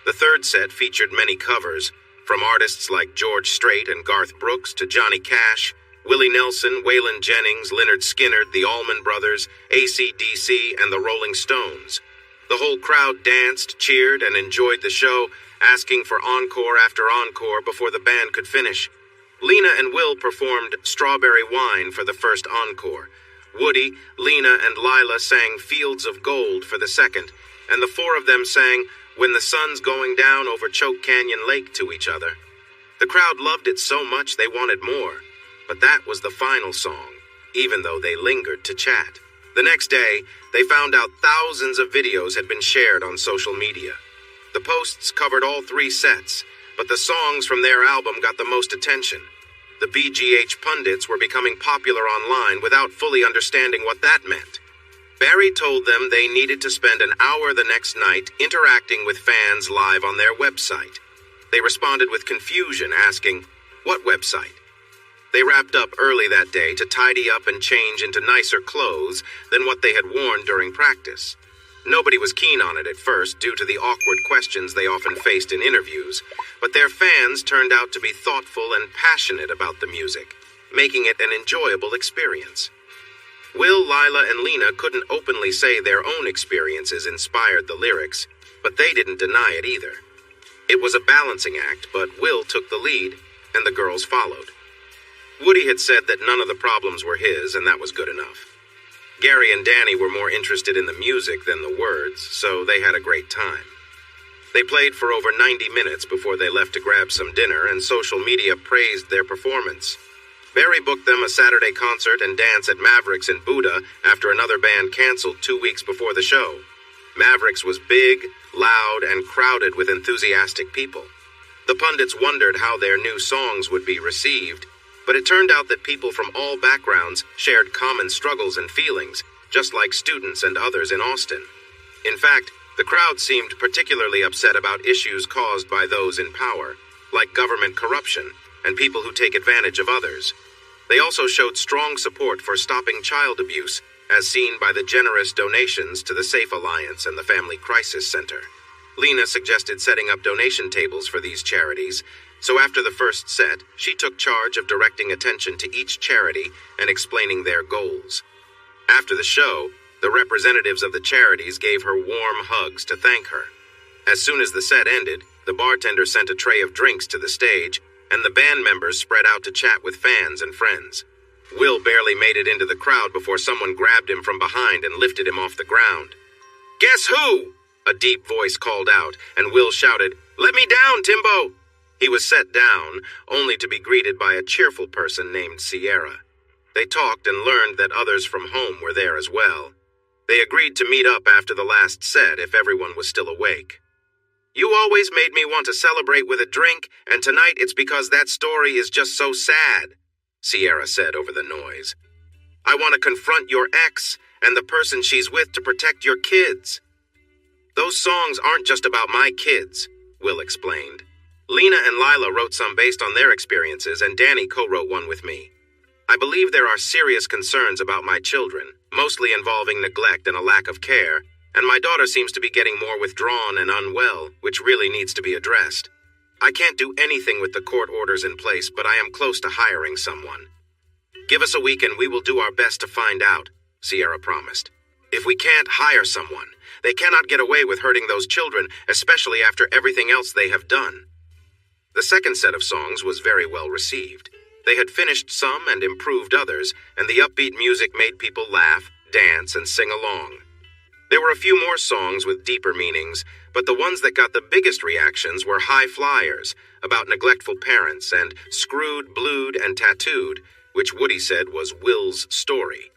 The third set featured many covers, from artists like George Strait and Garth Brooks to Johnny Cash, Willie Nelson, Waylon Jennings, Lynyrd Skynyrd, the Allman Brothers, AC/DC, and the Rolling Stones. The whole crowd danced, cheered, and enjoyed the show, asking for encore after encore before the band could finish. Lena and Will performed Strawberry Wine for the first encore. Woody, Lena, and Lila sang Fields of Gold for the second, and the four of them sang When the Sun's Going Down Over Choke Canyon Lake to each other. The crowd loved it so much they wanted more, but that was the final song, even though they lingered to chat. The next day, they found out thousands of videos had been shared on social media. The posts covered all three sets, but the songs from their album got the most attention. The BGH pundits were becoming popular online without fully understanding what that meant. Barry told them they needed to spend an hour the next night interacting with fans live on their website. They responded with confusion, asking, "What website?" They wrapped up early that day to tidy up and change into nicer clothes than what they had worn during practice. Nobody was keen on it at first due to the awkward questions they often faced in interviews, but their fans turned out to be thoughtful and passionate about the music, making it an enjoyable experience. Will, Lila, and Lena couldn't openly say their own experiences inspired the lyrics, but they didn't deny it either. It was a balancing act, but Will took the lead, and the girls followed. Woody had said that none of the problems were his, and that was good enough. Gary and Danny were more interested in the music than the words, so they had a great time. They played for over 90 minutes before they left to grab some dinner, and social media praised their performance. Barry booked them a Saturday concert and dance at Mavericks in Buda after another band canceled 2 weeks before the show. Mavericks was big, loud, and crowded with enthusiastic people. The pundits wondered how their new songs would be received, but it turned out that people from all backgrounds shared common struggles and feelings, just like students and others in Austin. In fact, the crowd seemed particularly upset about issues caused by those in power, like government corruption and people who take advantage of others. They also showed strong support for stopping child abuse, as seen by the generous donations to the Safe Alliance and the Family Crisis Center. Lena suggested setting up donation tables for these charities, so after the first set, she took charge of directing attention to each charity and explaining their goals. After the show, the representatives of the charities gave her warm hugs to thank her. As soon as the set ended, the bartender sent a tray of drinks to the stage, and the band members spread out to chat with fans and friends. Will barely made it into the crowd before someone grabbed him from behind and lifted him off the ground. "Guess who?" a deep voice called out, and Will shouted, "Let me down, Timbo!" He was set down, only to be greeted by a cheerful person named Sierra. They talked and learned that others from home were there as well. They agreed to meet up after the last set if everyone was still awake. "You always made me want to celebrate with a drink, and tonight it's because that story is just so sad," Sierra said over the noise. "I want to confront your ex and the person she's with to protect your kids." "Those songs aren't just about my kids," Will explained. "Lena and Lila wrote some based on their experiences, and Danny co-wrote one with me. I believe there are serious concerns about my children, mostly involving neglect and a lack of care, and my daughter seems to be getting more withdrawn and unwell, which really needs to be addressed. I can't do anything with the court orders in place, but I am close to hiring someone. Give us a week and we will do our best to find out," Sierra promised. "If we can't hire someone, they cannot get away with hurting those children, especially after everything else they have done." The second set of songs was very well received. They had finished some and improved others, and the upbeat music made people laugh, dance, and sing along. There were a few more songs with deeper meanings, but the ones that got the biggest reactions were High Flyers, about neglectful parents, and Screwed, Blued, and Tattooed, which Woody said was Will's story.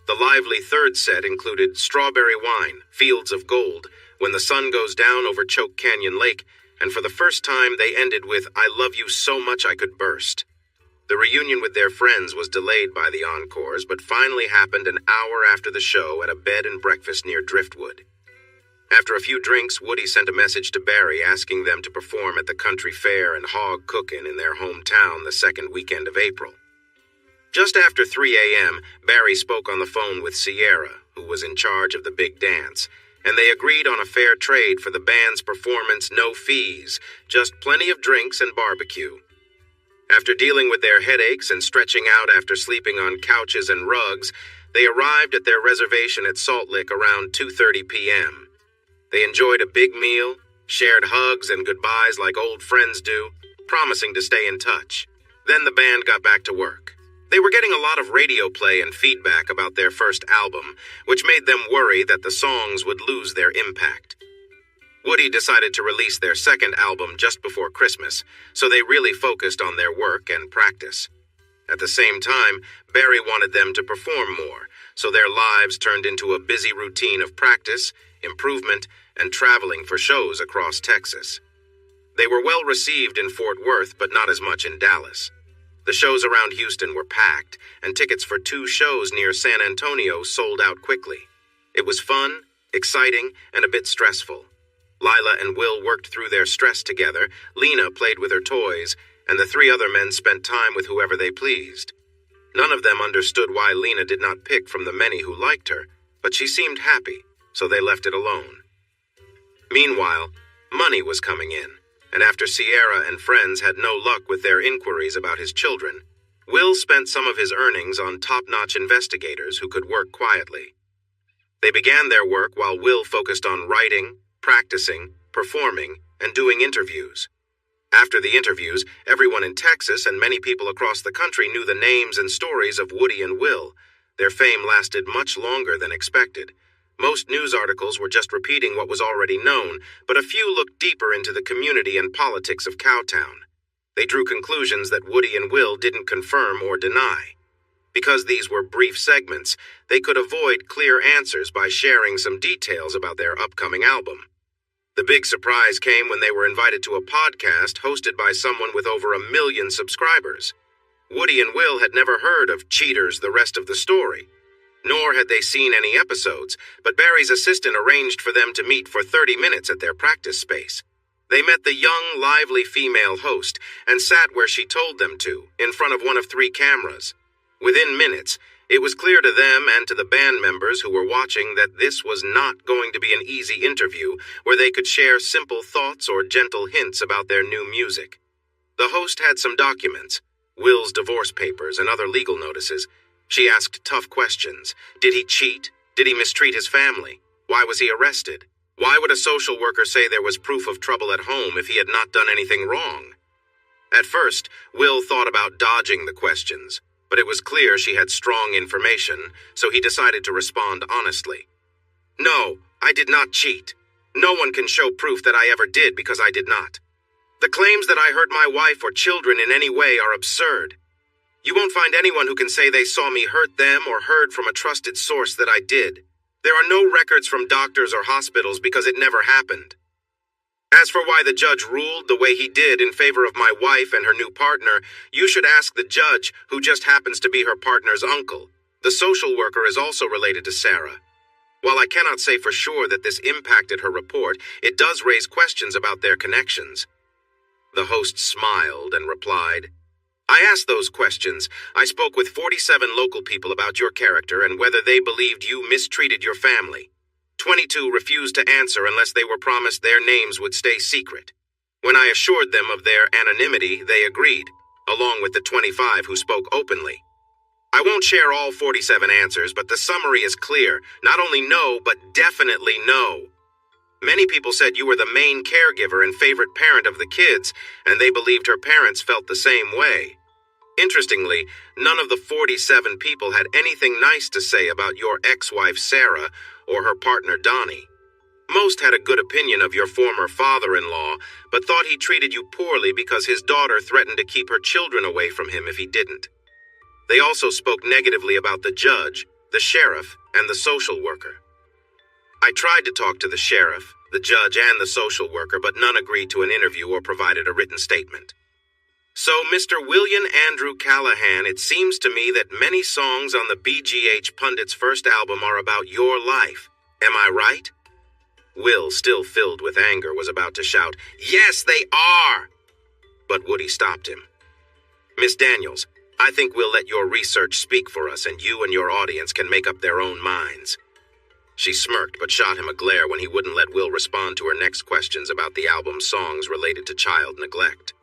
The lively third set included Strawberry Wine, Fields of Gold, When the Sun Goes Down Over Choke Canyon Lake, and for the first time they ended with I Love You So Much I Could Burst. The reunion with their friends was delayed by the encores, but finally happened an hour after the show at a bed and breakfast near Driftwood. After a few drinks, Woody sent a message to Barry asking them to perform at the country fair and hog cookin' in their hometown the second weekend of April. Just after 3 a.m., Barry spoke on the phone with Sierra, who was in charge of the big dance, and they agreed on a fair trade for the band's performance, no fees, just plenty of drinks and barbecue. After dealing with their headaches and stretching out after sleeping on couches and rugs, they arrived at their reservation at Salt Lick around 2:30 p.m. They enjoyed a big meal, shared hugs and goodbyes like old friends do, promising to stay in touch. Then the band got back to work. They were getting a lot of radio play and feedback about their first album, which made them worry that the songs would lose their impact. Woody decided to release their second album just before Christmas, so they really focused on their work and practice. At the same time, Barry wanted them to perform more, so their lives turned into a busy routine of practice, improvement, and traveling for shows across Texas. They were well received in Fort Worth, but not as much in Dallas. The shows around Houston were packed, and tickets for 2 shows near San Antonio sold out quickly. It was fun, exciting, and a bit stressful. Lila and Will worked through their stress together, Lena played with her toys, and the 3 other men spent time with whoever they pleased. None of them understood why Lena did not pick from the many who liked her, but she seemed happy, so they left it alone. Meanwhile, money was coming in, and after Sierra and friends had no luck with their inquiries about his children, Will spent some of his earnings on top-notch investigators who could work quietly. They began their work while Will focused on writing, practicing, performing, and doing interviews. After the interviews, everyone in Texas and many people across the country knew the names and stories of Woody and Will. Their fame lasted much longer than expected. Most news articles were just repeating what was already known, but a few looked deeper into the community and politics of Cowtown. They drew conclusions that Woody and Will didn't confirm or deny. Because these were brief segments, they could avoid clear answers by sharing some details about their upcoming album. The big surprise came when they were invited to a podcast hosted by someone with over 1 million subscribers. Woody and Will had never heard of Cheaters: The Rest of the Story, nor had they seen any episodes, but Barry's assistant arranged for them to meet for 30 minutes at their practice space. They met the young, lively female host and sat where she told them to, in front of one of 3 cameras. Within minutes, it was clear to them and to the band members who were watching that this was not going to be an easy interview where they could share simple thoughts or gentle hints about their new music. The host had some documents, Will's divorce papers and other legal notices. She asked tough questions. Did he cheat? Did he mistreat his family? Why was he arrested? Why would a social worker say there was proof of trouble at home if he had not done anything wrong? At first, Will thought about dodging the questions, but it was clear she had strong information, so he decided to respond honestly. No, I did not cheat. No one can show proof that I ever did because I did not. The claims that I hurt my wife or children in any way are absurd. You won't find anyone who can say they saw me hurt them or heard from a trusted source that I did. There are no records from doctors or hospitals because it never happened. As for why the judge ruled the way he did in favor of my wife and her new partner, you should ask the judge, who just happens to be her partner's uncle. The social worker is also related to Sarah. While I cannot say for sure that this impacted her report, it does raise questions about their connections. The host smiled and replied, I asked those questions. I spoke with 47 local people about your character and whether they believed you mistreated your family. 22 refused to answer unless they were promised their names would stay secret. When I assured them of their anonymity, they agreed, along with the 25 who spoke openly. I won't share all 47 answers, but the summary is clear. Not only no, but definitely no. Many people said you were the main caregiver and favorite parent of the kids, and they believed her parents felt the same way. Interestingly, none of the 47 people had anything nice to say about your ex-wife Sarah or her partner Donnie. Most had a good opinion of your former father-in-law, but thought he treated you poorly because his daughter threatened to keep her children away from him if he didn't. They also spoke negatively about the judge, the sheriff, and the social worker. I tried to talk to the sheriff, the judge, and the social worker, but none agreed to an interview or provided a written statement. So, Mr. William Andrew Callahan, it seems to me that many songs on the BGH Pundit's first album are about your life. Am I right? Will, still filled with anger, was about to shout, Yes, they are! But Woody stopped him. Miss Daniels, I think we'll let your research speak for us, and you and your audience can make up their own minds. She smirked but shot him a glare when he wouldn't let Will respond to her next questions about the album's songs related to child neglect.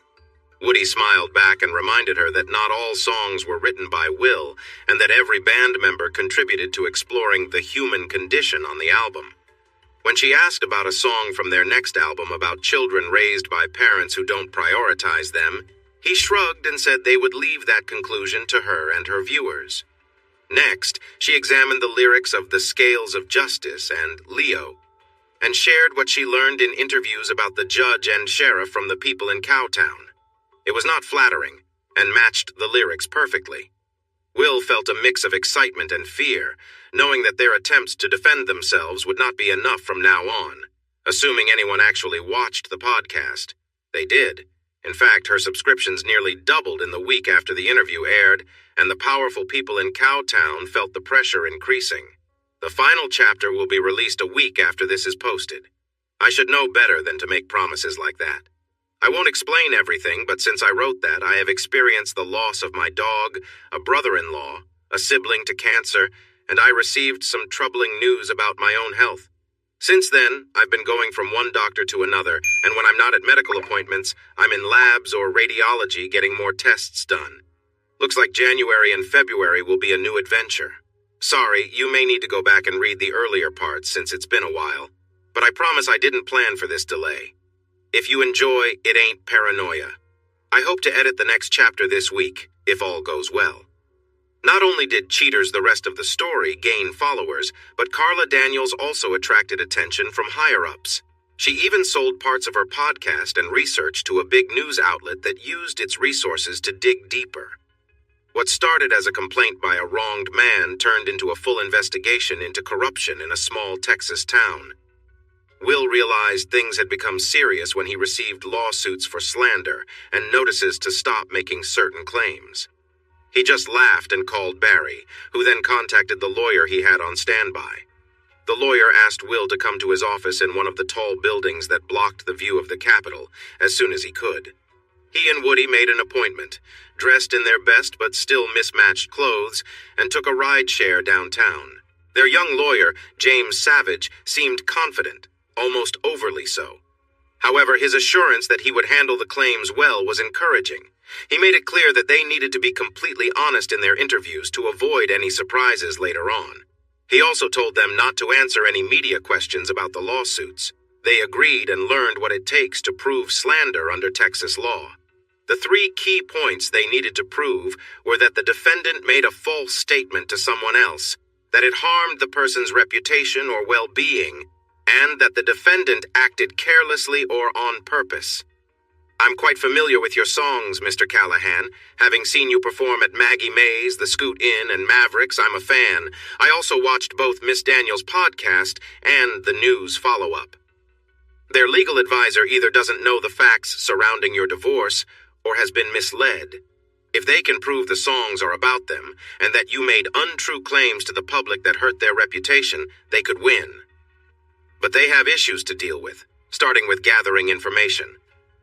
Woody smiled back and reminded her that not all songs were written by Will, and that every band member contributed to exploring the human condition on the album. When she asked about a song from their next album about children raised by parents who don't prioritize them, he shrugged and said they would leave that conclusion to her and her viewers. Next, she examined the lyrics of The Scales of Justice and Leo, and shared what she learned in interviews about the judge and sheriff from the people in Cowtown. It was not flattering, and matched the lyrics perfectly. Will felt a mix of excitement and fear, knowing that their attempts to defend themselves would not be enough from now on, assuming anyone actually watched the podcast. They did. In fact, her subscriptions nearly doubled in the week after the interview aired, and the powerful people in Cowtown felt the pressure increasing. The final chapter will be released a week after this is posted. I should know better than to make promises like that. I won't explain everything, but since I wrote that, I have experienced the loss of my dog, a brother-in-law, a sibling to cancer, and I received some troubling news about my own health. Since then, I've been going from one doctor to another, and when I'm not at medical appointments, I'm in labs or radiology getting more tests done. Looks like January and February will be a new adventure. Sorry, you may need to go back and read the earlier parts since it's been a while, but I promise I didn't plan for this delay. If you enjoy, it ain't paranoia. I hope to edit the next chapter this week, if all goes well. Not only did Cheaters the Rest of the Story gain followers, but Carla Daniels also attracted attention from higher-ups. She even sold parts of her podcast and research to a big news outlet that used its resources to dig deeper. What started as a complaint by a wronged man turned into a full investigation into corruption in a small Texas town. Will realized things had become serious when he received lawsuits for slander and notices to stop making certain claims. He just laughed and called Barry, who then contacted the lawyer he had on standby. The lawyer asked Will to come to his office in one of the tall buildings that blocked the view of the Capitol as soon as he could. He and Woody made an appointment, dressed in their best but still mismatched clothes, and took a ride share downtown. Their young lawyer, James Savage, seemed confident, almost overly so. However, his assurance that he would handle the claims well was encouraging. He made it clear that they needed to be completely honest in their interviews to avoid any surprises later on. He also told them not to answer any media questions about the lawsuits. They agreed and learned what it takes to prove slander under Texas law. The three key points they needed to prove were that the defendant made a false statement to someone else, that it harmed the person's reputation or well-being, and that the defendant acted carelessly or on purpose. I'm quite familiar with your songs, Mr. Callahan. Having seen you perform at Maggie Mae's, The Scoot Inn, and Mavericks, I'm a fan. I also watched both Miss Daniels' podcast and the news follow-up. Their legal advisor either doesn't know the facts surrounding your divorce or has been misled. If they can prove the songs are about them and that you made untrue claims to the public that hurt their reputation, they could win. But they have issues to deal with, starting with gathering information.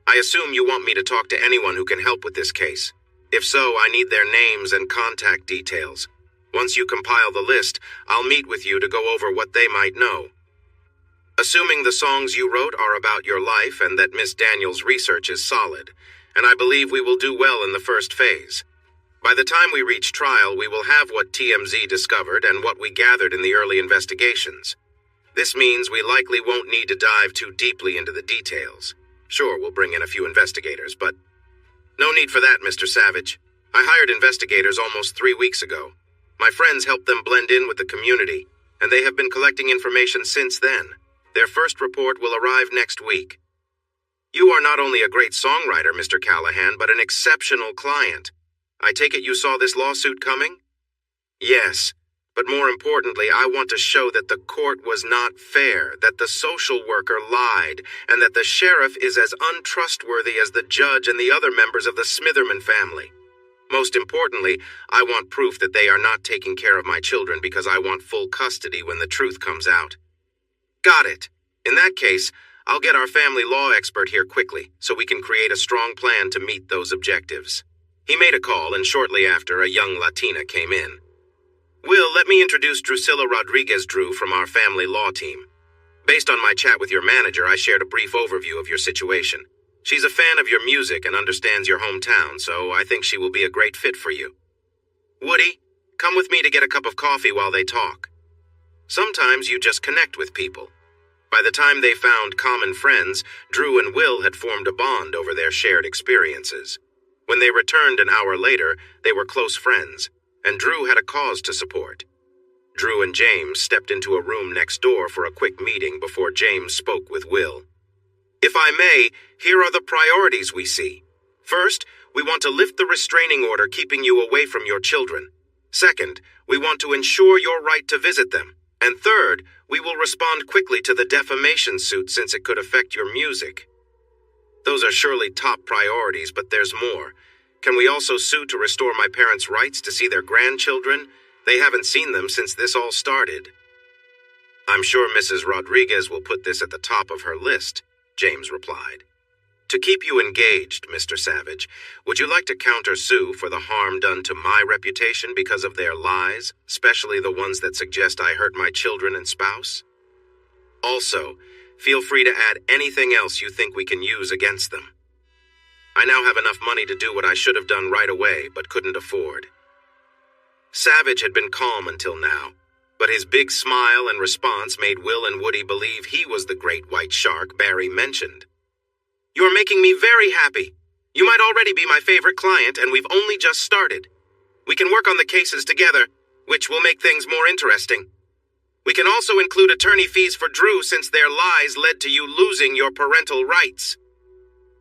I assume you want me to talk to anyone who can help with this case. If so, I need their names and contact details. Once you compile the list, I'll meet with you to go over what they might know. Assuming the songs you wrote are about your life and that Miss Daniels' research is solid, and I believe we will do well in the first phase. By the time we reach trial, we will have what TMZ discovered and what we gathered in the early investigations. This means we likely won't need to dive too deeply into the details. Sure, we'll bring in a few investigators, but no need for that, Mr. Savage. I hired investigators almost 3 weeks ago. My friends helped them blend in with the community, and they have been collecting information since then. Their first report will arrive next week. You are not only a great songwriter, Mr. Callahan, but an exceptional client. I take it you saw this lawsuit coming? Yes. But more importantly, I want to show that the court was not fair, that the social worker lied, and that the sheriff is as untrustworthy as the judge and the other members of the Smitherman family. Most importantly, I want proof that they are not taking care of my children because I want full custody when the truth comes out. Got it. In that case, I'll get our family law expert here quickly so we can create a strong plan to meet those objectives. He made a call, and shortly after, a young Latina came in. Will, let me introduce Drusilla Rodriguez-Drew from our family law team. Based on my chat with your manager, I shared a brief overview of your situation. She's a fan of your music and understands your hometown, so I think she will be a great fit for you. Woody, come with me to get a cup of coffee while they talk. Sometimes you just connect with people. By the time they found common friends, Drew and Will had formed a bond over their shared experiences. When they returned an hour later, they were close friends, and Drew had a cause to support. Drew and James stepped into a room next door for a quick meeting before James spoke with Will. If I may, here are the priorities we see. First, we want to lift the restraining order keeping you away from your children. Second, we want to ensure your right to visit them. And third, we will respond quickly to the defamation suit since it could affect your music. Those are surely top priorities, but there's more. Can we also sue to restore my parents' rights to see their grandchildren? They haven't seen them since this all started. I'm sure Mrs. Rodriguez will put this at the top of her list, James replied. To keep you engaged, Mr. Savage, would you like to counter-sue for the harm done to my reputation because of their lies, especially the ones that suggest I hurt my children and spouse? Also, feel free to add anything else you think we can use against them. I now have enough money to do what I should have done right away, but couldn't afford. Savage had been calm until now, but his big smile and response made Will and Woody believe he was the great white shark Barry mentioned. You're making me very happy. You might already be my favorite client, and we've only just started. We can work on the cases together, which will make things more interesting. We can also include attorney fees for Drew since their lies led to you losing your parental rights.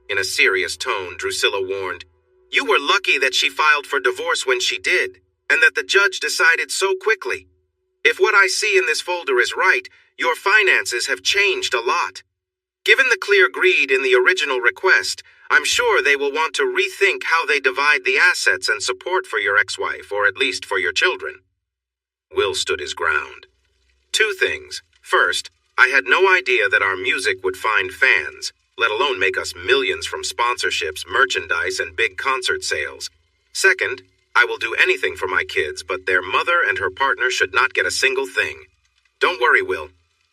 In a serious tone, Drusilla warned, You were lucky that she filed for divorce when she did, and that the judge decided so quickly. If what I see in this folder is right, your finances have changed a lot. Given the clear greed in the original request, I'm sure they will want to rethink how they divide the assets and support for your ex-wife, or at least for your children. Will stood his ground. 2 things. First, I had no idea that our music would find fans, let alone make us millions from sponsorships, merchandise, and big concert sales. Second, I will do anything for my kids, but their mother and her partner should not get a single thing. Don't worry, Will.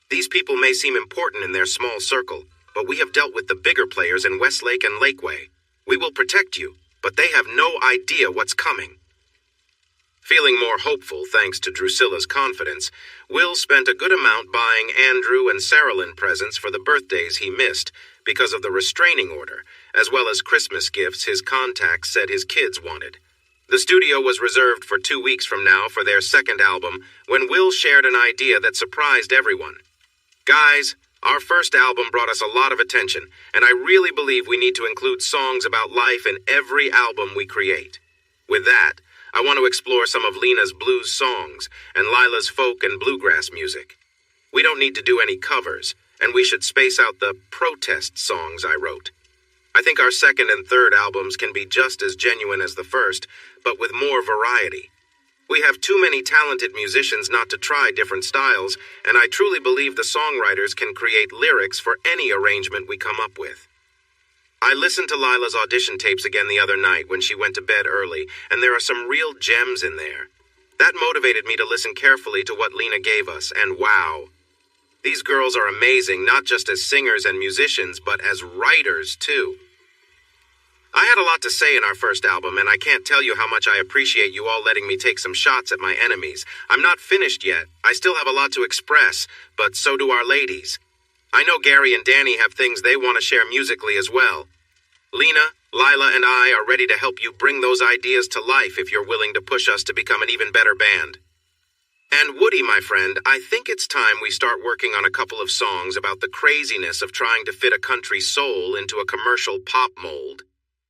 These people may seem important in their small circle, but we have dealt with the bigger players in Westlake and Lakeway. We will protect you, but they have no idea what's coming. Feeling more hopeful thanks to Drusilla's confidence, Will spent a good amount buying Andrew and Saralyn presents for the birthdays he missed because of the restraining order, as well as Christmas gifts his contacts said his kids wanted. The studio was reserved for 2 weeks from now for their second album when Will shared an idea that surprised everyone. Guys, our first album brought us a lot of attention, and I really believe we need to include songs about life in every album we create. With that, I want to explore some of Lena's blues songs and Lila's folk and bluegrass music. We don't need to do any covers, and we should space out the protest songs I wrote. I think our second and third albums can be just as genuine as the first, but with more variety. We have too many talented musicians not to try different styles, and I truly believe the songwriters can create lyrics for any arrangement we come up with. I listened to Lila's audition tapes again the other night when she went to bed early, and there are some real gems in there. That motivated me to listen carefully to what Lena gave us, and wow. These girls are amazing, not just as singers and musicians, but as writers, too. I had a lot to say in our first album, and I can't tell you how much I appreciate you all letting me take some shots at my enemies. I'm not finished yet. I still have a lot to express, but so do our ladies. I know Gary and Danny have things they want to share musically as well. Lena, Lila, and I are ready to help you bring those ideas to life if you're willing to push us to become an even better band. And Woody, my friend, I think it's time we start working on a couple of songs about the craziness of trying to fit a country soul into a commercial pop mold.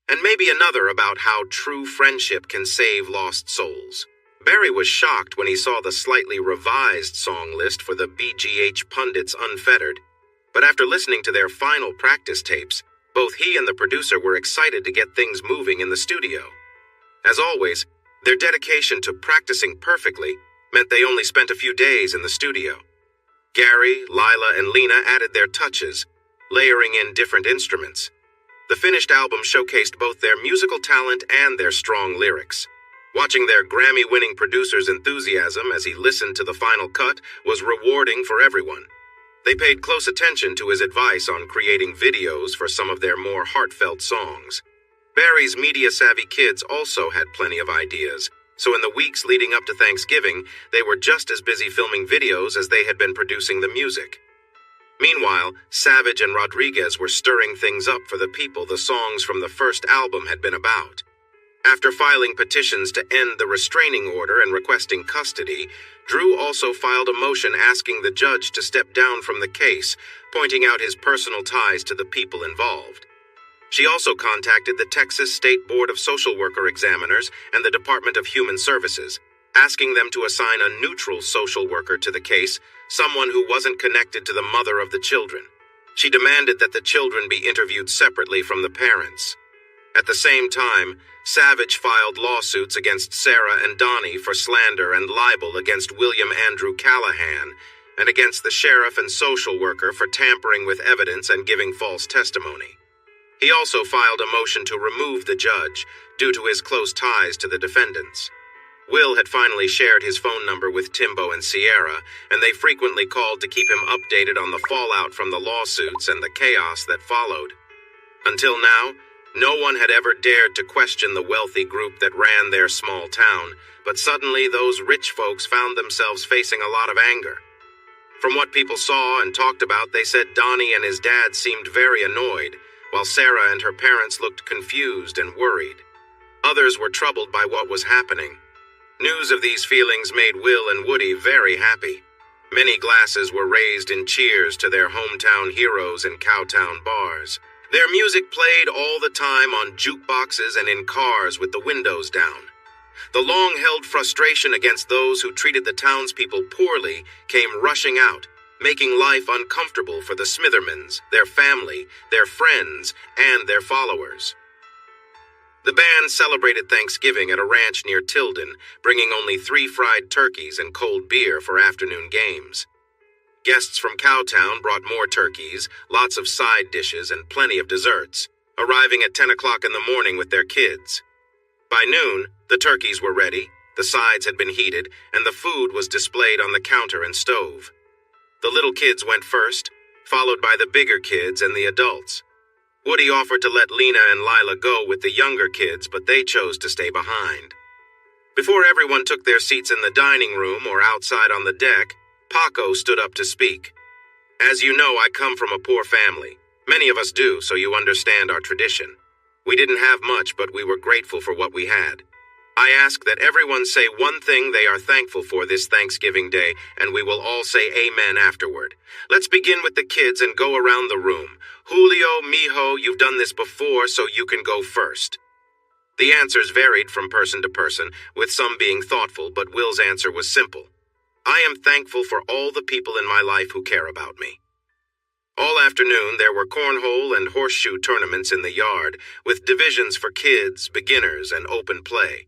And maybe another about how true friendship can save lost souls. Barry was shocked when he saw the slightly revised song list for the BGH Pundits Unfettered. But after listening to their final practice tapes, both he and the producer were excited to get things moving in the studio. As always, their dedication to practicing perfectly meant they only spent a few days in the studio. Gary, Lila, and Lena added their touches, layering in different instruments. The finished album showcased both their musical talent and their strong lyrics. Watching their Grammy-winning producer's enthusiasm as he listened to the final cut was rewarding for everyone. They paid close attention to his advice on creating videos for some of their more heartfelt songs. Barry's media-savvy kids also had plenty of ideas, so in the weeks leading up to Thanksgiving, they were just as busy filming videos as they had been producing the music. Meanwhile, Savage and Rodriguez were stirring things up for the people the songs from the first album had been about. After filing petitions to end the restraining order and requesting custody, Drew also filed a motion asking the judge to step down from the case, pointing out his personal ties to the people involved. She also contacted the Texas State Board of Social Worker Examiners and the Department of Human Services, asking them to assign a neutral social worker to the case, someone who wasn't connected to the mother of the children. She demanded that the children be interviewed separately from the parents. At the same time, Savage filed lawsuits against Sarah and Donnie for slander and libel against William Andrew Callahan, and against the sheriff and social worker for tampering with evidence and giving false testimony. He also filed a motion to remove the judge due to his close ties to the defendants. Will had finally shared his phone number with Timbo and Sierra, and they frequently called to keep him updated on the fallout from the lawsuits and the chaos that followed. Until now, no one had ever dared to question the wealthy group that ran their small town, but suddenly those rich folks found themselves facing a lot of anger. From what people saw and talked about, they said Donnie and his dad seemed very annoyed, while Sarah and her parents looked confused and worried. Others were troubled by what was happening. News of these feelings made Will and Woody very happy. Many glasses were raised in cheers to their hometown heroes in Cowtown bars. Their music played all the time on jukeboxes and in cars with the windows down. The long-held frustration against those who treated the townspeople poorly came rushing out, making life uncomfortable for the Smithermans, their family, their friends, and their followers. The band celebrated Thanksgiving at a ranch near Tilden, bringing only 3 fried turkeys and cold beer for afternoon games. Guests from Cowtown brought more turkeys, lots of side dishes, and plenty of desserts, arriving at 10 o'clock in the morning with their kids. By noon, the turkeys were ready, the sides had been heated, and the food was displayed on the counter and stove. The little kids went first, followed by the bigger kids and the adults. Woody offered to let Lena and Lila go with the younger kids, but they chose to stay behind. Before everyone took their seats in the dining room or outside on the deck, Paco stood up to speak. As you know, I come from a poor family. Many of us do, so you understand our tradition. We didn't have much, but we were grateful for what we had. I ask that everyone say one thing they are thankful for this Thanksgiving Day, and we will all say amen afterward. Let's begin with the kids and go around the room. Julio, Mijo, you've done this before, so you can go first. The answers varied from person to person, with some being thoughtful, but Will's answer was simple. I am thankful for all the people in my life who care about me. All afternoon, there were cornhole and horseshoe tournaments in the yard, with divisions for kids, beginners, and open play.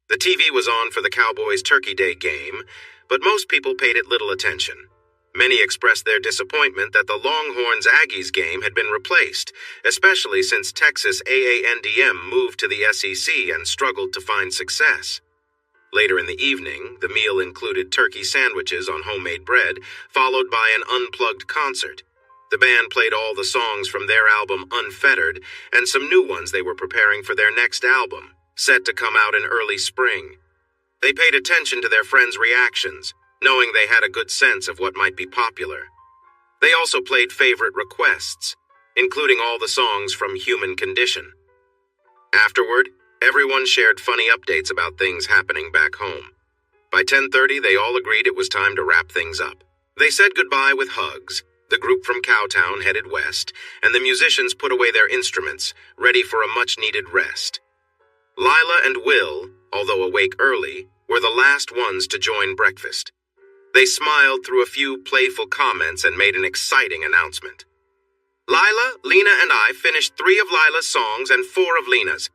The TV was on for the Cowboys' Turkey Day game, but most people paid it little attention. Many expressed their disappointment that the Longhorns-Aggies game had been replaced, especially since Texas AANDM moved to the SEC and struggled to find success. Later in the evening, the meal included turkey sandwiches on homemade bread, followed by an unplugged concert. The band played all the songs from their album Unfettered, and some new ones they were preparing for their next album, set to come out in early spring. They paid attention to their friends' reactions, knowing they had a good sense of what might be popular. They also played favorite requests, including all the songs from Human Condition. Afterward, everyone shared funny updates about things happening back home. By 10:30, they all agreed it was time to wrap things up. They said goodbye with hugs. The group from Cowtown headed west, and the musicians put away their instruments, ready for a much-needed rest. Lila and Will, although awake early, were the last ones to join breakfast. They smiled through a few playful comments and made an exciting announcement. Lila, Lena, and I finished 3 of Lila's songs and 4 of Lena's.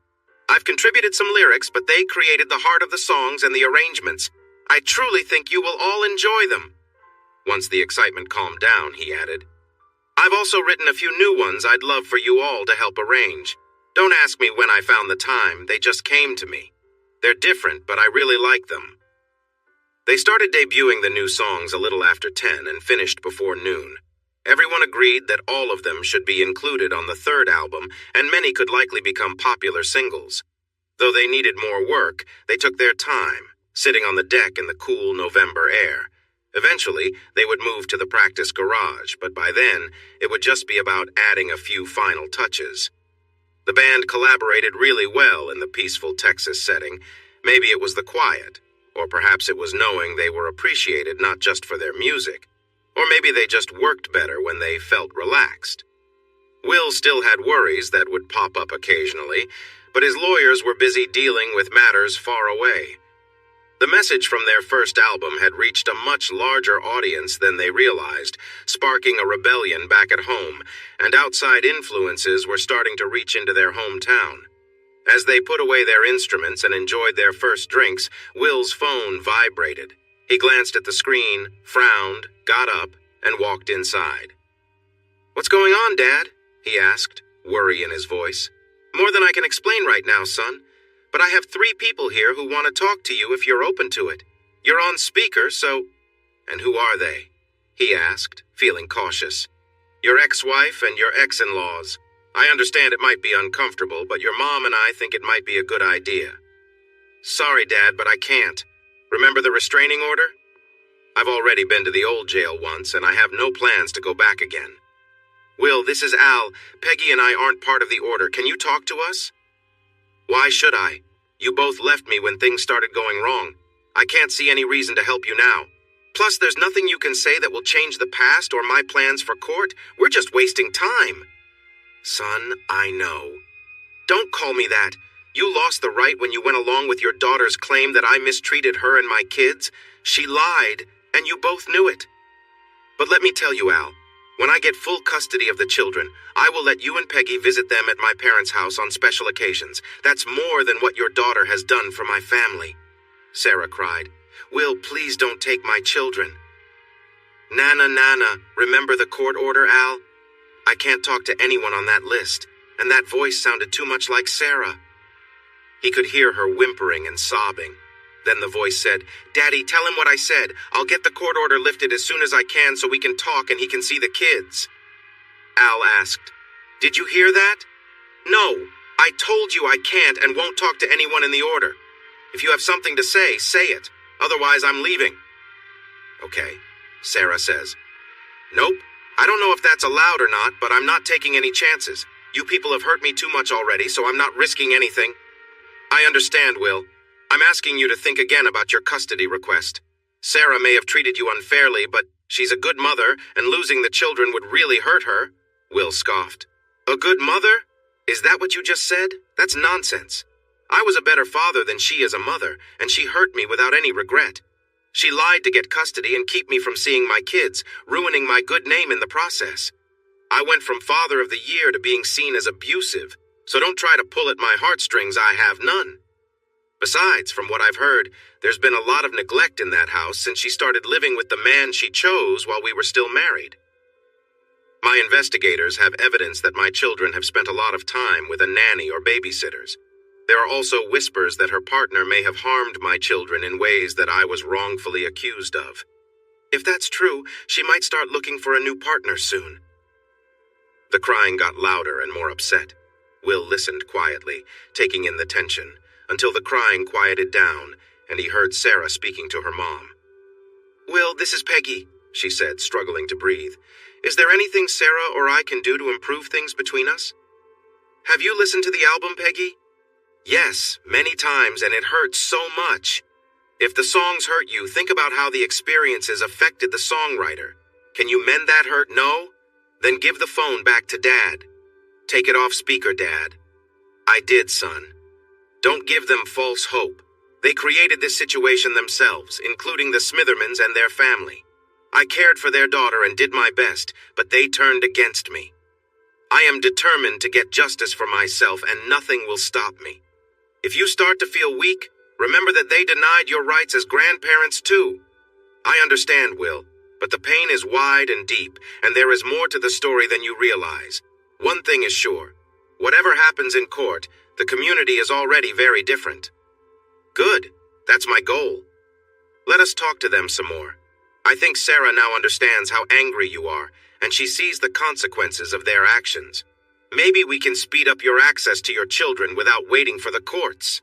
I've contributed some lyrics, but they created the heart of the songs and the arrangements. I truly think you will all enjoy them. Once the excitement calmed down, he added, I've also written a few new ones I'd love for you all to help arrange. Don't ask me when I found the time, they just came to me. They're different, but I really like them. They started debuting the new songs a little after 10 and finished before noon. Everyone agreed that all of them should be included on the 3rd album, and many could likely become popular singles. Though they needed more work, they took their time, sitting on the deck in the cool November air. Eventually, they would move to the practice garage, but by then, it would just be about adding a few final touches. The band collaborated really well in the peaceful Texas setting. Maybe it was the quiet, or perhaps it was knowing they were appreciated not just for their music, or maybe they just worked better when they felt relaxed. Will still had worries that would pop up occasionally, but his lawyers were busy dealing with matters far away. The message from their first album had reached a much larger audience than they realized, sparking a rebellion back at home, and outside influences were starting to reach into their hometown. As they put away their instruments and enjoyed their first drinks, Will's phone vibrated. He glanced at the screen, frowned, got up, and walked inside. What's going on, Dad? He asked, worry in his voice. More than I can explain right now, son. But I have 3 people here who want to talk to you if you're open to it. You're on speaker, so... And who are they? He asked, feeling cautious. Your ex-wife and your ex-in-laws. I understand it might be uncomfortable, but your mom and I think it might be a good idea. Sorry, Dad, but I can't. Remember the restraining order? I've already been to the old jail once, and I have no plans to go back again. Will, this is Al. Peggy and I aren't part of the order. Can you talk to us? Why should I? You both left me when things started going wrong. I can't see any reason to help you now. Plus, there's nothing you can say that will change the past or my plans for court. We're just wasting time. Son, I know. Don't call me that. You lost the right when you went along with your daughter's claim that I mistreated her and my kids. She lied, and you both knew it. But let me tell you, Al, when I get full custody of the children, I will let you and Peggy visit them at my parents' house on special occasions. That's more than what your daughter has done for my family. Sarah cried. Will, please don't take my children. Nana, remember the court order, Al? I can't talk to anyone on that list, and that voice sounded too much like Sarah. He could hear her whimpering and sobbing. Then the voice said, Daddy, tell him what I said. I'll get the court order lifted as soon as I can so we can talk and he can see the kids. Al asked, Did you hear that? No, I told you I can't and won't talk to anyone in the order. If you have something to say it. Otherwise, I'm leaving. Okay, Sarah says. Nope, I don't know if that's allowed or not, but I'm not taking any chances. You people have hurt me too much already, so I'm not risking anything. I understand, Will. I'm asking you to think again about your custody request. Sarah may have treated you unfairly, but she's a good mother, and losing the children would really hurt her. Will scoffed. A good mother? Is that what you just said? That's nonsense. I was a better father than she is a mother, and she hurt me without any regret. She lied to get custody and keep me from seeing my kids, ruining my good name in the process. I went from Father of the Year to being seen as abusive, so don't try to pull at my heartstrings. I have none. Besides, from what I've heard, there's been a lot of neglect in that house since she started living with the man she chose while we were still married. My investigators have evidence that my children have spent a lot of time with a nanny or babysitters. There are also whispers that her partner may have harmed my children in ways that I was wrongfully accused of. If that's true, she might start looking for a new partner soon. The crying got louder and more upset. Will listened quietly, taking in the tension, until the crying quieted down, and he heard Sarah speaking to her mom. "Will, this is Peggy," she said, struggling to breathe. "Is there anything Sarah or I can do to improve things between us?" "Have you listened to the album, Peggy?" "Yes, many times, and it hurts so much. If the songs hurt you, think about how the experiences affected the songwriter. Can you mend that hurt? No? Then give the phone back to Dad. Take it off speaker, Dad." "I did, son. Don't give them false hope. They created this situation themselves, including the Smithermans and their family. I cared for their daughter and did my best, but they turned against me. I am determined to get justice for myself, and nothing will stop me. If you start to feel weak, remember that they denied your rights as grandparents too. I understand, Will, but the pain is wide and deep, and there is more to the story than you realize. One thing is sure. Whatever happens in court, the community is already very different." "Good. That's my goal. Let us talk to them some more. I think Sarah now understands how angry you are, and she sees the consequences of their actions. Maybe we can speed up your access to your children without waiting for the courts."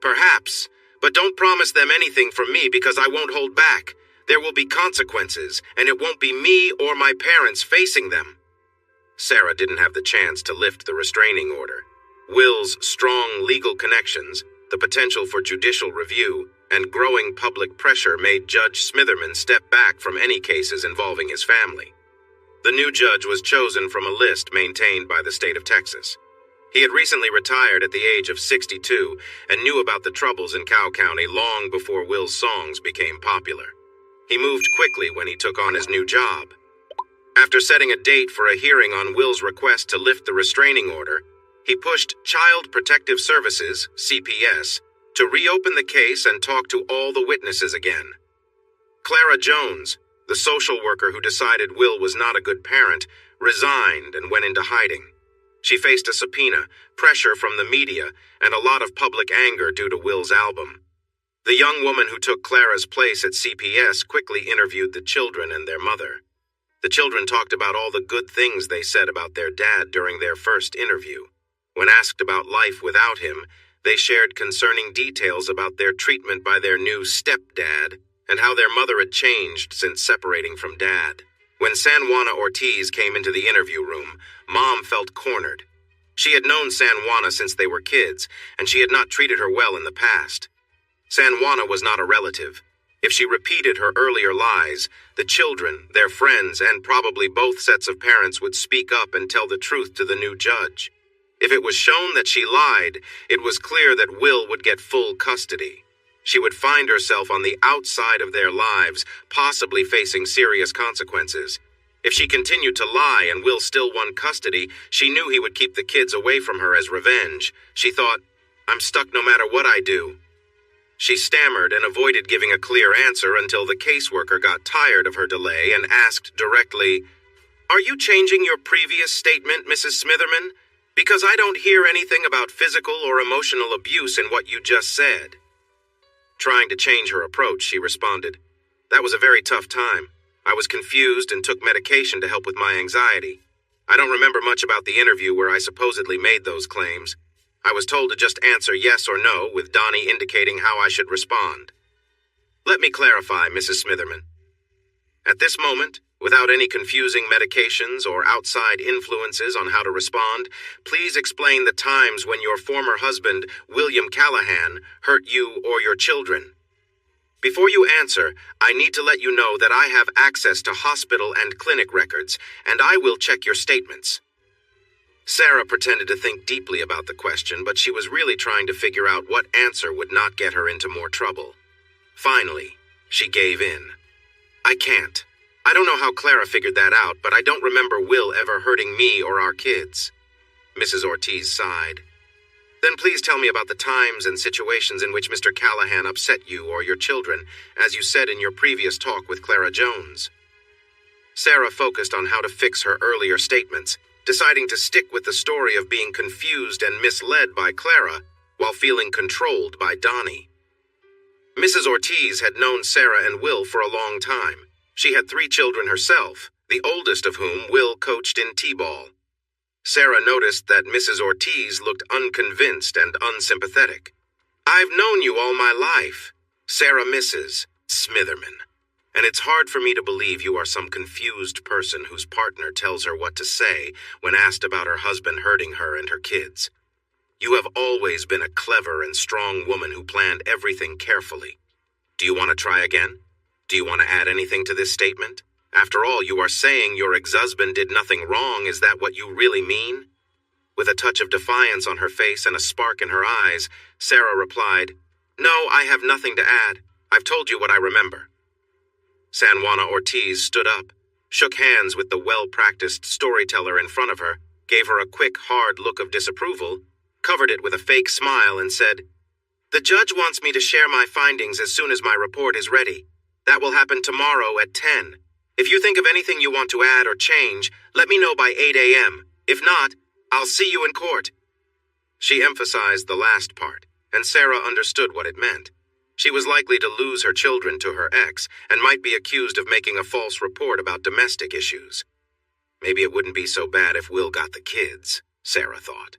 "Perhaps, but don't promise them anything from me because I won't hold back. There will be consequences, and it won't be me or my parents facing them." Sarah didn't have the chance to lift the restraining order. Will's strong legal connections, the potential for judicial review, and growing public pressure made Judge Smitherman step back from any cases involving his family. The new judge was chosen from a list maintained by the state of Texas. He had recently retired at the age of 62 and knew about the troubles in Cow County long before Will's songs became popular. He moved quickly when he took on his new job. After setting a date for a hearing on Will's request to lift the restraining order, he pushed Child Protective Services, CPS, to reopen the case and talk to all the witnesses again. Clara Jones, the social worker who decided Will was not a good parent, resigned and went into hiding. She faced a subpoena, pressure from the media, and a lot of public anger due to Will's album. The young woman who took Clara's place at CPS quickly interviewed the children and their mother. The children talked about all the good things they said about their dad during their first interview. When asked about life without him, they shared concerning details about their treatment by their new stepdad and how their mother had changed since separating from Dad. When San Juana Ortiz came into the interview room, Mom felt cornered. She had known San Juana since they were kids, and she had not treated her well in the past. San Juana was not a relative. If she repeated her earlier lies, the children, their friends, and probably both sets of parents would speak up and tell the truth to the new judge. If it was shown that she lied, it was clear that Will would get full custody. She would find herself on the outside of their lives, possibly facing serious consequences. If she continued to lie and Will still won custody, she knew he would keep the kids away from her as revenge. She thought, "I'm stuck no matter what I do." She stammered and avoided giving a clear answer until the caseworker got tired of her delay and asked directly, "Are you changing your previous statement, Mrs. Smitherman? Because I don't hear anything about physical or emotional abuse in what you just said." Trying to change her approach, she responded, "That was a very tough time. I was confused and took medication to help with my anxiety. I don't remember much about the interview where I supposedly made those claims. I was told to just answer yes or no, with Donnie indicating how I should respond. Let me clarify, Mrs. Smitherman. At this moment, Without any confusing medications or outside influences on how to respond, please explain the times when your former husband, William Callahan, hurt you or your children. Before you answer, I need to let you know that I have access to hospital and clinic records, and I will check your statements. Sarah pretended to think deeply about the question, but she was really trying to figure out what answer would not get her into more trouble. Finally, she gave in. I can't. I don't know how Clara figured that out, but I don't remember Will ever hurting me or our kids. Mrs. Ortiz sighed. Then please tell me about the times and situations in which Mr. Callahan upset you or your children, as you said in your previous talk with Clara Jones. Sarah focused on how to fix her earlier statements, deciding to stick with the story of being confused and misled by Clara while feeling controlled by Donnie. Mrs. Ortiz had known Sarah and Will for a long time. She had 3 children herself, the oldest of whom Will coached in t-ball. Sarah noticed that Mrs. Ortiz looked unconvinced and unsympathetic. I've known you all my life, Sarah Mrs. Smitherman, and it's hard for me to believe you are some confused person whose partner tells her what to say when asked about her husband hurting her and her kids. You have always been a clever and strong woman who planned everything carefully. Do you want to try again? Do you want to add anything to this statement? After all, you are saying your ex-husband did nothing wrong. Is that what you really mean? With a touch of defiance on her face and a spark in her eyes, Sarah replied, No, I have nothing to add. I've told you what I remember. San Juana Ortiz stood up, shook hands with the well-practiced storyteller in front of her, gave her a quick, hard look of disapproval, covered it with a fake smile, and said, The judge wants me to share my findings as soon as my report is ready. That will happen tomorrow at 10. If you think of anything you want to add or change, let me know by 8 a.m. If not, I'll see you in court. She emphasized the last part, and Sarah understood what it meant. She was likely to lose her children to her ex and might be accused of making a false report about domestic issues. Maybe it wouldn't be so bad if Will got the kids, Sarah thought.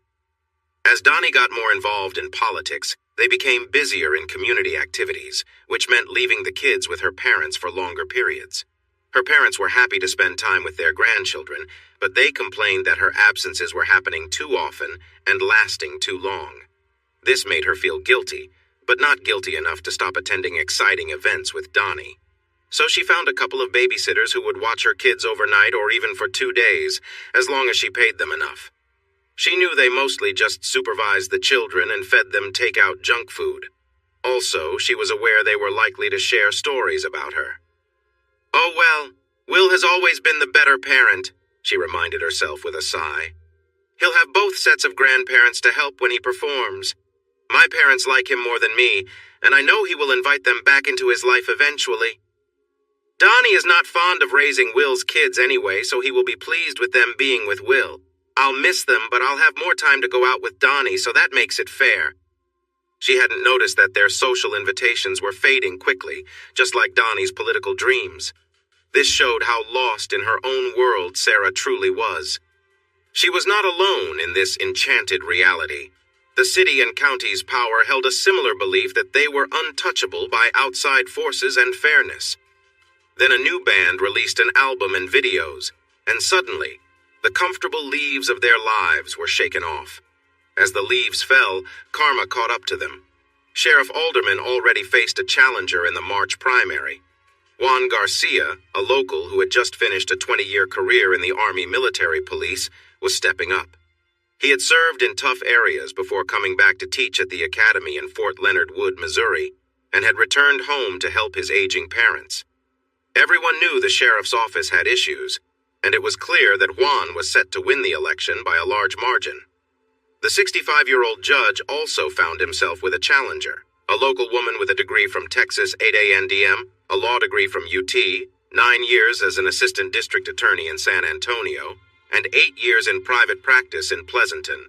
As Donnie got more involved in politics, they became busier in community activities, which meant leaving the kids with her parents for longer periods. Her parents were happy to spend time with their grandchildren, but they complained that her absences were happening too often and lasting too long. This made her feel guilty, but not guilty enough to stop attending exciting events with Donnie. So she found a couple of babysitters who would watch her kids overnight or even for 2 days, as long as she paid them enough. She knew they mostly just supervised the children and fed them take-out junk food. Also, she was aware they were likely to share stories about her. Oh well, Will has always been the better parent, she reminded herself with a sigh. He'll have both sets of grandparents to help when he performs. My parents like him more than me, and I know he will invite them back into his life eventually. Donnie is not fond of raising Will's kids anyway, so he will be pleased with them being with Will. I'll miss them, but I'll have more time to go out with Donnie, so that makes it fair. She hadn't noticed that their social invitations were fading quickly, just like Donnie's political dreams. This showed how lost in her own world Sarah truly was. She was not alone in this enchanted reality. The city and county's power held a similar belief that they were untouchable by outside forces and fairness. Then a new band released an album and videos, and suddenly, the comfortable leaves of their lives were shaken off. As the leaves fell, karma caught up to them. Sheriff Alderman already faced a challenger in the March primary. Juan Garcia, a local who had just finished a 20-year career in the Army Military Police, was stepping up. He had served in tough areas before coming back to teach at the academy in Fort Leonard Wood, Missouri, and had returned home to help his aging parents. Everyone knew the sheriff's office had issues, and it was clear that Juan was set to win the election by a large margin. The 65-year-old judge also found himself with a challenger, a local woman with a degree from Texas 8A&DM, a law degree from UT, 9 years as an assistant district attorney in San Antonio, and 8 years in private practice in Pleasanton.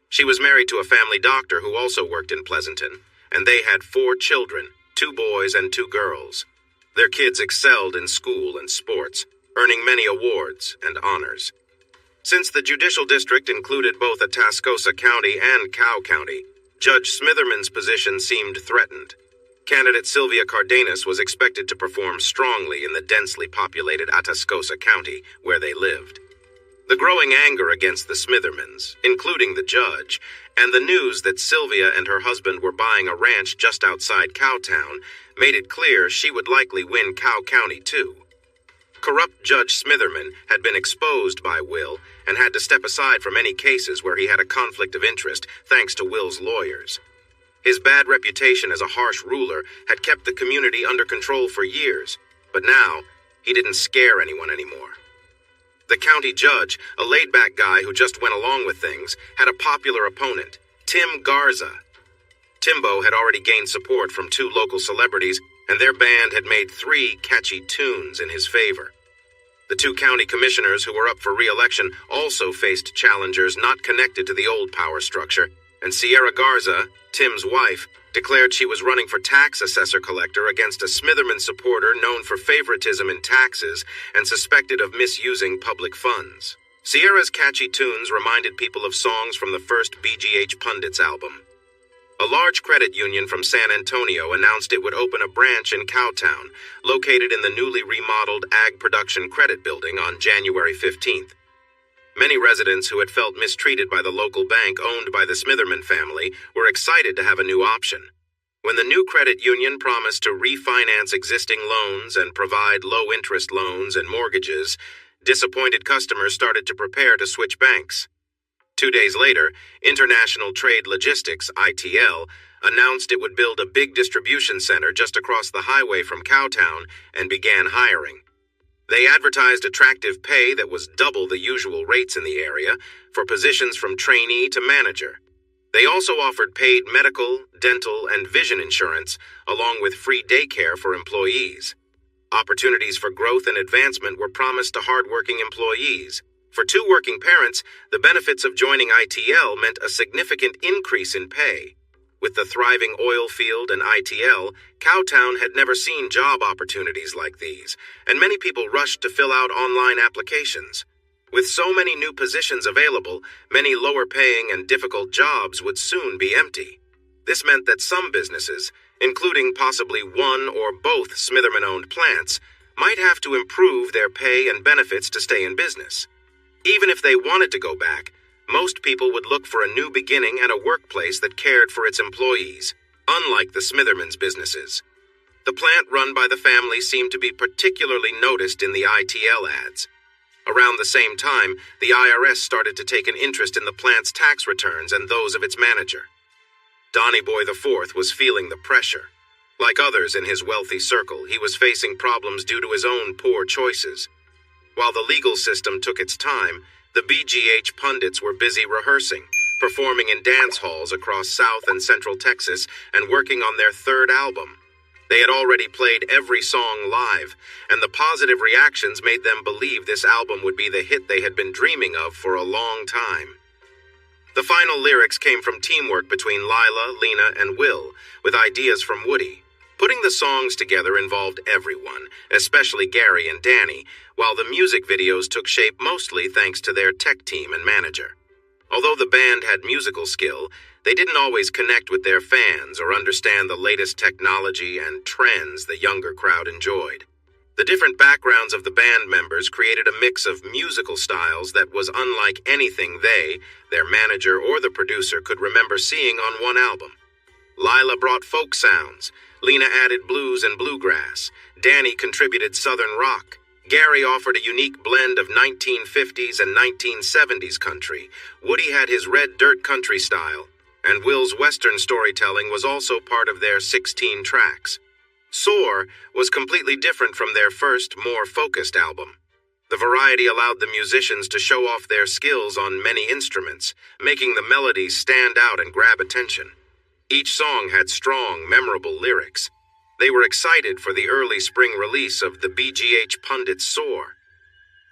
She was married to a family doctor who also worked in Pleasanton, and they had 4 children, 2 boys and 2 girls. Their kids excelled in school and sports, earning many awards and honors. Since the judicial district included both Atascosa County and Cow County, Judge Smitherman's position seemed threatened. Candidate Sylvia Cardenas was expected to perform strongly in the densely populated Atascosa County, where they lived. The growing anger against the Smithermans, including the judge, and the news that Sylvia and her husband were buying a ranch just outside Cowtown made it clear she would likely win Cow County too. Corrupt Judge Smitherman had been exposed by Will and had to step aside from any cases where he had a conflict of interest thanks to Will's lawyers. His bad reputation as a harsh ruler had kept the community under control for years, but now he didn't scare anyone anymore. The county judge, a laid-back guy who just went along with things, had a popular opponent, Tim Garza. Timbo had already gained support from 2 local celebrities, and their band had made 3 catchy tunes in his favor. The 2 county commissioners who were up for re-election also faced challengers not connected to the old power structure, and Sierra Garza, Tim's wife, declared she was running for tax assessor collector against a Smitherman supporter known for favoritism in taxes and suspected of misusing public funds. Sierra's catchy tunes reminded people of songs from the first BGH Pundits album. A large credit union from San Antonio announced it would open a branch in Cowtown, located in the newly remodeled Ag Production Credit Building on January 15th. Many residents who had felt mistreated by the local bank owned by the Smitherman family were excited to have a new option. When the new credit union promised to refinance existing loans and provide low-interest loans and mortgages, disappointed customers started to prepare to switch banks. 2 days later, International Trade Logistics, ITL, announced it would build a big distribution center just across the highway from Cowtown and began hiring. They advertised attractive pay that was double the usual rates in the area for positions from trainee to manager. They also offered paid medical, dental, and vision insurance, along with free daycare for employees. Opportunities for growth and advancement were promised to hardworking employees. For 2 working parents, the benefits of joining ITL meant a significant increase in pay. With the thriving oil field and ITL, Cowtown had never seen job opportunities like these, and many people rushed to fill out online applications. With so many new positions available, many lower-paying and difficult jobs would soon be empty. This meant that some businesses, including possibly one or both Smitherman-owned plants, might have to improve their pay and benefits to stay in business. Even if they wanted to go back, most people would look for a new beginning and a workplace that cared for its employees, unlike the Smitherman's businesses. The plant run by the family seemed to be particularly noticed in the ITL ads. Around the same time, the IRS started to take an interest in the plant's tax returns and those of its manager. Donnie Boy IV was feeling the pressure. Like others in his wealthy circle, he was facing problems due to his own poor choices. While the legal system took its time, the BGH Pundits were busy rehearsing, performing in dance halls across South and Central Texas, and working on their 3rd album. They had already played every song live, and the positive reactions made them believe this album would be the hit they had been dreaming of for a long time. The final lyrics came from teamwork between Lila, Lena, and Will, with ideas from Woody. Putting the songs together involved everyone, especially Gary and Danny, while the music videos took shape mostly thanks to their tech team and manager. Although the band had musical skill, they didn't always connect with their fans or understand the latest technology and trends the younger crowd enjoyed. The different backgrounds of the band members created a mix of musical styles that was unlike anything they, their manager, or the producer could remember seeing on one album. Lila brought folk sounds, Lena added blues and bluegrass, Danny contributed southern rock, Gary offered a unique blend of 1950s and 1970s country, Woody had his red dirt country style, and Will's western storytelling was also part of their 16 tracks. Soar was completely different from their first, more focused album. The variety allowed the musicians to show off their skills on many instruments, making the melodies stand out and grab attention. Each song had strong, memorable lyrics. They were excited for the early spring release of the BGH Pundits' Soar.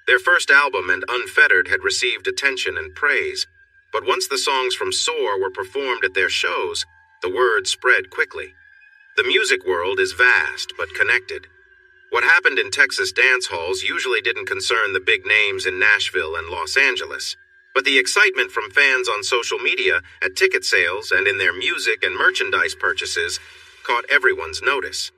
Their first album and Unfettered had received attention and praise, but once the songs from Soar were performed at their shows, the word spread quickly. The music world is vast but connected. What happened in Texas dance halls usually didn't concern the big names in Nashville and Los Angeles, but the excitement from fans on social media, at ticket sales, and in their music and merchandise purchases caught everyone's notice.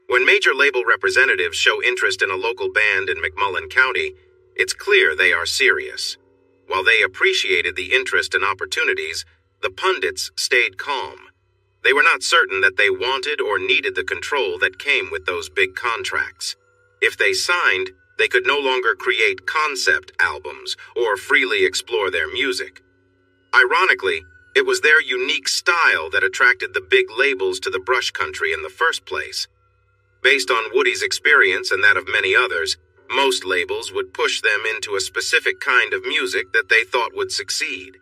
When major label representatives show interest in a local band in McMullen County, it's clear they are serious. While they appreciated the interest and opportunities, the pundits stayed calm. They were not certain that they wanted or needed the control that came with those big contracts. If they signed, they could no longer create concept albums or freely explore their music. Ironically, it was their unique style that attracted the big labels to the brush country in the first place. Based on Woody's experience and that of many others, most labels would push them into a specific kind of music that they thought would succeed.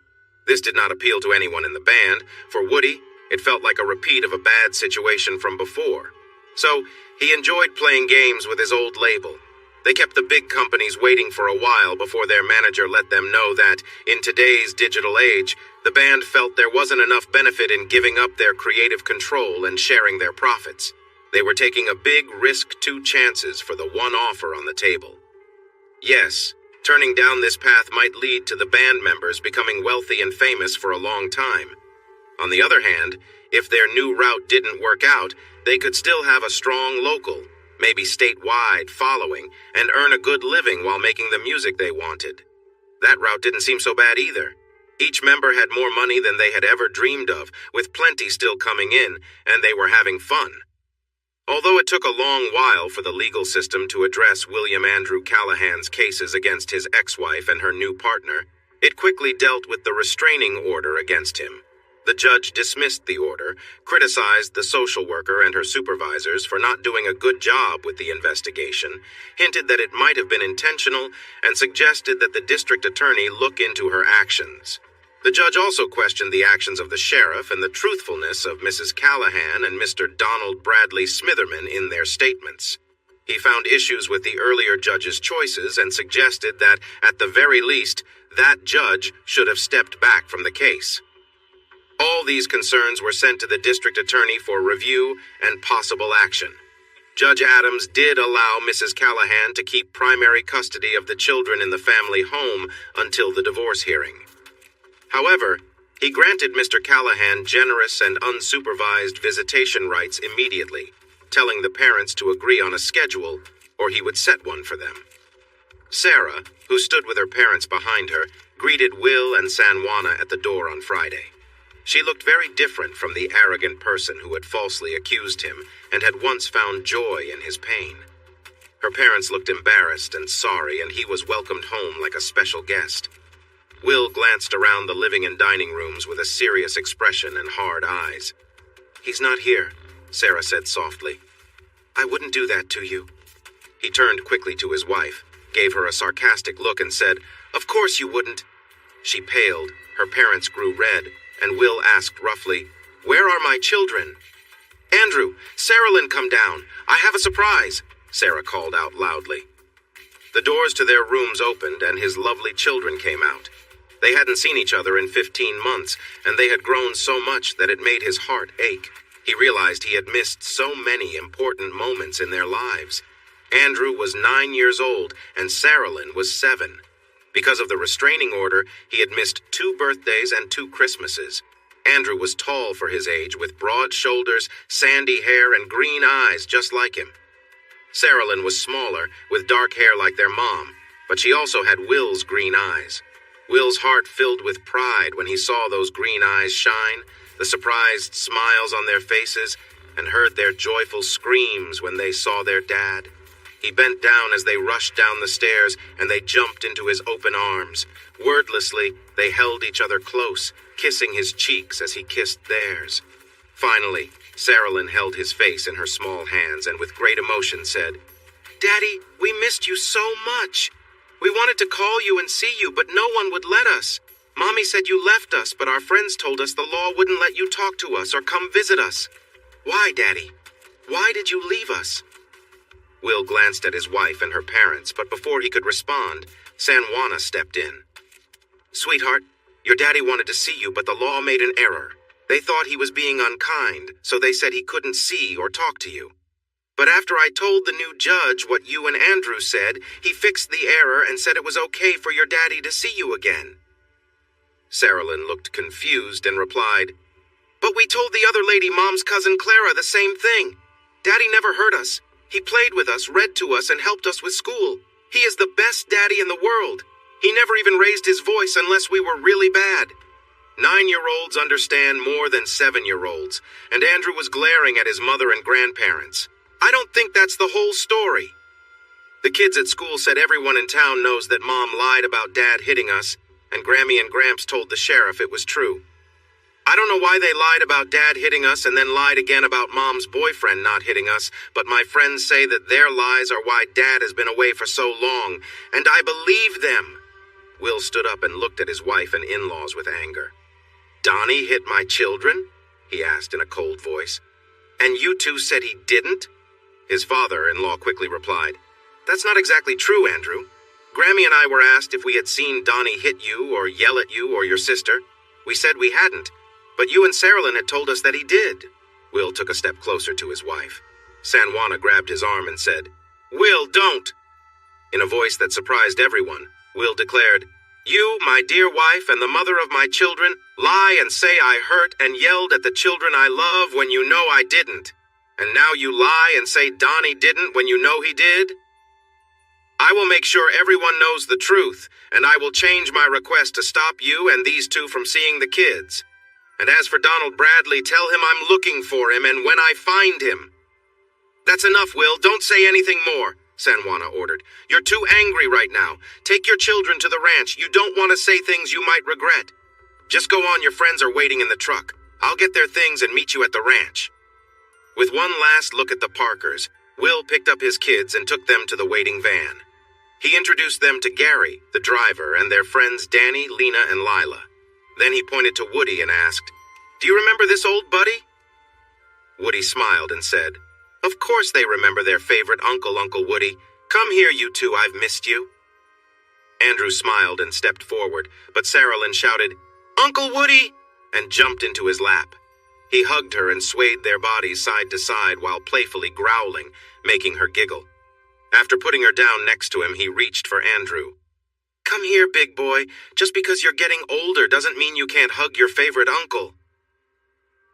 This did not appeal to anyone in the band. For Woody, it felt like a repeat of a bad situation from before. So, he enjoyed playing games with his old label. They kept the big companies waiting for a while before their manager let them know that, in today's digital age, the band felt there wasn't enough benefit in giving up their creative control and sharing their profits. They were taking a big risk, 2 chances for the one offer on the table. Yes, turning down this path might lead to the band members becoming wealthy and famous for a long time. On the other hand, if their new route didn't work out, they could still have a strong local, maybe statewide, following, and earn a good living while making the music they wanted. That route didn't seem so bad either. Each member had more money than they had ever dreamed of, with plenty still coming in, and they were having fun. Although it took a long while for the legal system to address William Andrew Callahan's cases against his ex-wife and her new partner, it quickly dealt with the restraining order against him. The judge dismissed the order, criticized the social worker and her supervisors for not doing a good job with the investigation, hinted that it might have been intentional, and suggested that the district attorney look into her actions. The judge also questioned the actions of the sheriff and the truthfulness of Mrs. Callahan and Mr. Donald Bradley Smitherman in their statements. He found issues with the earlier judge's choices and suggested that, at the very least, that judge should have stepped back from the case. All these concerns were sent to the district attorney for review and possible action. Judge Adams did allow Mrs. Callahan to keep primary custody of the children in the family home until the divorce hearing. However, he granted Mr. Callahan generous and unsupervised visitation rights immediately, telling the parents to agree on a schedule, or he would set one for them. Sarah, who stood with her parents behind her, greeted Will and San Juana at the door on Friday. She looked very different from the arrogant person who had falsely accused him and had once found joy in his pain. Her parents looked embarrassed and sorry, and he was welcomed home like a special guest. Will glanced around the living and dining rooms with a serious expression and hard eyes. "He's not here," Sarah said softly. "I wouldn't do that to you." He turned quickly to his wife, gave her a sarcastic look, and said, "Of course you wouldn't." She paled, her parents grew red, and Will asked roughly, "Where are my children?" "Andrew, Sarah-Lynn, come down. I have a surprise," Sarah called out loudly. The doors to their rooms opened, and his lovely children came out. They hadn't seen each other in 15 months, and they had grown so much that it made his heart ache. He realized he had missed so many important moments in their lives. Andrew was 9 years old, and Sarah-Lynn was 7. Because of the restraining order, he had missed 2 birthdays and 2 Christmases. Andrew was tall for his age, with broad shoulders, sandy hair, and green eyes just like him. Sarah-Lynn was smaller, with dark hair like their mom, but she also had Will's green eyes. Will's heart filled with pride when he saw those green eyes shine, the surprised smiles on their faces, and heard their joyful screams when they saw their dad. He bent down as they rushed down the stairs, and they jumped into his open arms. Wordlessly, they held each other close, kissing his cheeks as he kissed theirs. Finally, Sarah-Lynn held his face in her small hands and with great emotion said, "Daddy, we missed you so much. We wanted to call you and see you, but no one would let us. Mommy said you left us, but our friends told us the law wouldn't let you talk to us or come visit us. Why, Daddy? Why did you leave us?" Will glanced at his wife and her parents, but before he could respond, San Juana stepped in. "Sweetheart, your daddy wanted to see you, but the law made an error. They thought he was being unkind, so they said he couldn't see or talk to you. But after I told the new judge what you and Andrew said, he fixed the error and said it was okay for your daddy to see you again." Sarah-Lynn looked confused and replied, But we told the other lady, Mom's cousin Clara, the same thing. Daddy never hurt us. He played with us, read to us, and helped us with school. He is the best daddy in the world. He never even raised his voice unless we were really bad. 9-year-olds understand more than 7-year-olds, and Andrew was glaring at his mother and grandparents. I don't think that's the whole story. The kids at school said everyone in town knows that Mom lied about Dad hitting us, and Grammy and Gramps told the sheriff it was true. I don't know why they lied about Dad hitting us and then lied again about Mom's boyfriend not hitting us, but my friends say that their lies are why Dad has been away for so long, and I believe them. Will stood up and looked at his wife and in-laws with anger. Donnie hit my children? He asked in a cold voice. And you two said he didn't? His father-in-law quickly replied, That's not exactly true, Andrew. Grammy and I were asked if we had seen Donnie hit you or yell at you or your sister. We said we hadn't, but you and Saralyn had told us that he did. Will took a step closer to his wife. San Juana grabbed his arm and said, Will, don't! In a voice that surprised everyone, Will declared, You, my dear wife and the mother of my children, lie and say I hurt and yelled at the children I love when you know I didn't. And now you lie and say Donnie didn't when you know he did? I will make sure everyone knows the truth, and I will change my request to stop you and these two from seeing the kids. And as for Donald Bradley, tell him I'm looking for him and when I find him. That's enough, Will. Don't say anything more, San Juana ordered. You're too angry right now. Take your children to the ranch. You don't want to say things you might regret. Just go on, your friends are waiting in the truck. I'll get their things and meet you at the ranch. With one last look at the Parkers, Will picked up his kids and took them to the waiting van. He introduced them to Gary, the driver, and their friends Danny, Lena, and Lila. Then he pointed to Woody and asked, Do you remember this old buddy? Woody smiled and said, Of course they remember their favorite uncle, Uncle Woody. Come here, you two, I've missed you. Andrew smiled and stepped forward, but Saralyn shouted, Uncle Woody! And jumped into his lap. He hugged her and swayed their bodies side to side while playfully growling, making her giggle. After putting her down next to him, he reached for Andrew. Come here, big boy. Just because you're getting older doesn't mean you can't hug your favorite uncle.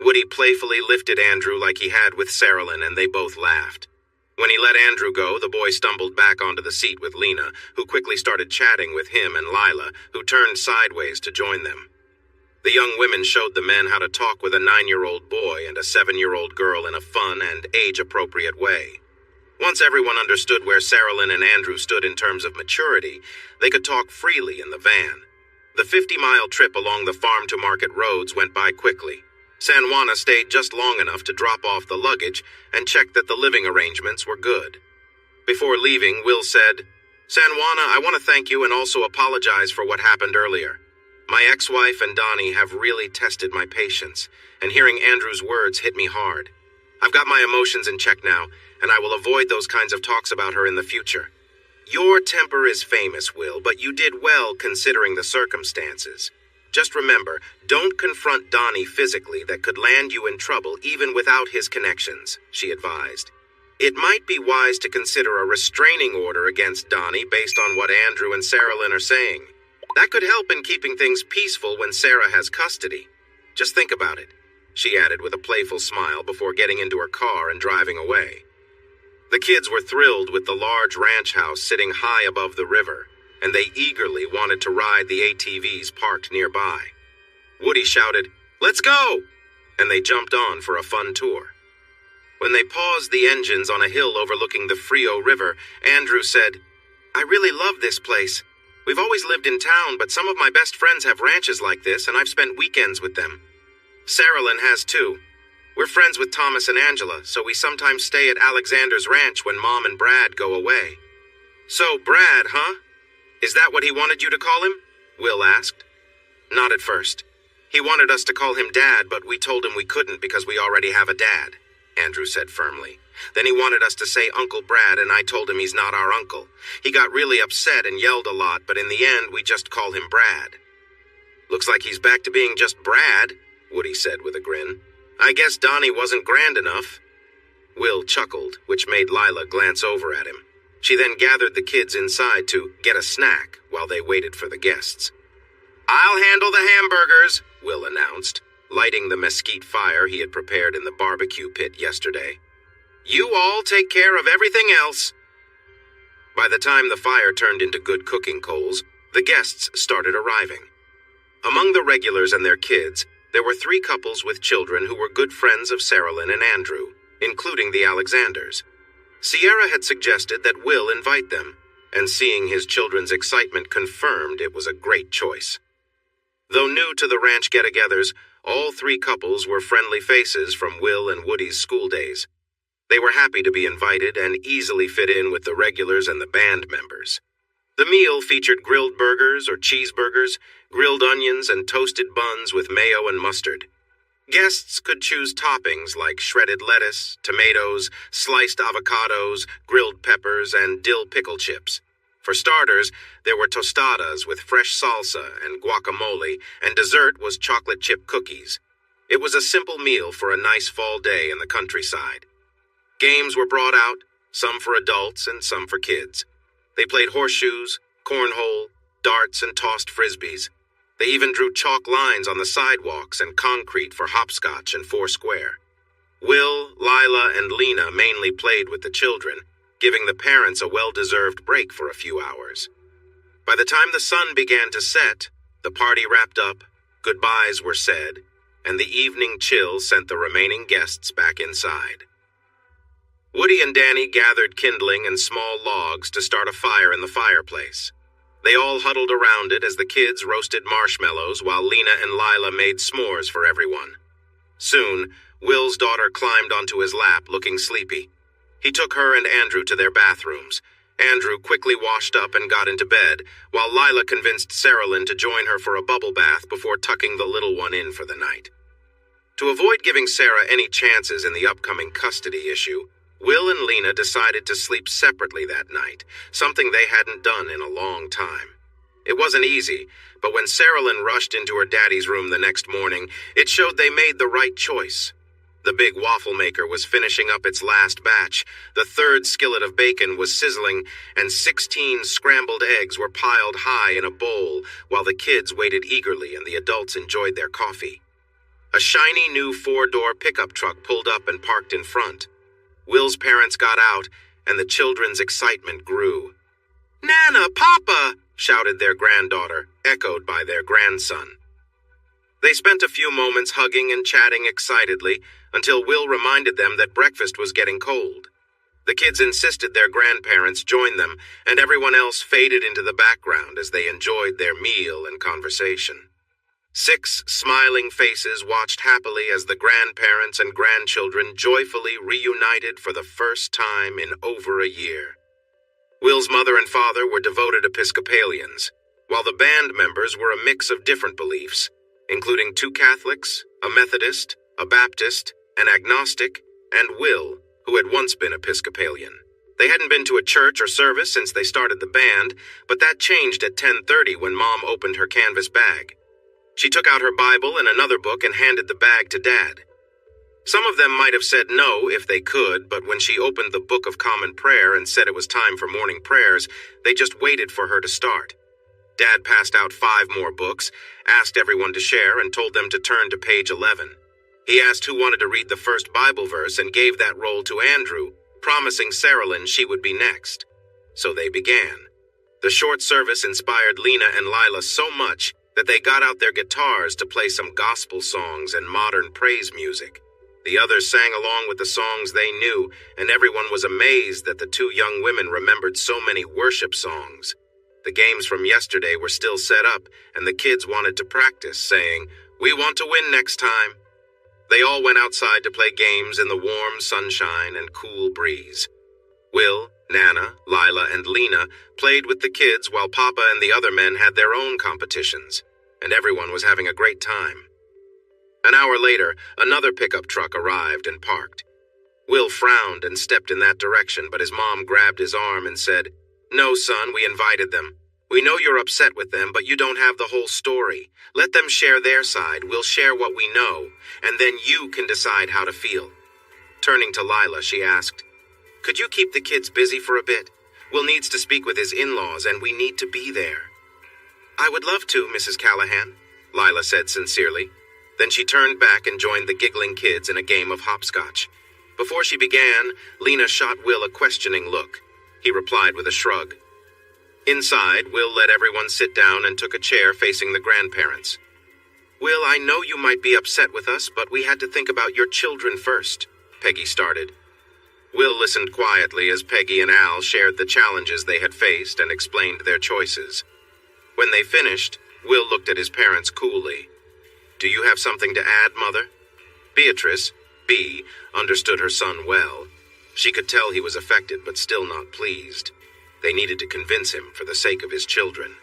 Woody playfully lifted Andrew like he had with Saralyn, and they both laughed. When he let Andrew go, the boy stumbled back onto the seat with Lena, who quickly started chatting with him and Lila, who turned sideways to join them. The young women showed the men how to talk with a 9-year-old boy and a 7-year-old girl in a fun and age-appropriate way. Once everyone understood where Saralyn and Andrew stood in terms of maturity, they could talk freely in the van. The 50-mile trip along the farm-to-market roads went by quickly. San Juana stayed just long enough to drop off the luggage and check that the living arrangements were good. Before leaving, Will said, San Juana, I want to thank you and also apologize for what happened earlier. My ex-wife and Donnie have really tested my patience, and hearing Andrew's words hit me hard. I've got my emotions in check now, and I will avoid those kinds of talks about her in the future. Your temper is famous, Will, but you did well considering the circumstances. Just remember, don't confront Donnie physically. That could land you in trouble even without his connections, she advised. It might be wise to consider a restraining order against Donnie based on what Andrew and Saralyn are saying. That could help in keeping things peaceful when Sarah has custody. Just think about it, she added with a playful smile before getting into her car and driving away. The kids were thrilled with the large ranch house sitting high above the river, and they eagerly wanted to ride the ATVs parked nearby. Woody shouted, "Let's go!" and they jumped on for a fun tour. When they paused the engines on a hill overlooking the Frio River, Andrew said, "I really love this place. We've always lived in town, but some of my best friends have ranches like this, and I've spent weekends with them. Saralyn has too. We're friends with Thomas and Angela, so we sometimes stay at Alexander's ranch when Mom and Brad go away." "So, Brad, huh? Is that what he wanted you to call him?" Will asked. "Not at first. He wanted us to call him Dad, but we told him we couldn't because we already have a dad," Andrew said firmly. "Then he wanted us to say Uncle Brad, and I told him he's not our uncle. He got really upset and yelled a lot, but in the end, we just call him Brad." "Looks like he's back to being just Brad," Woody said with a grin. "I guess Donnie wasn't grand enough." Will chuckled, which made Lila glance over at him. She then gathered the kids inside to get a snack while they waited for the guests. "I'll handle the hamburgers," Will announced. lighting the mesquite fire he had prepared in the barbecue pit yesterday. "You all take care of everything else." By the time the fire turned into good cooking coals, the guests started arriving. Among the regulars and their kids, there were 3 couples with children who were good friends of Saralyn and Andrew, including the Alexanders. Sierra had suggested that Will invite them, and seeing his children's excitement confirmed it was a great choice. Though new to the ranch get-togethers, all 3 couples were friendly faces from Will and Woody's school days. They were happy to be invited and easily fit in with the regulars and the band members. The meal featured grilled burgers or cheeseburgers, grilled onions, and toasted buns with mayo and mustard. Guests could choose toppings like shredded lettuce, tomatoes, sliced avocados, grilled peppers, and dill pickle chips. For starters, there were tostadas with fresh salsa and guacamole, and dessert was chocolate chip cookies. It was a simple meal for a nice fall day in the countryside. Games were brought out, some for adults and some for kids. They played horseshoes, cornhole, darts, and tossed frisbees. They even drew chalk lines on the sidewalks and concrete for hopscotch and foursquare. Will, Lila, and Lena mainly played with the children, giving the parents a well-deserved break for a few hours. By the time the sun began to set, the party wrapped up, goodbyes were said, and the evening chill sent the remaining guests back inside. Woody and Danny gathered kindling and small logs to start a fire in the fireplace. They all huddled around it as the kids roasted marshmallows while Lena and Lila made s'mores for everyone. Soon, Will's daughter climbed onto his lap looking sleepy. He took her and Andrew to their bathrooms. Andrew quickly washed up and got into bed, while Lila convinced Saralyn to join her for a bubble bath before tucking the little one in for the night. To avoid giving Sarah any chances in the upcoming custody issue, Will and Lena decided to sleep separately that night, something they hadn't done in a long time. It wasn't easy, but when Saralyn rushed into her daddy's room the next morning, it showed they made the right choice. The big waffle maker was finishing up its last batch, the 3rd skillet of bacon was sizzling, and 16 scrambled eggs were piled high in a bowl while the kids waited eagerly and the adults enjoyed their coffee. A shiny new 4-door pickup truck pulled up and parked in front. Will's parents got out, and the children's excitement grew. "Nana, Papa!" shouted their granddaughter, echoed by their grandson. They spent a few moments hugging and chatting excitedly until Will reminded them that breakfast was getting cold. The kids insisted their grandparents join them, and everyone else faded into the background as they enjoyed their meal and conversation. 6 smiling faces watched happily as the grandparents and grandchildren joyfully reunited for the first time in over a year. Will's mother and father were devoted Episcopalians, while the band members were a mix of different beliefs, including 2 Catholics, a Methodist, a Baptist, an agnostic, and Will, who had once been Episcopalian. They hadn't been to a church or service since they started the band, but that changed at 10:30 when Mom opened her canvas bag. She took out her Bible and another book and handed the bag to Dad. Some of them might have said no if they could, but when she opened the Book of Common Prayer and said it was time for morning prayers, they just waited for her to start. Dad passed out 5 more books, asked everyone to share, and told them to turn to page 11. He asked who wanted to read the first Bible verse and gave that role to Andrew, promising Saralyn she would be next. So they began. The short service inspired Lena and Lila so much that they got out their guitars to play some gospel songs and modern praise music. The others sang along with the songs they knew, and everyone was amazed that the 2 young women remembered so many worship songs. The games from yesterday were still set up, and the kids wanted to practice, saying, "We want to win next time." They all went outside to play games in the warm sunshine and cool breeze. Will, Nana, Lila, and Lena played with the kids while Papa and the other men had their own competitions, and everyone was having a great time. An hour later, another pickup truck arrived and parked. Will frowned and stepped in that direction, but his mom grabbed his arm and said, "No, son, we invited them. We know you're upset with them, but you don't have the whole story. Let them share their side, we'll share what we know, and then you can decide how to feel." Turning to Lila, she asked, "Could you keep the kids busy for a bit? Will needs to speak with his in-laws, and we need to be there." "I would love to, Mrs. Callahan," Lila said sincerely. Then she turned back and joined the giggling kids in a game of hopscotch. Before she began, Lena shot Will a questioning look. He replied with a shrug. Inside, Will let everyone sit down and took a chair facing the grandparents. "Will, I know you might be upset with us, but we had to think about your children first," Peggy started. Will listened quietly as Peggy and Al shared the challenges they had faced and explained their choices. When they finished, Will looked at his parents coolly. "Do you have something to add, Mother?" Beatrice, B, understood her son well. She could tell he was affected but still not pleased. They needed to convince him for the sake of his children.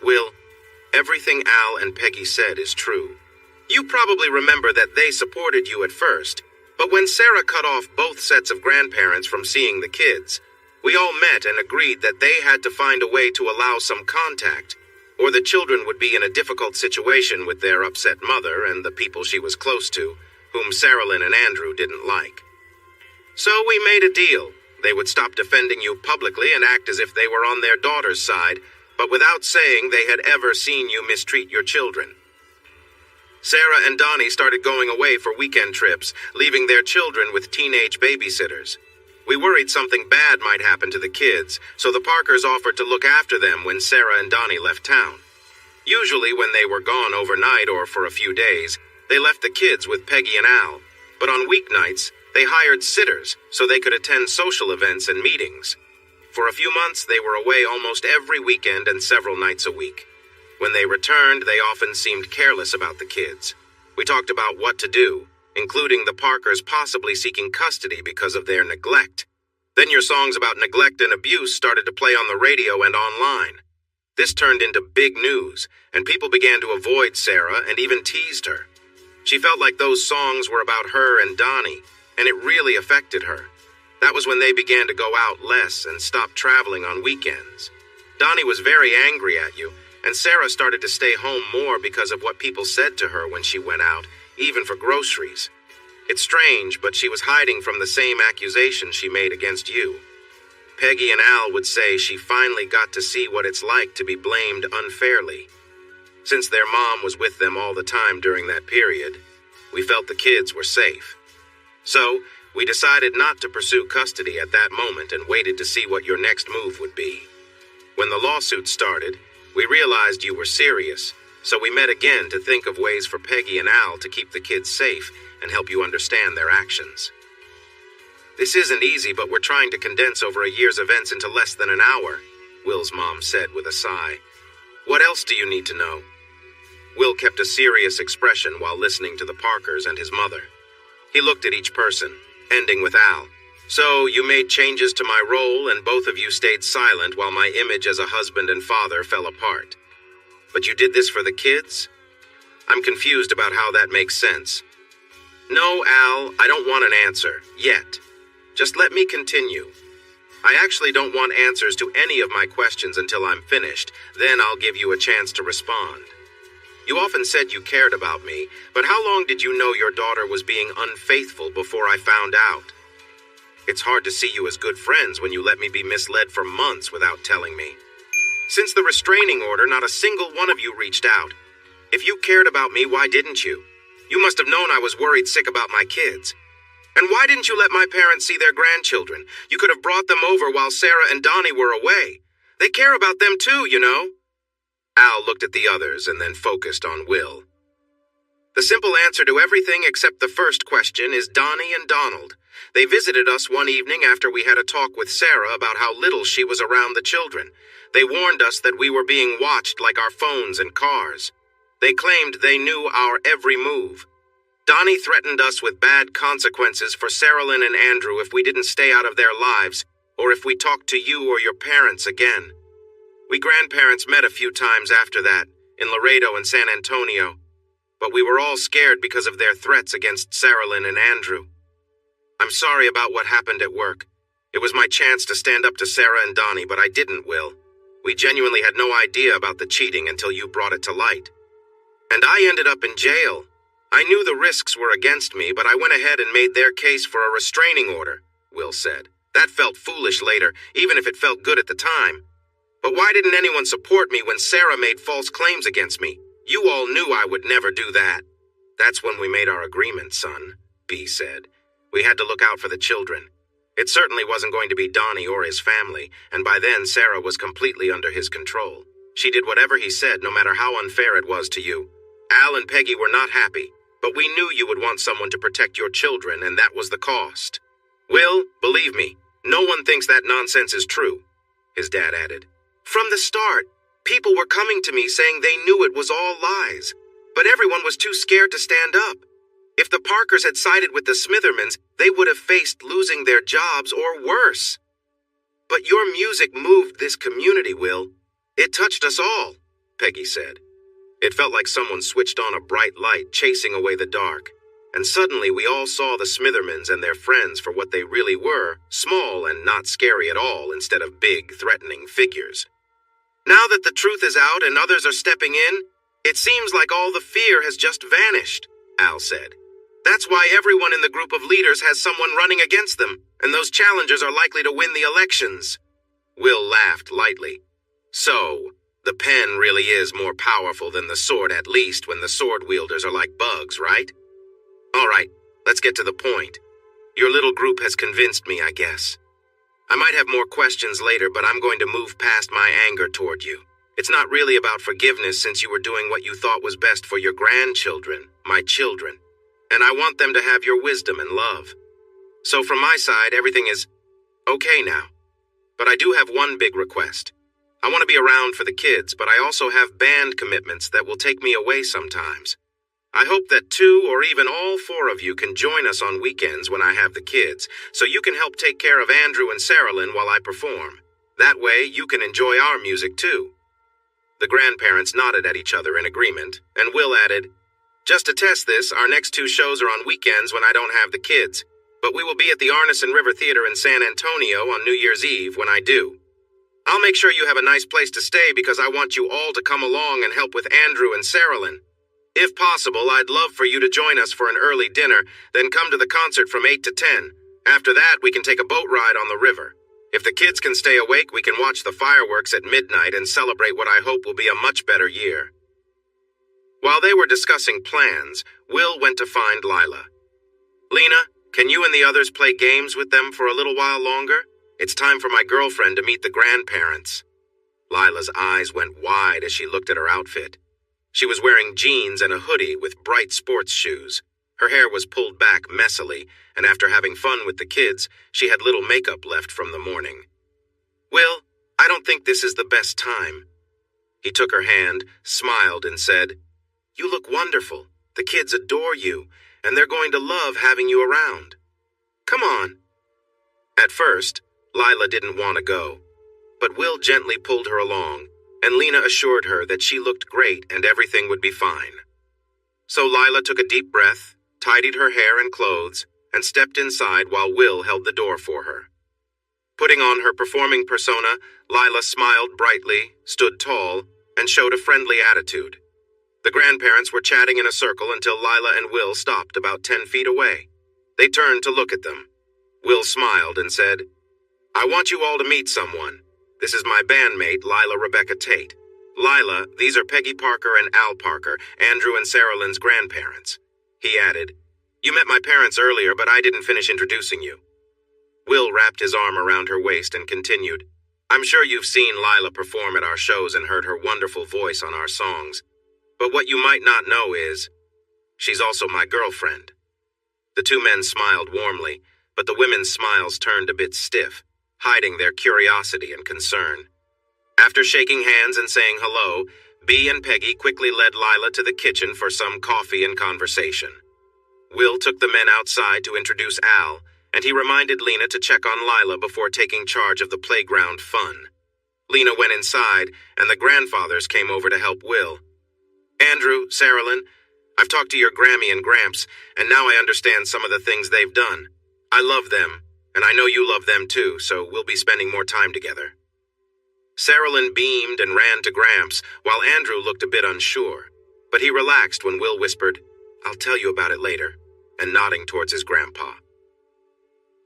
"Will, everything Al and Peggy said is true. You probably remember that they supported you at first, but when Sarah cut off both sets of grandparents from seeing the kids, we all met and agreed that they had to find a way to allow some contact, or the children would be in a difficult situation with their upset mother and the people she was close to, whom Saralyn and Andrew didn't like. So we made a deal. They would stop defending you publicly and act as if they were on their daughter's side, but without saying they had ever seen you mistreat your children. Sarah and Donnie started going away for weekend trips, leaving their children with teenage babysitters. We worried something bad might happen to the kids, so the Parkers offered to look after them when Sarah and Donnie left town. Usually when they were gone overnight or for a few days, they left the kids with Peggy and Al, but on weeknights, they hired sitters so they could attend social events and meetings. For a few months, they were away almost every weekend and several nights a week. When they returned, they often seemed careless about the kids. We talked about what to do, including the Parkers possibly seeking custody because of their neglect. Then your songs about neglect and abuse started to play on the radio and online. This turned into big news, and people began to avoid Sarah and even teased her. She felt like those songs were about her and Donnie, and it really affected her. That was when they began to go out less and stop traveling on weekends. Donnie was very angry at you, and Sarah started to stay home more because of what people said to her when she went out, even for groceries. It's strange, but she was hiding from the same accusations she made against you. Peggy and Al would say she finally got to see what it's like to be blamed unfairly. Since their mom was with them all the time during that period, we felt the kids were safe. So, we decided not to pursue custody at that moment and waited to see what your next move would be. When the lawsuit started, we realized you were serious, so we met again to think of ways for Peggy and Al to keep the kids safe and help you understand their actions. This isn't easy, but we're trying to condense over a year's events into less than an hour, Will's mom said with a sigh. What else do you need to know? Will kept a serious expression while listening to the Parkers and his mother. He looked at each person, ending with Al. So, you made changes to my role and both of you stayed silent while my image as a husband and father fell apart. But you did this for the kids? I'm confused about how that makes sense. No, Al, I don't want an answer, yet. Just let me continue. I actually don't want answers to any of my questions until I'm finished, then I'll give you a chance to respond. You often said you cared about me, but how long did you know your daughter was being unfaithful before I found out? It's hard to see you as good friends when you let me be misled for months without telling me. Since the restraining order, not a single one of you reached out. If you cared about me, why didn't you? You must have known I was worried sick about my kids. And why didn't you let my parents see their grandchildren? You could have brought them over while Sarah and Donnie were away. They care about them too, you know. Al looked at the others and then focused on Will. The simple answer to everything except the first question is Donnie and Donald. They visited us one evening after we had a talk with Sarah about how little she was around the children. They warned us that we were being watched like our phones and cars. They claimed they knew our every move. Donnie threatened us with bad consequences for Saralyn and Andrew if we didn't stay out of their lives, or if we talked to you or your parents again. We grandparents met a few times after that, in Laredo and San Antonio, but we were all scared because of their threats against Saralyn and Andrew. I'm sorry about what happened at work. It was my chance to stand up to Sarah and Donnie, but I didn't, Will. We genuinely had no idea about the cheating until you brought it to light. And I ended up in jail. I knew the risks were against me, but I went ahead and made their case for a restraining order, Will said. That felt foolish later, even if it felt good at the time. But why didn't anyone support me when Sarah made false claims against me? You all knew I would never do that. That's when we made our agreement, son, B said. We had to look out for the children. It certainly wasn't going to be Donnie or his family, and by then Sarah was completely under his control. She did whatever he said, no matter how unfair it was to you. Al and Peggy were not happy, but we knew you would want someone to protect your children, and that was the cost. Will, believe me, no one thinks that nonsense is true, his dad added. From the start, people were coming to me saying they knew it was all lies, but everyone was too scared to stand up. If the Parkers had sided with the Smithermans, they would have faced losing their jobs or worse. But your music moved this community, Will. It touched us all, Peggy said. It felt like someone switched on a bright light, chasing away the dark. And suddenly we all saw the Smithermans and their friends for what they really were, small and not scary at all, instead of big, threatening figures. Now that the truth is out and others are stepping in, it seems like all the fear has just vanished, Al said. That's why everyone in the group of leaders has someone running against them, and those challengers are likely to win the elections. Will laughed lightly. So, the pen really is more powerful than the sword, at least when the sword wielders are like bugs, right? All right, let's get to the point. Your little group has convinced me, I guess. I might have more questions later, but I'm going to move past my anger toward you. It's not really about forgiveness since you were doing what you thought was best for your grandchildren, my children. And I want them to have your wisdom and love. So from my side, everything is okay now. But I do have one big request. I want to be around for the kids, but I also have band commitments that will take me away sometimes. I hope that 2 or even all 4 of you can join us on weekends when I have the kids, so you can help take care of Andrew and Saralyn while I perform. That way, you can enjoy our music too. The grandparents nodded at each other in agreement, and Will added, Just to test this, our next 2 shows are on weekends when I don't have the kids, but we will be at the Arneson River Theater in San Antonio on New Year's Eve when I do. I'll make sure you have a nice place to stay because I want you all to come along and help with Andrew and Saralyn. If possible, I'd love for you to join us for an early dinner, then come to the concert from 8 to 10. After that, we can take a boat ride on the river. If the kids can stay awake, we can watch the fireworks at midnight and celebrate what I hope will be a much better year. While they were discussing plans, Will went to find Lila. Lena, can you and the others play games with them for a little while longer? It's time for my girlfriend to meet the grandparents. Lila's eyes went wide as she looked at her outfit. She was wearing jeans and a hoodie with bright sports shoes. Her hair was pulled back messily, and after having fun with the kids, she had little makeup left from the morning. Will, I don't think this is the best time. He took her hand, smiled, and said, You look wonderful. The kids adore you, and they're going to love having you around. Come on. At first, Lila didn't want to go, but Will gently pulled her along, and Lena assured her that she looked great and everything would be fine. So Lila took a deep breath, tidied her hair and clothes, and stepped inside while Will held the door for her. Putting on her performing persona, Lila smiled brightly, stood tall, and showed a friendly attitude. The grandparents were chatting in a circle until Lila and Will stopped about 10 feet away. They turned to look at them. Will smiled and said, I want you all to meet someone. This is my bandmate, Lila Rebecca Tate. Lila, these are Peggy Parker and Al Parker, Andrew and Saralyn's grandparents. He added, You met my parents earlier, but I didn't finish introducing you. Will wrapped his arm around her waist and continued, I'm sure you've seen Lila perform at our shows and heard her wonderful voice on our songs. But what you might not know is, she's also my girlfriend. The 2 men smiled warmly, but the women's smiles turned a bit stiff, hiding their curiosity and concern. After shaking hands and saying hello, Bea and Peggy quickly led Lila to the kitchen for some coffee and conversation. Will took the men outside to introduce Al, and he reminded Lena to check on Lila before taking charge of the playground fun. Lena went inside, and the grandfathers came over to help Will. Andrew, Saralyn, I've talked to your Grammy and Gramps, and now I understand some of the things they've done. I love them, and I know you love them too, so we'll be spending more time together. Saralyn beamed and ran to Gramps, while Andrew looked a bit unsure, but he relaxed when Will whispered, I'll tell you about it later, and nodding towards his grandpa.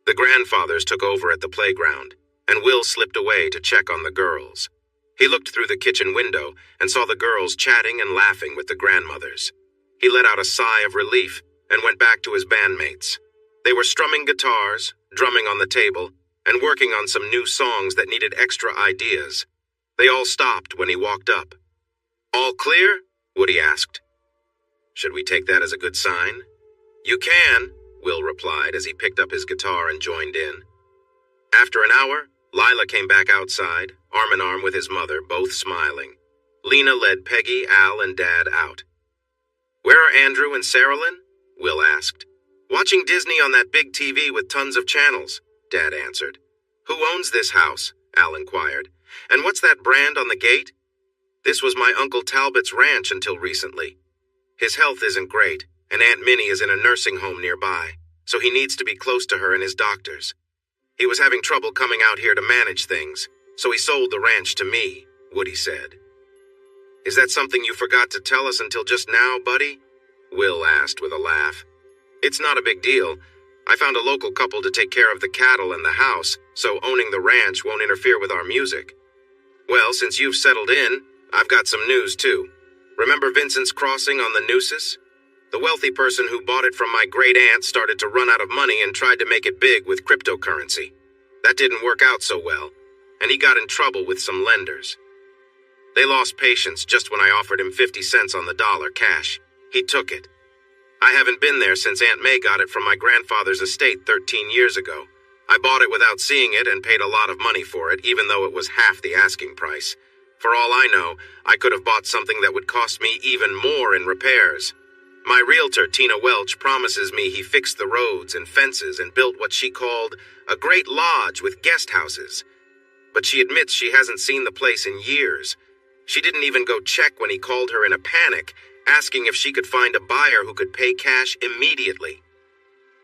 The grandfathers took over at the playground, and Will slipped away to check on the girls. He looked through the kitchen window and saw the girls chatting and laughing with the grandmothers. He let out a sigh of relief and went back to his bandmates. They were strumming guitars, drumming on the table, and working on some new songs that needed extra ideas. They all stopped when he walked up. "All clear?" Woody asked. "Should we take that as a good sign?" "You can," Will replied as he picked up his guitar and joined in. After an hour, Lila came back outside, arm in arm with his mother, both smiling. Lena led Peggy, Al, and Dad out. "Where are Andrew and Saralyn?" Will asked. "Watching Disney on that big TV with tons of channels," Dad answered. "Who owns this house?" Al inquired. "And what's that brand on the gate?" "This was my Uncle Talbot's ranch until recently. His health isn't great, and Aunt Minnie is in a nursing home nearby, so he needs to be close to her and his doctors. He was having trouble coming out here to manage things, so he sold the ranch to me," Woody said. "Is that something you forgot to tell us until just now, buddy?" Will asked with a laugh. "It's not a big deal. I found a local couple to take care of the cattle and the house, so owning the ranch won't interfere with our music. Well, since you've settled in, I've got some news too. Remember Vincent's Crossing on the Nueces? The wealthy person who bought it from my great-aunt started to run out of money and tried to make it big with cryptocurrency. That didn't work out so well, and he got in trouble with some lenders. They lost patience just when I offered him 50 cents on the dollar cash. He took it. I haven't been there since Aunt May got it from my grandfather's estate 13 years ago. I bought it without seeing it and paid a lot of money for it, even though it was half the asking price. For all I know, I could have bought something that would cost me even more in repairs. My realtor, Tina Welch, promises me he fixed the roads and fences and built what she called a great lodge with guest houses. But she admits she hasn't seen the place in years. She didn't even go check when he called her in a panic, asking if she could find a buyer who could pay cash immediately.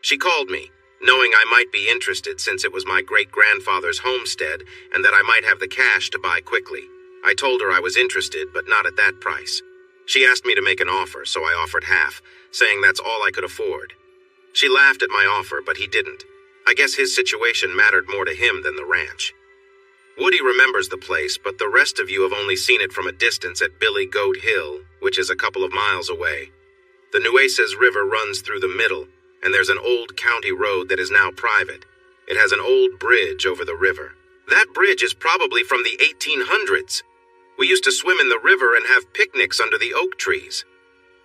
She called me, knowing I might be interested since it was my great-grandfather's homestead and that I might have the cash to buy quickly. I told her I was interested, but not at that price. She asked me to make an offer, so I offered half, saying that's all I could afford. She laughed at my offer, but he didn't. I guess his situation mattered more to him than the ranch. Woody remembers the place, but the rest of you have only seen it from a distance at Billy Goat Hill, which is a couple of miles away. The Nueces River runs through the middle, and there's an old county road that is now private. It has an old bridge over the river. That bridge is probably from the 1800s. We used to swim in the river and have picnics under the oak trees.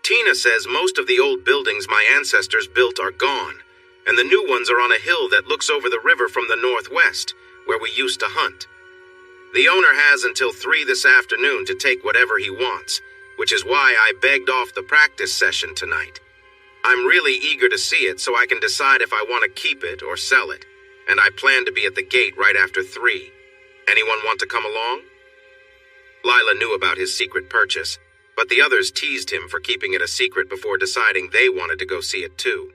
Tina says most of the old buildings my ancestors built are gone, and the new ones are on a hill that looks over the river from the northwest, where we used to hunt. The owner has until 3 this afternoon to take whatever he wants, which is why I begged off the practice session tonight. I'm really eager to see it so I can decide if I want to keep it or sell it, and I plan to be at the gate right after 3. Anyone want to come along? Lila knew about his secret purchase, but the others teased him for keeping it a secret before deciding they wanted to go see it too.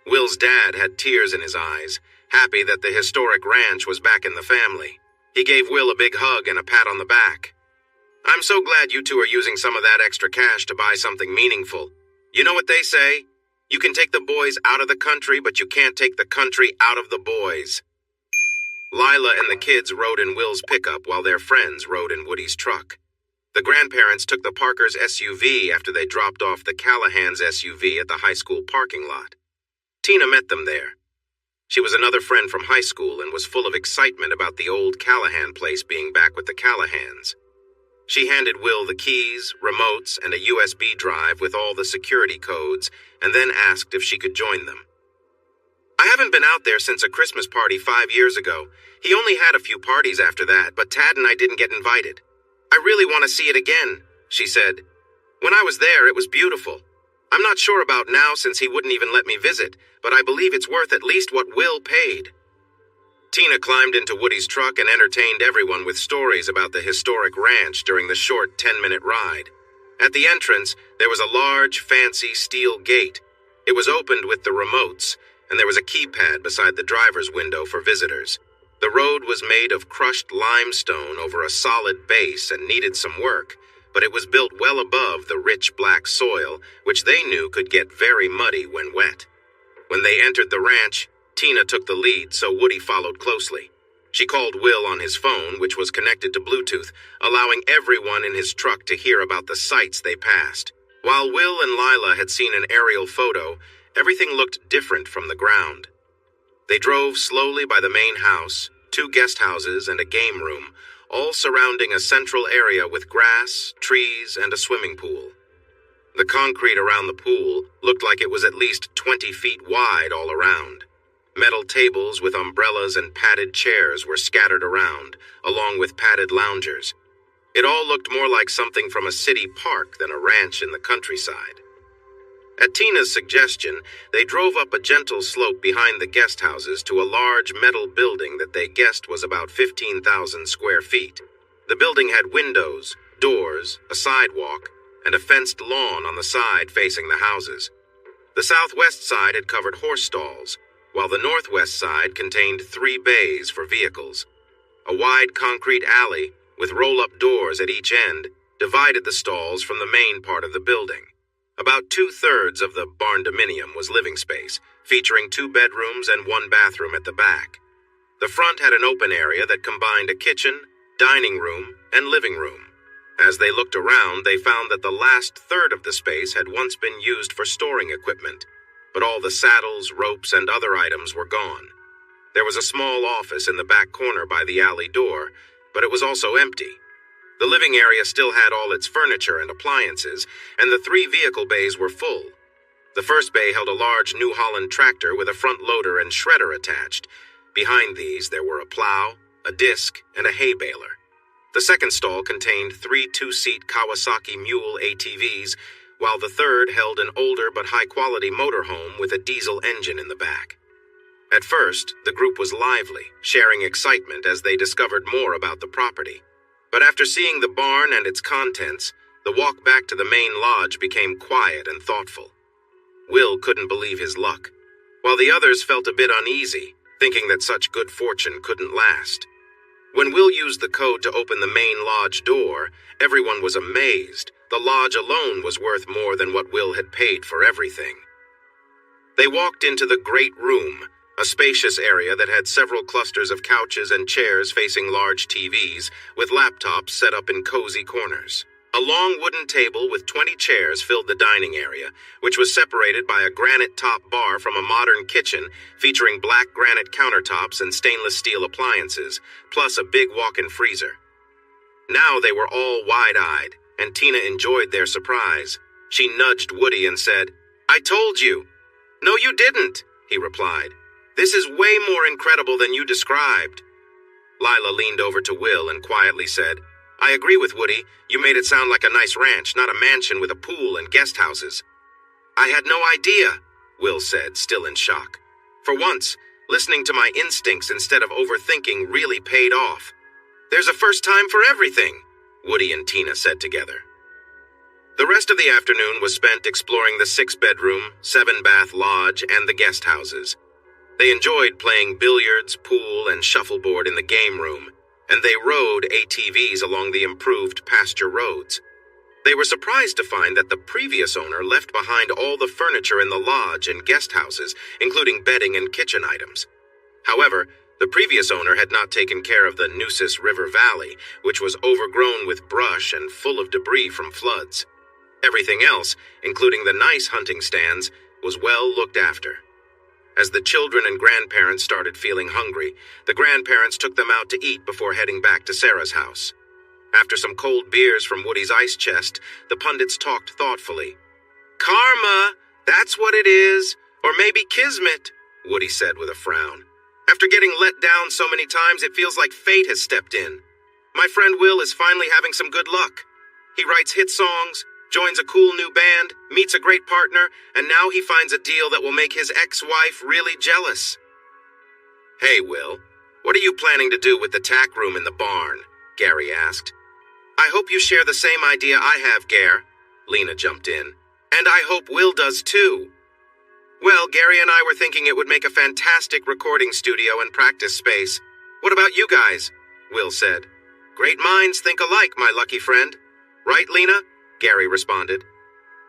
Will's dad had tears in his eyes, happy that the historic ranch was back in the family. He gave Will a big hug and a pat on the back. "I'm so glad you two are using some of that extra cash to buy something meaningful. You know what they say? You can take the boys out of the country, but you can't take the country out of the boys." Lila and the kids rode in Will's pickup while their friends rode in Woody's truck. The grandparents took the Parkers' SUV after they dropped off the Callahan's SUV at the high school parking lot. Tina met them there. She was another friend from high school and was full of excitement about the old Callahan place being back with the Callahans. She handed Will the keys, remotes, and a USB drive with all the security codes, and then asked if she could join them. "I haven't been out there since a Christmas party 5 years ago. He only had a few parties after that, but Tad and I didn't get invited. I really want to see it again," she said. "When I was there, it was beautiful. I'm not sure about now since he wouldn't even let me visit, but I believe it's worth at least what Will paid." Tina climbed into Woody's truck and entertained everyone with stories about the historic ranch during the short 10-minute ride. At the entrance, there was a large, fancy steel gate. It was opened with the remotes, and there was a keypad beside the driver's window for visitors. The road was made of crushed limestone over a solid base and needed some work, but it was built well above the rich black soil, which they knew could get very muddy when wet. When they entered the ranch, Tina took the lead, so Woody followed closely. She called Will on his phone, which was connected to Bluetooth, allowing everyone in his truck to hear about the sights they passed. While Will and Lila had seen an aerial photo, everything looked different from the ground. They drove slowly by the main house, 2 guest houses, and a game room, all surrounding a central area with grass, trees, and a swimming pool. The concrete around the pool looked like it was at least 20 feet wide all around. Metal tables with umbrellas and padded chairs were scattered around, along with padded loungers. It all looked more like something from a city park than a ranch in the countryside. At Tina's suggestion, they drove up a gentle slope behind the guest houses to a large metal building that they guessed was about 15,000 square feet. The building had windows, doors, a sidewalk, and a fenced lawn on the side facing the houses. The southwest side had covered horse stalls, while the northwest side contained 3 bays for vehicles. A wide concrete alley, with roll-up doors at each end, divided the stalls from the main part of the building. About 2/3 of the barndominium was living space, featuring 2 bedrooms and 1 bathroom at the back. The front had an open area that combined a kitchen, dining room, and living room. As they looked around, they found that the last third of the space had once been used for storing equipment, but all the saddles, ropes, and other items were gone. There was a small office in the back corner by the alley door, but it was also empty. The living area still had all its furniture and appliances, and the 3 vehicle bays were full. The first bay held a large New Holland tractor with a front loader and shredder attached. Behind these, there were a plow, a disc, and a hay baler. The second stall contained 3 2-seat Kawasaki Mule ATVs, while the third held an older but high-quality motorhome with a diesel engine in the back. At first, the group was lively, sharing excitement as they discovered more about the property. But after seeing the barn and its contents, the walk back to the main lodge became quiet and thoughtful. Will couldn't believe his luck, while the others felt a bit uneasy, thinking that such good fortune couldn't last. When Will used the code to open the main lodge door, everyone was amazed. The lodge alone was worth more than what Will had paid for everything. They walked into the great room, a spacious area that had several clusters of couches and chairs facing large TVs, with laptops set up in cozy corners. A long wooden table with 20 chairs filled the dining area, which was separated by a granite top bar from a modern kitchen featuring black granite countertops and stainless steel appliances, plus a big walk-in freezer. Now they were all wide-eyed, and Tina enjoyed their surprise. She nudged Woody and said, "I told you." "No, you didn't," he replied. "This is way more incredible than you described." Lila leaned over to Will and quietly said, "I agree with Woody. You made it sound like a nice ranch, not a mansion with a pool and guest houses." "I had no idea," Will said, still in shock. For once, listening to my instincts instead of overthinking really paid off. "There's a first time for everything," Woody and Tina said together. The rest of the afternoon was spent exploring the 6-bedroom, 7-bath lodge and the guest houses. They enjoyed playing billiards, pool, and shuffleboard in the game room, and they rode ATVs along the improved pasture roads. They were surprised to find that the previous owner left behind all the furniture in the lodge and guest houses, including bedding and kitchen items. However, the previous owner had not taken care of the Nueces River Valley, which was overgrown with brush and full of debris from floods. Everything else, including the nice hunting stands, was well looked after. As the children and grandparents started feeling hungry, the grandparents took them out to eat before heading back to Sarah's house. After some cold beers from Woody's ice chest, the pundits talked thoughtfully. "Karma, that's what it is. Or maybe kismet," Woody said with a frown. "After getting let down so many times, it feels like fate has stepped in. My friend Will is finally having some good luck. He writes hit songs, joins a cool new band, meets a great partner, and now he finds a deal that will make his ex-wife really jealous." "Hey, Will, what are you planning to do with the tack room in the barn?" Gary asked. "I hope you share the same idea I have, Gare," Lena jumped in. "And I hope Will does too." "Well, Gary and I were thinking it would make a fantastic recording studio and practice space. What about you guys?" Will said. "Great minds think alike, my lucky friend. Right, Lena?" Gary responded.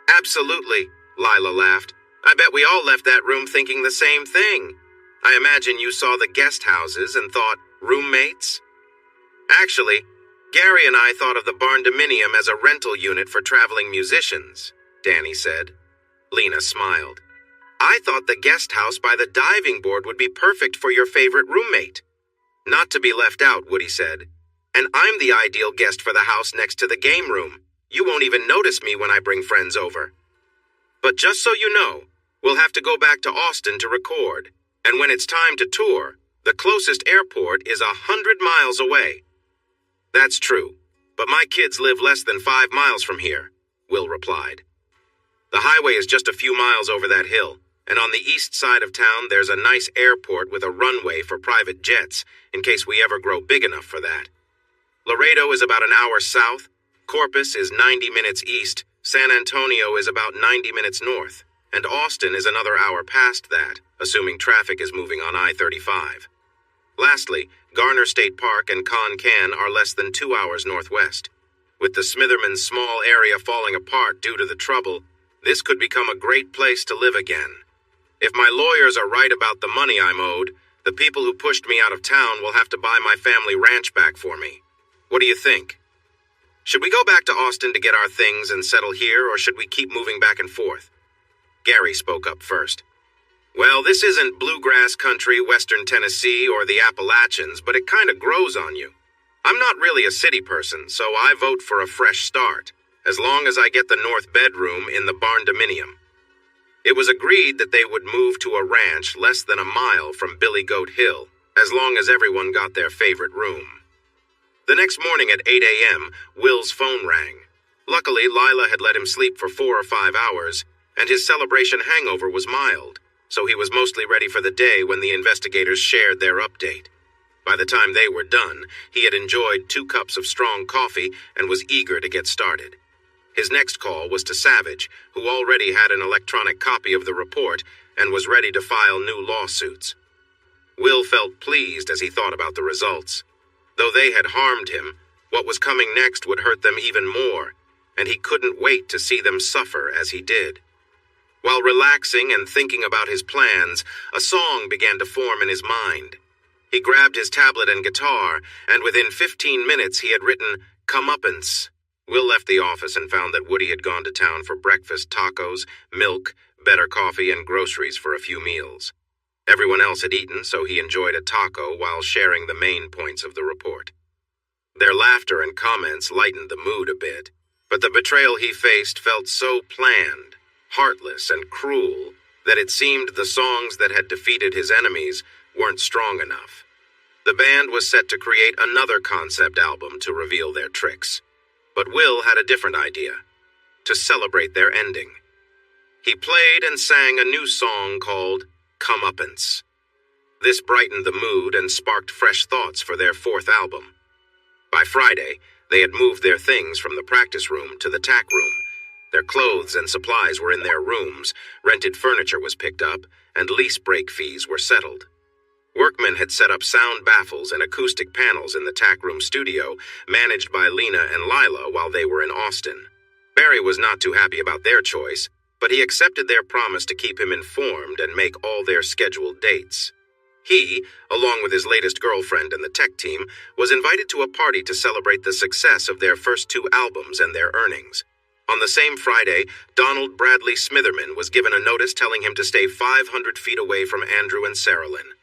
"Absolutely," Lila laughed. "I bet we all left that room thinking the same thing. I imagine you saw the guest houses and thought, roommates?" "Actually, Gary and I thought of the barndominium as a rental unit for traveling musicians. Danny said. Lena smiled. I thought the guest house by the diving board would be perfect for your favorite roommate. Not to be left out, Woody said. And I'm the ideal guest for the house next to the game room. You won't even notice me when I bring friends over. But just so you know, we'll have to go back to Austin to record. And when it's time to tour, the closest airport is 100 miles away. That's true, but my kids live less than 5 miles from here, Will replied. The highway is just a few miles over that hill, and on the east side of town there's a nice airport with a runway for private jets, in case we ever grow big enough for that. Laredo is about an hour south, Corpus is 90 minutes east, San Antonio is about 90 minutes north, and Austin is another hour past that, assuming traffic is moving on I-35. Lastly, Garner State Park and Con Can are less than 2 hours northwest. With the Smitherman's small area falling apart due to the trouble, this could become a great place to live again. If my lawyers are right about the money I'm owed, the people who pushed me out of town will have to buy my family ranch back for me. What do you think? Should we go back to Austin to get our things and settle here, or should we keep moving back and forth? Gary spoke up first. Well, this isn't bluegrass country, western Tennessee, or the Appalachians, but it kind of grows on you. I'm not really a city person, so I vote for a fresh start, as long as I get the north bedroom in the barn dominium. It was agreed that they would move to a ranch less than a mile from Billy Goat Hill, as long as everyone got their favorite room. The next morning at 8 a.m., Will's phone rang. Luckily, Lila had let him sleep for 4 or 5 hours, and his celebration hangover was mild, so he was mostly ready for the day when the investigators shared their update. By the time they were done, he had enjoyed 2 cups of strong coffee and was eager to get started. His next call was to Savage, who already had an electronic copy of the report and was ready to file new lawsuits. Will felt pleased as he thought about the results. Though they had harmed him, what was coming next would hurt them even more, and he couldn't wait to see them suffer as he did. While relaxing and thinking about his plans, a song began to form in his mind. He grabbed his tablet and guitar, and within 15 minutes he had written, "Comeuppance." Will left the office and found that Woody had gone to town for breakfast, tacos, milk, better coffee, and groceries for a few meals. Everyone else had eaten, so he enjoyed a taco while sharing the main points of the report. Their laughter and comments lightened the mood a bit, but the betrayal he faced felt so planned, heartless, and cruel that it seemed the songs that had defeated his enemies weren't strong enough. The band was set to create another concept album to reveal their tricks. But Will had a different idea, to celebrate their ending. He played and sang a new song called Comeuppance. This brightened the mood and sparked fresh thoughts for their 4th album. By Friday, they had moved their things from the practice room to the tack room. Their clothes and supplies were in their rooms, rented furniture was picked up, and lease break fees were settled. Workmen had set up sound baffles and acoustic panels in the tack room studio, managed by Lena and Lila while they were in Austin. Barry was not too happy about their choice, but he accepted their promise to keep him informed and make all their scheduled dates. He, along with his latest girlfriend and the tech team, was invited to a party to celebrate the success of their first 2 albums and their earnings. On the same Friday, Donald Bradley Smitherman was given a notice telling him to stay 500 feet away from Andrew and Sarah Lynn.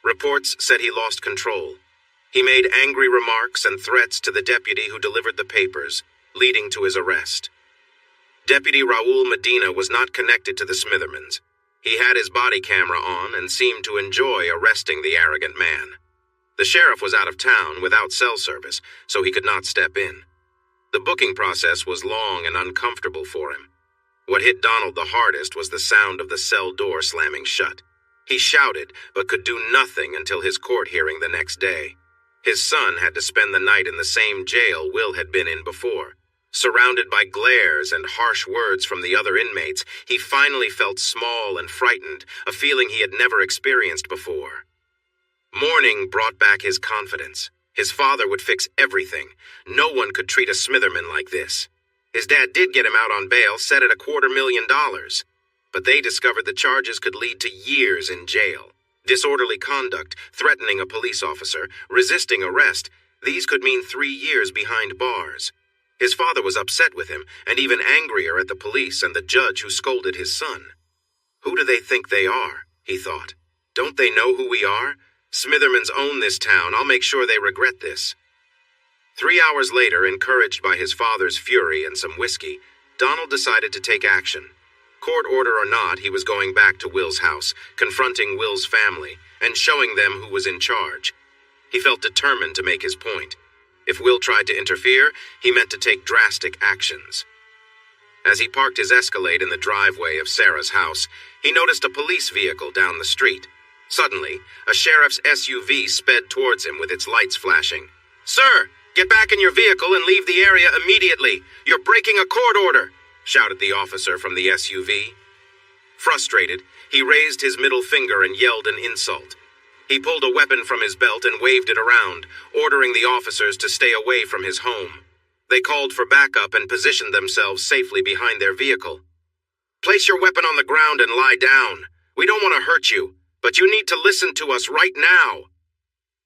Reports said he lost control. He made angry remarks and threats to the deputy who delivered the papers, leading to his arrest. Deputy Raul Medina was not connected to the Smithermans. He had his body camera on and seemed to enjoy arresting the arrogant man. The sheriff was out of town without cell service, so he could not step in. The booking process was long and uncomfortable for him. What hit Donald the hardest was the sound of the cell door slamming shut. He shouted, but could do nothing until his court hearing the next day. His son had to spend the night in the same jail Will had been in before. Surrounded by glares and harsh words from the other inmates, he finally felt small and frightened, a feeling he had never experienced before. Morning brought back his confidence. His father would fix everything. No one could treat a Smitherman like this. His dad did get him out on bail, set at $250,000. But they discovered the charges could lead to years in jail. Disorderly conduct, threatening a police officer, resisting arrest, these could mean 3 years behind bars. His father was upset with him, and even angrier at the police and the judge who scolded his son. Who do they think they are? He thought. Don't they know who we are? Smithermans own this town. I'll make sure they regret this. 3 hours later, encouraged by his father's fury and some whiskey, Donald decided to take action. Court order or not, he was going back to Will's house, confronting Will's family, and showing them who was in charge. He felt determined to make his point. If Will tried to interfere, he meant to take drastic actions. As he parked his Escalade in the driveway of Sarah's house, he noticed a police vehicle down the street. Suddenly, a sheriff's SUV sped towards him with its lights flashing. "Sir, get back in your vehicle and leave the area immediately. You're breaking a court order," shouted the officer from the SUV. Frustrated, he raised his middle finger and yelled an insult. He pulled a weapon from his belt and waved it around, ordering the officers to stay away from his home. They called for backup and positioned themselves safely behind their vehicle. "Place your weapon on the ground and lie down. We don't want to hurt you, but you need to listen to us right now."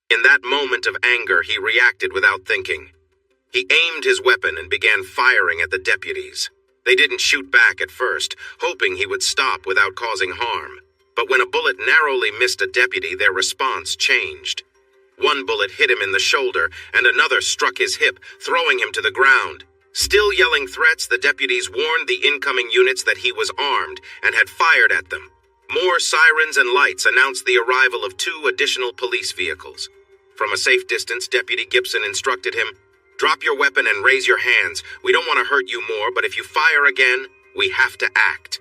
In that moment of anger, he reacted without thinking. He aimed his weapon and began firing at the deputies. They didn't shoot back at first, hoping he would stop without causing harm. But when a bullet narrowly missed a deputy, their response changed. One bullet hit him in the shoulder, and another struck his hip, throwing him to the ground. Still yelling threats, the deputies warned the incoming units that he was armed and had fired at them. More sirens and lights announced the arrival of 2 additional police vehicles. From a safe distance, Deputy Gibson instructed him, "Drop your weapon and raise your hands. We don't want to hurt you more, but if you fire again, we have to act."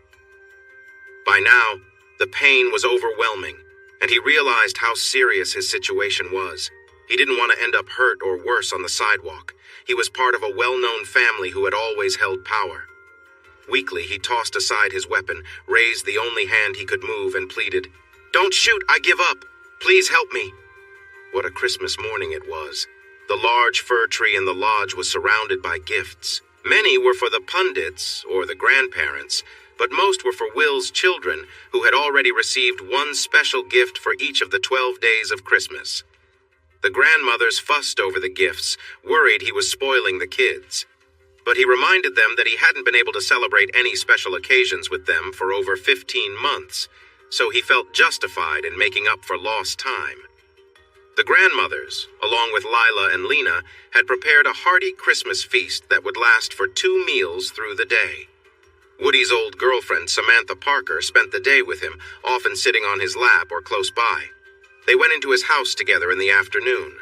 By now, the pain was overwhelming, and he realized how serious his situation was. He didn't want to end up hurt or worse on the sidewalk. He was part of a well-known family who had always held power. Weakly, he tossed aside his weapon, raised the only hand he could move, and pleaded, "Don't shoot, I give up. Please help me." What a Christmas morning it was. The large fir tree in the lodge was surrounded by gifts. Many were for the pundits, or the grandparents, but most were for Will's children, who had already received one special gift for each of the 12 days of Christmas. The grandmothers fussed over the gifts, worried he was spoiling the kids. But he reminded them that he hadn't been able to celebrate any special occasions with them for over 15 months, so he felt justified in making up for lost time. The grandmothers, along with Lila and Lena, had prepared a hearty Christmas feast that would last for 2 meals through the day. Woody's old girlfriend, Samantha Parker, spent the day with him, often sitting on his lap or close by. They went into his house together in the afternoon.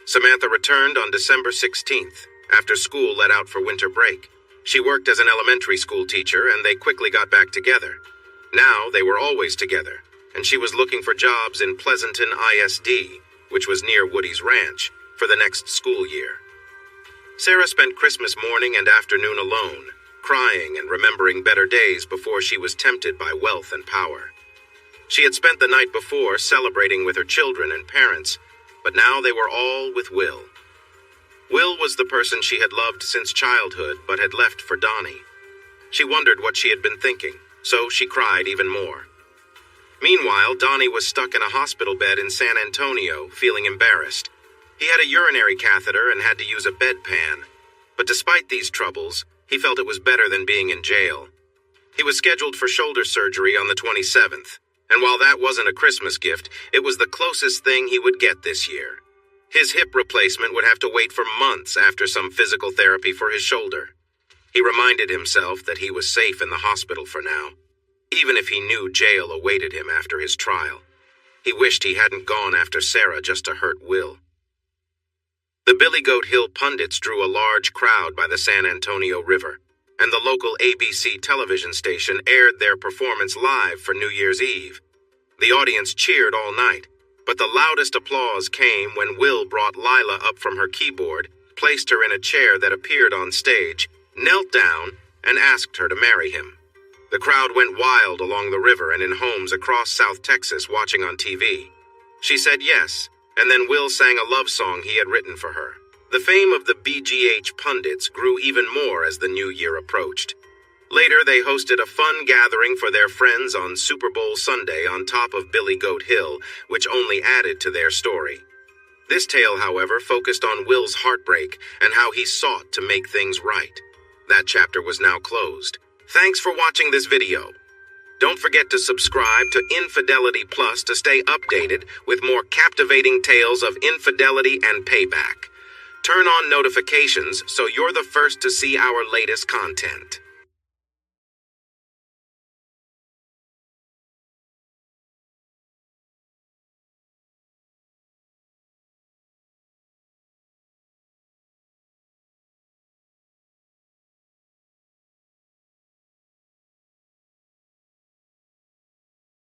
Samantha returned on December 16th, after school let out for winter break. She worked as an elementary school teacher, and they quickly got back together. Now they were always together, and she was looking for jobs in Pleasanton ISD, which was near Woody's ranch, for the next school year. Sarah spent Christmas morning and afternoon alone, crying and remembering better days before she was tempted by wealth and power. She had spent the night before celebrating with her children and parents, but now they were all with Will. Will was the person she had loved since childhood, but had left for Donnie. She wondered what she had been thinking, so she cried even more. Meanwhile, Donnie was stuck in a hospital bed in San Antonio, feeling embarrassed. He had a urinary catheter and had to use a bedpan. But despite these troubles, he felt it was better than being in jail. He was scheduled for shoulder surgery on the 27th, and while that wasn't a Christmas gift, it was the closest thing he would get this year. His hip replacement would have to wait for months after some physical therapy for his shoulder. He reminded himself that he was safe in the hospital for now, even if he knew jail awaited him after his trial. He wished he hadn't gone after Sarah just to hurt Will. The Billy Goat Hill pundits drew a large crowd by the San Antonio River, and the local ABC television station aired their performance live for New Year's Eve. The audience cheered all night, but the loudest applause came when Will brought Lila up from her keyboard, placed her in a chair that appeared on stage, knelt down, and asked her to marry him. The crowd went wild along the river and in homes across South Texas watching on TV. She said yes, and then Will sang a love song he had written for her. The fame of the BGH pundits grew even more as the new year approached. Later, they hosted a fun gathering for their friends on Super Bowl Sunday on top of Billy Goat Hill, which only added to their story. This tale, however, focused on Will's heartbreak and how he sought to make things right. That chapter was now closed. Thanks for watching this video. Don't forget to subscribe to Infidelity Plus to stay updated with more captivating tales of infidelity and payback. Turn on notifications so you're the first to see our latest content.